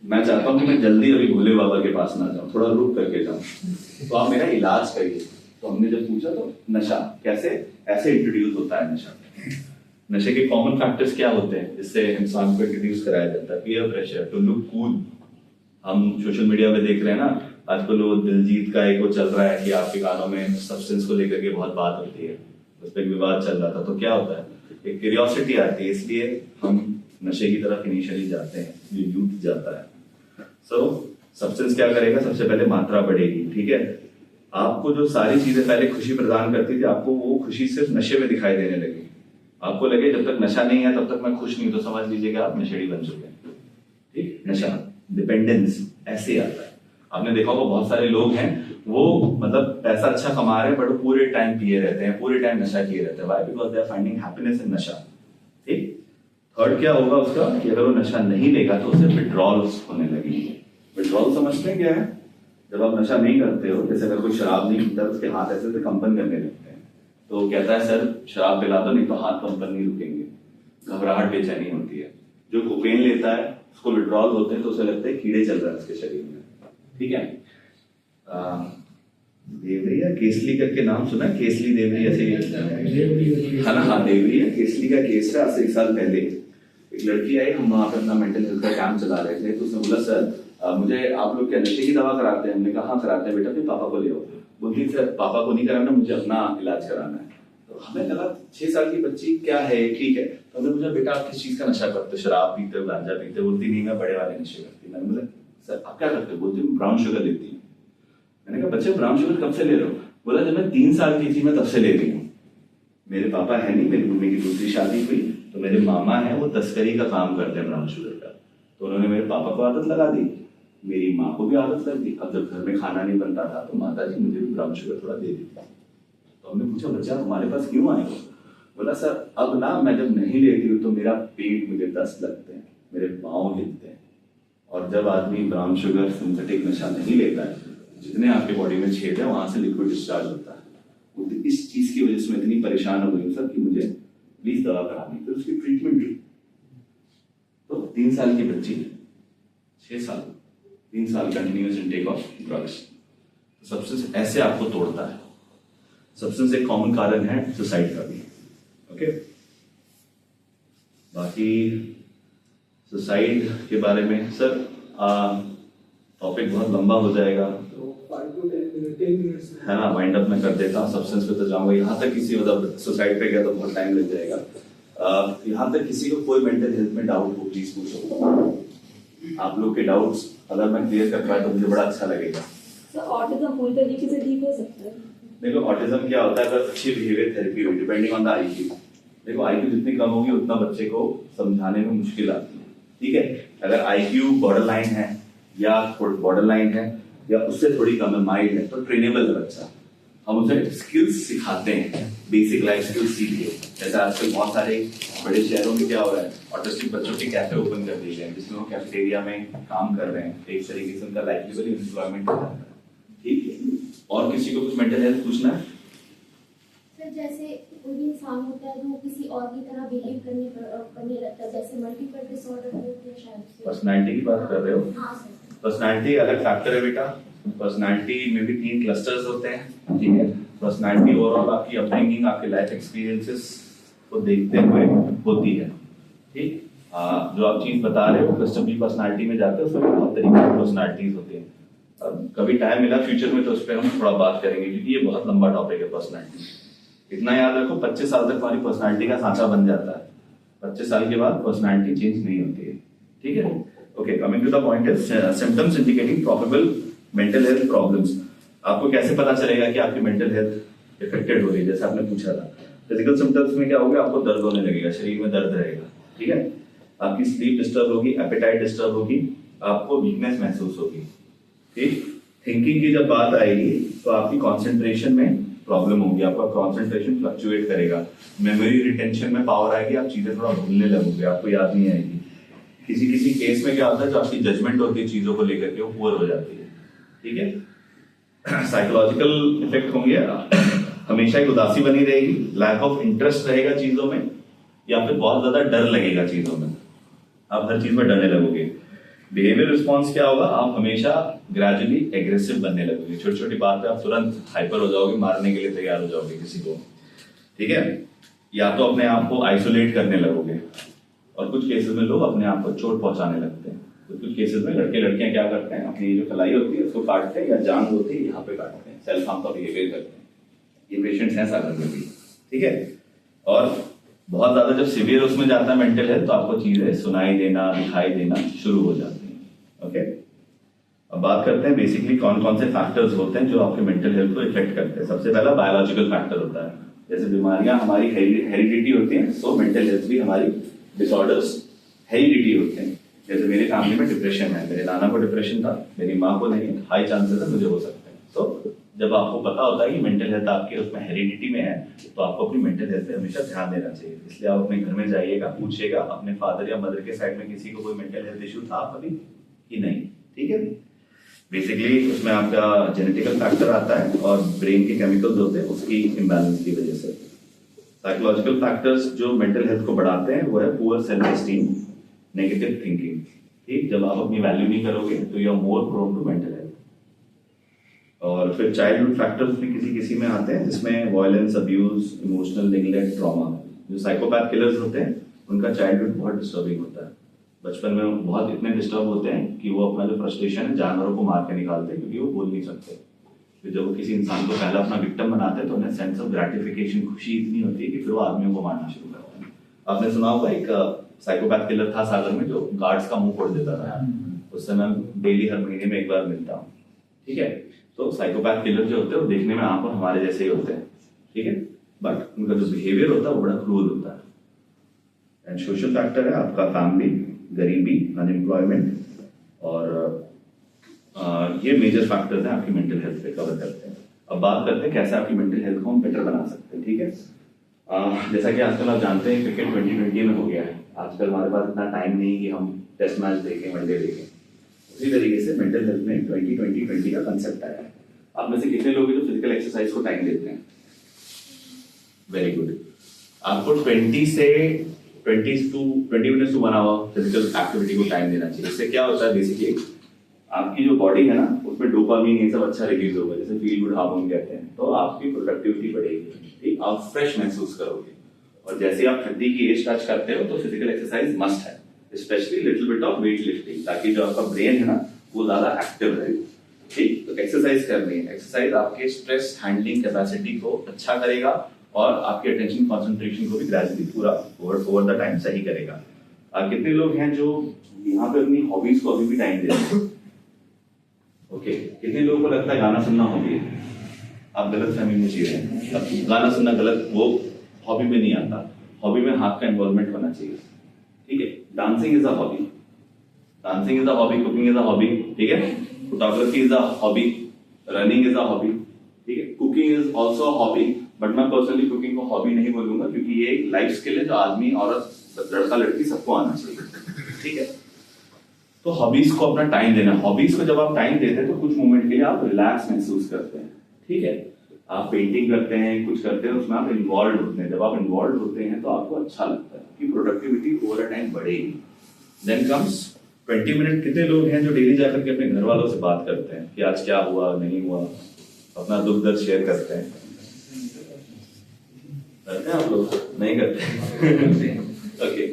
मैं चाहता हूं कि मैं जल्दी अभी भोले बाबा के पास ना जाऊं, थोड़ा रुक करके जाऊं, तो आप मेरा इलाज करिए। तो हमने जब पूछा तो नशा कैसे ऐसे इंट्रोड्यूस होता है नशा। नशे के कॉमन फैक्टर्स क्या होते हैं जिससे इंसान को इंट्रोड्यूस कराया जाता है? Peer pressure, to look cool. हम सोशल मीडिया पे देख रहे हैं ना आजकल, वो दिलजीत का एक वो चल रहा है कि आपके गानों में सब्सटेंस को लेकर के बहुत बात होती है, उस पर विवाद चल रहा था। तो क्या होता है, एक क्यूरियोसिटी आती है, इसलिए हम नशे की तरफ इनिशियली जाते हैं, जो यूथ जाता है। सो सब्सटेंस क्या करेगा, सबसे पहले मात्रा बढ़ेगी। ठीक है, आपको जो सारी चीजें पहले खुशी प्रदान करती थी, आपको वो खुशी सिर्फ नशे में दिखाई देने लगी। आपको लगे जब तक नशा नहीं है तब तक मैं खुश नहीं, तो समझ लीजिए कि आप नशेड़ी बन चुके हैं। ठीक, नशा डिपेंडेंस ऐसे आता है। आपने देखा होगा बहुत सारे लोग हैं वो मतलब पैसा अच्छा कमा रहे हैं बट वो पूरे टाइम पिए रहते हैं, पूरे टाइम नशा किए रहते हैं। Why? Because they are finding happiness in नशा। ठीक, थर्ड क्या होगा उसका कि अगर वो नशा नहीं लेगा तो उसे विड्रॉल्स होने लगेंगे। विड्रॉल समझते हैं क्या है? जब आप नशा नहीं करते हो, जैसे अगर कोई शराब नहीं पीता उसके हाथ ऐसे से कंपन करने लगते हैं, तो वो कहता है सर शराब पिला दो नहीं तो हाथ कंपन नहीं रुकेंगे, घबराहट बेचैनी होती है। जो कोकेन लेता है उसको विड्रॉल होते हैं तो उसे लगता है कीड़े चल रहे हैं उसके शरीर में। ठीक है, देवरी या केसली करके नाम सुना है? केसली देवरी ऐसे, हाँ देवरी है, केसली का केस है। आज से 1 साल पहले एक लड़की आई, हम वहाँ पे अपना मेंटल हेल्थ का कैंप चला रहे थे, तो उसने बोला सर मुझे आप लोग क्या नशे की दवा कराते हैं? हमने कहा हाँ कराते हैं, बेटा अपने पापा को ले आओ। बोलती सर पापा को नहीं कराना, मुझे अपना इलाज कराना है। तो हमें लगा 6 साल की बच्ची क्या है, ठीक है। तो हमने पूछा बेटा आप किस चीज का नशा करते हो? शराब पीते हो, गांजा पीते हो? बोलती नहीं मैं बड़े वाले नशे करती। मैंने बोला सर आप क्या करते हो? बोलती हूँ ब्राउन शुगर लेती हूँ। मैंने कहा बच्चे ब्राउन शुगर कब से ले रहे हो? बोला जब मैं 3 साल की थी मैं तब से ले रही हूँ। मेरे पापा है नहीं, मेरी मम्मी की दूसरी शादी हुई तो मेरे मामा है वो तस्करी का काम करते हैं ब्राउन शुगर का, तो उन्होंने मेरे पापा को आदत लगा दी, मेरी माँ को भी आदत लग गई। अब जब घर में खाना नहीं बनता था तो माता जी मुझे भी ब्राउन शुगर थोड़ा दे देती। तो हमने पूछा बच्चा हमारे पास क्यों आए हो? बोला सर अब ना मैं जब नहीं लेती हूँ तो मेरा पेट, मुझे दस्त लगते हैं, मेरे पाँव हिलते हैं। और जब आदमी ब्राउन शुगर सिंथेटिक नशा नहीं लेता है, जितने आपके बॉडी में छेद है वहां से लिक्विड डिस्चार्ज होता है। इस चीज की वजह से मैं इतनी परेशान हो गई सर कि मुझे प्लीज दवा करानी। फिर उसकी ट्रीटमेंट ली। तो 3 साल की बच्ची 6 साल 3 साल continuous intake of drugs. Substance ऐसे आपको तोड़ता है। सब्सटेंस एक कॉमन कारण है सुसाइड का भी। ओके, बाकी सुसाइड के बारे में सर टॉपिक बहुत लंबा हो जाएगा, है ना, वाइंड अप मैं कर देता हूँ। सब्सटेंस पे तो जाऊंगा, यहाँ तक किसी मतलब सुसाइड पे गया तो बहुत टाइम लग जाएगा। यहाँ तक किसी को कोई मेंटल हेल्थ में डाउट हो प्लीज पूछो। आप लोग के डाउट्स अगर मैं क्लियर कर पाया तो मुझे बड़ा अच्छा लगेगा। सर ऑटिज्म पूरी तरीके से ठीक हो सकता है? देखो ऑटिज्म क्या होता है, अगर अच्छी बिहेवियर थेरेपी हुई डिपेंडिंग ऑन द आईक्यू। देखो आईक्यू जितनी कम होगी उतना बच्चे को समझाने में मुश्किल आती है, ठीक है। अगर आईक्यू बॉर्डर लाइन है या बॉर्डर लाइन है या उससे थोड़ी कम है, माइल्ड है, तो ट्रेनेबल है बच्चा। हम उसे स्किल्स सिखाते हैं, बेसिक लाइफ स्किल्स सीखिए। जैसे आजकल बहुत सारे बड़े शहरों में क्या हो रहा है, ऑटिस्टिक बच्चों के कैफे ओपन कर दिए गए जिसमें वो कैफेटेरिया में काम कर रहे हैं, एक तरीके से उनका लाइवलीहुड एम्प्लॉयमेंट हो जाता है, ठीक है। और किसी को कुछ मेंटल हेल्थ पूछना है? सर जैसे कोई भी इंसान होता है जो किसी और की तरह बिहेव करने लगता है, जैसे मल्टीपल डिसऑर्डर होते हैं शायद से। पर्सनालिटी की बात कर रहे हो? हाँ सर। पर्सनालिटी अलग फैक्टर है बेटा। पर्सनालिटी में भी 3 क्लस्टर्स होते हैं, ठीक है। पर्सनालिटी ओवरऑल आपकी अपब्रिंगिंग, आपके लाइफ एक्सपीरियंसेस को देखते हुए होती है, ठीक। जो आप चीज बता रहे हो क्लस्टर बी पर्सनालिटी में जाते हैं, उसमें बहुत तरीके की पर्सनालिटीज होती हैं। अब कभी टाइम मिला फ्यूचर में तो उस पर हम थोड़ा बात करेंगे, क्योंकि ये बहुत लंबा टॉपिक है पर्सनालिटी। इतना याद रखो 25 साल तक हमारी पर्सनालिटी का सांचा बन जाता है, 25 साल के बाद पर्सनालिटी चेंज नहीं होती है, ठीक है। Okay, coming to the point is symptoms indicating probable mental health problems. आपको कैसे पता चलेगा कि आपकी मेंटल हेल्थ इफेक्टेड हो रही है, जैसे आपने पूछा था। फिजिकल सिम्टम्स में क्या होगा, आपको दर्द होने लगेगा, शरीर में दर्द रहेगा, ठीक है। आपकी स्लीप डिस्टर्ब होगी, एपेटाइट डिस्टर्ब होगी, आपको वीकनेस महसूस होगी, ठीक। थिंकिंग की जब बात आएगी तो आपकी कंसंट्रेशन में प्रॉब्लम होगी, आपका कंसंट्रेशन फ्लक्चुएट करेगा, मेमोरी रिटेंशन में पावर आएगी, आप चीजें थोड़ा भूलने लगोगे, आपको याद नहीं आएगी। किसी किसी केस में क्या होता है, जो आपकी जजमेंट होती है चीजों को लेकर के वो पुअर हो जाती है, ठीक है। साइकोलॉजिकल इफेक्ट होंगे, हमेशा एक उदासी बनी रहेगी, लैक ऑफ इंटरेस्ट रहेगा चीजों में, या फिर बहुत ज्यादा डर लगेगा चीजों में, आप हर चीज में डरने लगोगे। बिहेवियर रिस्पॉन्स क्या होगा, आप हमेशा ग्रेजुअली एग्रेसिव बनने लगोगे, छोटी छोटी बात पे आप तुरंत हाइपर हो जाओगे, मारने के लिए तैयार हो जाओगे किसी को, ठीक है। या तो अपने आप को आइसोलेट करने लगोगे, और कुछ केसेस में लोग अपने आप को चोट पहुंचाने लगते हैं। तो कुछ केसेस में लड़के लड़कियां क्या करते हैं, अपनी जो कलाई होती है उसको काटते हैं, या जांघ होती है यहाँ पे काटते हैं, सेल्फ हार्म का बिहेवियर करते हैं। ये पेशेंट्स हैं सागर में भी, ठीक है। और बहुत ज्यादा जब सीवियर उसमें जाता है मेंटल हेल्थ, तो आपको चीजें सुनाई देना, दिखाई देना शुरू हो जाती हैं, ओके। अब बात करते हैं बेसिकली कौन कौन से फैक्टर्स होते हैं जो आपके मेंटल हेल्थ को इफेक्ट करते हैं। सबसे पहला बायोलॉजिकल फैक्टर होता है, जैसे बीमारियां हमारी हेरिडिटी होती हैं, सो मेंटल हेल्थ भी हमारी डिसऑर्डर्स हेरिडिटी होते हैं। जैसे मेरे फैमिली में डिप्रेशन है, मेरे नाना को डिप्रेशन था, मेरी माँ को नहीं, हाई चांसेस है मुझे हो सकते हैं। तो जब आपको पता होता है कि मेंटल हेल्थ आपके उसमें हेरिडिटी में है, तो आपको अपनी मेंटल हेल्थ पे हमेशा ध्यान देना चाहिए। इसलिए आप अपने घर में जाइएगा, पूछिएगा अपने फादर या मदर के साइड में किसी को कोई मेंटल हेल्थ इशू था कभी कि नहीं, ठीक है। बेसिकली उसमें आपका जेनेटिकल फैक्टर आता है और ब्रेन के केमिकल्स होते हैं उसकी इम्बैलेंस की वजह से। साइकोलॉजिकल फैक्टर्स जो मेंटल हेल्थ को बढ़ाते हैं वो है poor self esteem, negative thinking, ठीक। जब आप अपनी वैल्यू नहीं करोगे तो you are more prone to mental health. और फिर चाइल्डहुड फैक्टर्स भी किसी किसी में आते हैं, जिसमें violence, abuse, emotional neglect, trauma. जो साइकोपैथ किलर्स होते हैं उनका चाइल्डहुड बहुत डिस्टर्बिंग होता है, बचपन में बहुत इतने डिस्टर्ब होते हैं कि वो अपना जो फ्रस्ट्रेशन है जानवरों को मार के निकालते हैं, क्योंकि वो बोल नहीं सकते। फिर जब वो किसी इंसान को पहला अपना विक्टिम बनाते हैं तो उन्हें सेंस ऑफ ग्रेटिफिकेशन, खुशी इतनी होती है कि फिर वो आदमियों को मारना शुरू करते हैं। आपने सुना होगा एक साइकोपैथ किलर था सागर में जो गार्ड्स का मुंह फोड़ देता था, उससे मैं डेली हर महीने में एक बार मिलता हूँ, ठीक है। तो साइकोपैथ किलर जो होते हैं वो देखने में आपको हमारे जैसे ही होते हैं, ठीक है, बट उनका जो बिहेवियर होता है वो बड़ा क्रूर होता है। एंड सोशल फैक्टर है आपका फैमिली, गरीबी, अनएम्प्लॉयमेंट, और ये मेजर फैक्टर्स हैं आपकी मेंटल हेल्थ पे कवर करते हैं। अब बात करते हैं कैसे आपकी मेंटल हेल्थ को हम बेटर बना सकते हैं, ठीक है। जैसा कि आजकल आप जानते हैं क्रिकेट 2020 में हो गया है, आजकल हमारे पास इतना टाइम नहीं कि हम टेस्ट मैच देखें, वनडे देखें। उसी तरीके से मेंटल हेल्थ में 2020 का कंसेप्ट आया है। आप में से कितने लोग हैं जो फिजिकल एक्सरसाइज को टाइम देते हैं? Very good. आपको 20 minutes to 1 hour physical activity को टाइम देना चाहिए। इससे क्या होता है, बेसिकली आपकी जो बॉडी है ना उसमें डोपामिन ये सब अच्छा रिलीज होगा, जैसे फील गुड हार्मोन कहते हैं, तो आपकी प्रोडक्टिविटी बढ़ेगी, ठीक, आप फ्रेश महसूस करोगे। और जैसे आप 30 की एज टच करते हो तो फिजिकल एक्सरसाइज मस्ट है, specially little bit of weight lifting, ताकि जो आपका ब्रेन है ना वो ज्यादा एक्टिव रहे, ठीक। तो एक्सरसाइज करनी है। एक्सरसाइज आपके स्ट्रेस हैंडलिंग कैपेसिटी को अच्छा करेगा और आपके अटेंशन कंसंट्रेशन को भी ग्रेजुअली पूरा ओवर द टाइम सही करेगा। कितने लोग हैं जो यहाँ पे अपनी हॉबीज को अभी भी टाइम देते हैं? ओके, कितने लोगों को लगता है गाना सुनना हॉबी है? आप गलत फहमी में जी रहे हैं। अब गाना सुनना गलत, वो हॉबी में नहीं आता। हॉबी में हाथ का इन्वॉल्वमेंट होना चाहिए, ठीक है। Dancing is a hobby, dancing is a hobby, cooking is a hobby, ठीक है। Photography is a hobby, running is a hobby, ठीक है। Cooking is also a hobby, but मैं पर्सनली कुकिंग को हॉबी नहीं बोलूंगा, क्योंकि ये एक लाइफ स्किल है जो आदमी, औरत, लड़का लड़की सबको आना चाहिए, ठीक है। तो हॉबीज को अपना टाइम देना। हॉबीज को जब आप टाइम देते हैं तो कुछ मोमेंट के लिए आप रिलैक्स महसूस करते हैं, ठीक है। आप पेंटिंग करते हैं, कुछ करते हैं, उसमें आप इन्वॉल्व होते हैं। जब आप इन्वॉल्व होते हैं तो आपको अच्छा लगता है कि प्रोडक्टिविटी ओवर अ टाइम बढ़ेगी। Then comes 20 minute. कितने लोग हैं जो डेली जाकर के अपने घर वालों से बात करते हैं कि आज क्या हुआ, नहीं हुआ, अपना दुख दर्द शेयर करते हैं? करते हैं आप लोग? नहीं करते? ओके,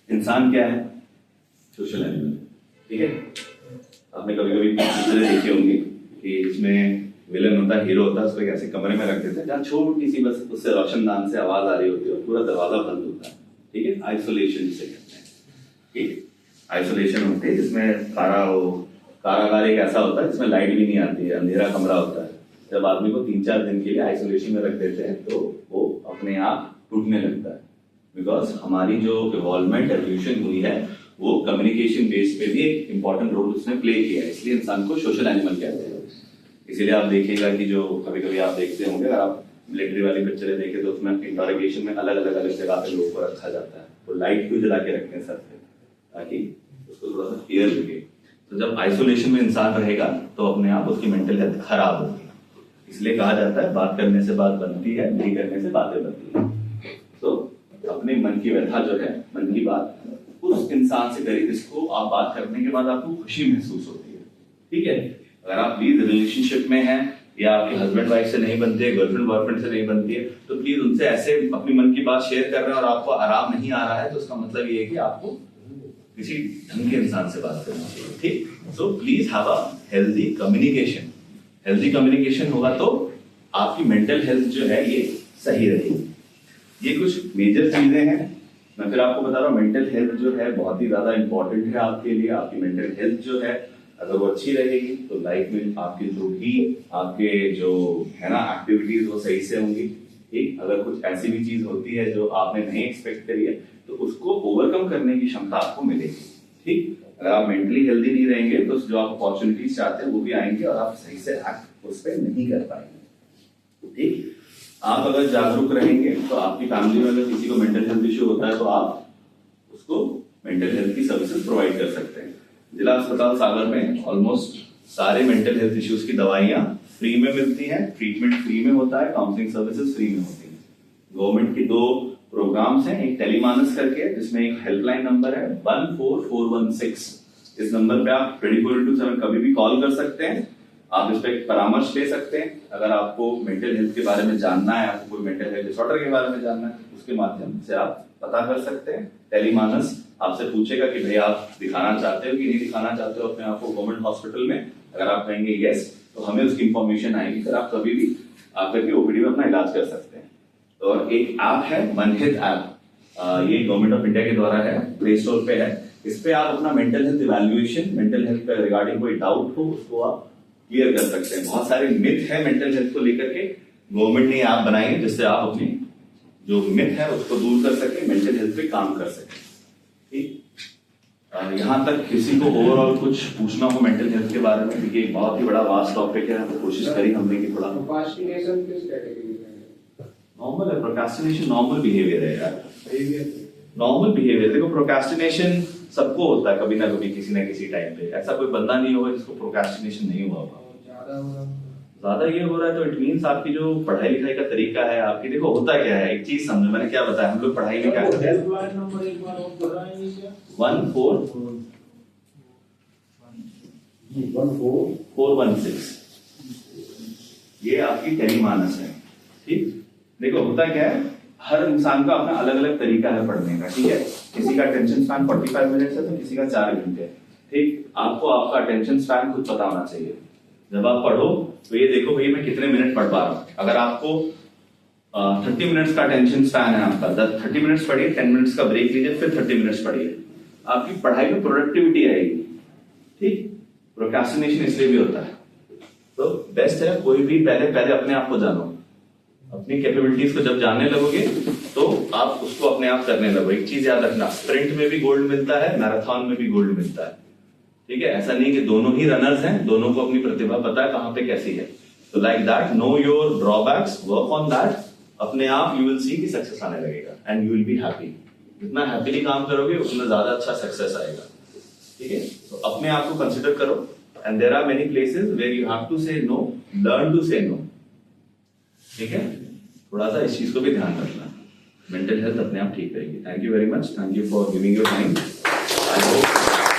इंसान क्या है? सोशल एनिमल, ठीक है। आपने कभी कभी पिक्चरें देखी होंगी कि इसमें विलन होता है, हीरो होता है, उसको एक ऐसे कमरे में रख देते हैं जहाँ छोटी सी बस उससे रोशनदान से आवाज आ रही होती है और पूरा दरवाजा बंद होता है, ठीक है। आइसोलेशन जिसे कहते हैं, ठीक। आइसोलेशन होती है जिसमें कारागार एक ऐसा होता है जिसमें लाइट भी नहीं आती है, अंधेरा कमरा होता है। जब आदमी को 3-4 दिन के लिए आइसोलेशन में रख देते हैं तो वो अपने आप टूटने लगता है, बिकॉज हमारी जो इवॉल्वमेंट एवोल्यूशन हुई है वो कम्युनिकेशन बेस पे भी एक इंपॉर्टेंट रोल उसने प्ले किया है, इसलिए इंसान को सोशल एनिमल कहते हैं। इसीलिए आप देखिएगा कि जो कभी कभी आप देखते होंगे, अगर आप मिलिट्री वाली पिक्चरें देखें तो उसमें इंटरोगेशन में अलग जगह पे लोगों को रखा जाता है, वो लाइट क्यों जला के रखते हैं सर पे, ताकि उसको थोड़ा सा क्लियर लगे। तो जब आइसोलेशन में इंसान रहेगा तो अपने आप उसकी मेंटल हेल्थ खराब होगी। इसलिए कहा जाता है बात करने से बात बनती है, नहीं करने से बातें बनती है। तो अपने मन की व्यथा जो है, मन की बात उस इंसान से करिए जिसको आप बात करने के बाद आपको खुशी महसूस होती है, ठीक है। अगर आप प्लीज रिलेशनशिप में हैं या आपके हस्बैंड वाइफ से नहीं बनती है, गर्लफ्रेंड बॉयफ्रेंड से नहीं बनती है, तो प्लीज उनसे ऐसे अपनी मन की बात शेयर कर रहे हैं और आपको आराम नहीं आ रहा है, तो उसका मतलब ये है कि आपको किसी ढंग के इंसान से बात करना चाहिए, ठीक। So please have a healthy communication. Healthy communication होगा तो आपकी मेंटल हेल्थ जो है ये सही रहेगी। ये कुछ मेजर चीजें हैं। मैं फिर आपको बता रहा हूँ, मेंटल हेल्थ जो है बहुत ही ज्यादा इंपॉर्टेंट है आपके लिए। आपकी मेंटल हेल्थ जो है अगर वो अच्छी रहेगी तो लाइफ में आपके जो है ना एक्टिविटीज वो सही से होंगी, ठीक। अगर कुछ ऐसी भी चीज होती है जो आपने नहीं एक्सपेक्ट करी है तो उसको ओवरकम करने की क्षमता आपको मिलेगी, ठीक। अगर आप मेंटली हेल्दी नहीं रहेंगे तो जो आप अपॉर्चुनिटीज चाहते हैं वो भी आएंगे और आप सही से एक्ट उस पर नहीं कर पाएंगे, ठीक। आप अगर जागरूक रहेंगे तो आपकी फैमिली में अगर किसी को मेंटल हेल्थ इश्यू होता है तो आप उसको मेंटल हेल्थ की सर्विसेज प्रोवाइड कर सकते हैं। जिला अस्पताल सागर में ऑलमोस्ट सारे मेंटल हेल्थ इश्यूज की दवाइयां फ्री में मिलती हैं, ट्रीटमेंट फ्री में होता है, काउंसलिंग सर्विसेज फ्री में होती है। गवर्नमेंट की 2 प्रोग्राम्स हैं, एक टेलीमानस करके जिसमें एक हेल्पलाइन नंबर है 14416। इस नंबर पे आप 24/7 कभी भी कॉल कर सकते हैं। आप इस पे परामर्श ले सकते हैं। अगर आपको मेंटल हेल्थ के बारे में जानना है, आपको कोई मेंटल हेल्थ डिसऑर्डर के बारे में जानना है, उसके माध्यम से आप पता कर सकते हैं। टेलीमानस आपसे पूछेगा कि भाई आप दिखाना चाहते हो कि नहीं दिखाना चाहते हो अपने आप को गवर्नमेंट हॉस्पिटल में। अगर आप कहेंगे यस तो हमें उसकी इंफॉर्मेशन आएगी, फिर आप कभी भी आकर के ओपीडी में अपना इलाज कर सकते हैं। और एक ऐप है मनहित ऐप, ये गवर्नमेंट ऑफ इंडिया के द्वारा है, प्ले स्टोर पे है। इस पे आप अपना mental health evaluation, mental health पे रिगार्डिंग कोई डाउट हो उसको आप क्लियर कर सकते हैं। बहुत सारे मिथ है मेंटल हेल्थ को लेकर के, गवर्नमेंट ने ऐप बनाई है जिससे आप अपनी जो मिथ है उसको दूर कर सके, मेंटल हेल्थ पे काम कर सके, ठीक। यहाँ तक किसी को ओवरऑल कुछ पूछना हो मेंटल हेल्थ के बारे में, क्योंकि एक बहुत ही बड़ा वास्ट टॉपिक है, तो कोशिश करी हमने कि थोड़ा प्रोक्रास्टिनेशन किस कैटेगरी में है? नॉर्मल है। प्रोक्रास्टिनेशन नॉर्मल बिहेवियर है यार, नॉर्मल बिहेवियर। देखो प्रोक्रास्टिनेशन सबको होता है कभी ना कभी, किसी ना किसी टाइम पे। ऐसा कोई बंदा नहीं होगा जिसको प्रोक्रास्टिनेशन नहीं हुआ होगा। ज्यादा ये हो रहा है तो इट मींस आपकी जो पढ़ाई लिखाई का तरीका है आपकी, देखो होता क्या है, एक चीज समझो, मैंने क्या बताया, हम लोग पढ़ाई में क्या करते हैं। 14416 ये आपकी टेलीमानस है, ठीक। देखो होता क्या है, हर इंसान का अपना अलग अलग तरीका है पढ़ने का, ठीक है। किसी का अटेंशन स्पैन 45 मिनट्स है तो किसी का 4 घंटे, ठीक। आपको आपका अटेंशन स्पैन खुद पता होना चाहिए। जब आप पढ़ो तो ये देखो भाई मैं कितने मिनट पढ़ पा रहा हूँ। अगर आपको 30 मिनट्स का अटेंशन स्पैन है आपका, 30 मिनट्स पढ़िए, 10 मिनट्स का ब्रेक लीजिए, फिर 30 मिनट्स पढ़िए, आपकी पढ़ाई में प्रोडक्टिविटी आएगी। ठीक, प्रोक्रेस्टिनेशन इसलिए भी होता है। तो बेस्ट है कोई भी पहले अपने आप को जानो, अपनी कैपेबिलिटीज को जब जानने लगोगे तो आप उसको अपने आप करने लगो। एक चीज याद रखना, स्प्रिंट में भी गोल्ड मिलता है, मैराथन में भी गोल्ड मिलता है। ठीक है, ऐसा नहीं कि दोनों ही रनर्स हैं, दोनों को अपनी प्रतिभा पता है कहां पे कैसी है। तो like that, know your drawbacks, work on that, अपने आप यू विल सी कि सक्सेस आने लगेगा and you will be happy. जितना हैप्पीली काम करोगे उतना ज्यादा अच्छा सक्सेस आएगा। ठीक है, तो अपने आप को कंसिडर करो and there are many places where you have to say no, learn to say no. ठीक है, थोड़ा सा इस चीज को भी ध्यान रखना, मेंटल हेल्थ अपने आप ठीक रहेगी। Thank you very much, thank you for giving your time. I hope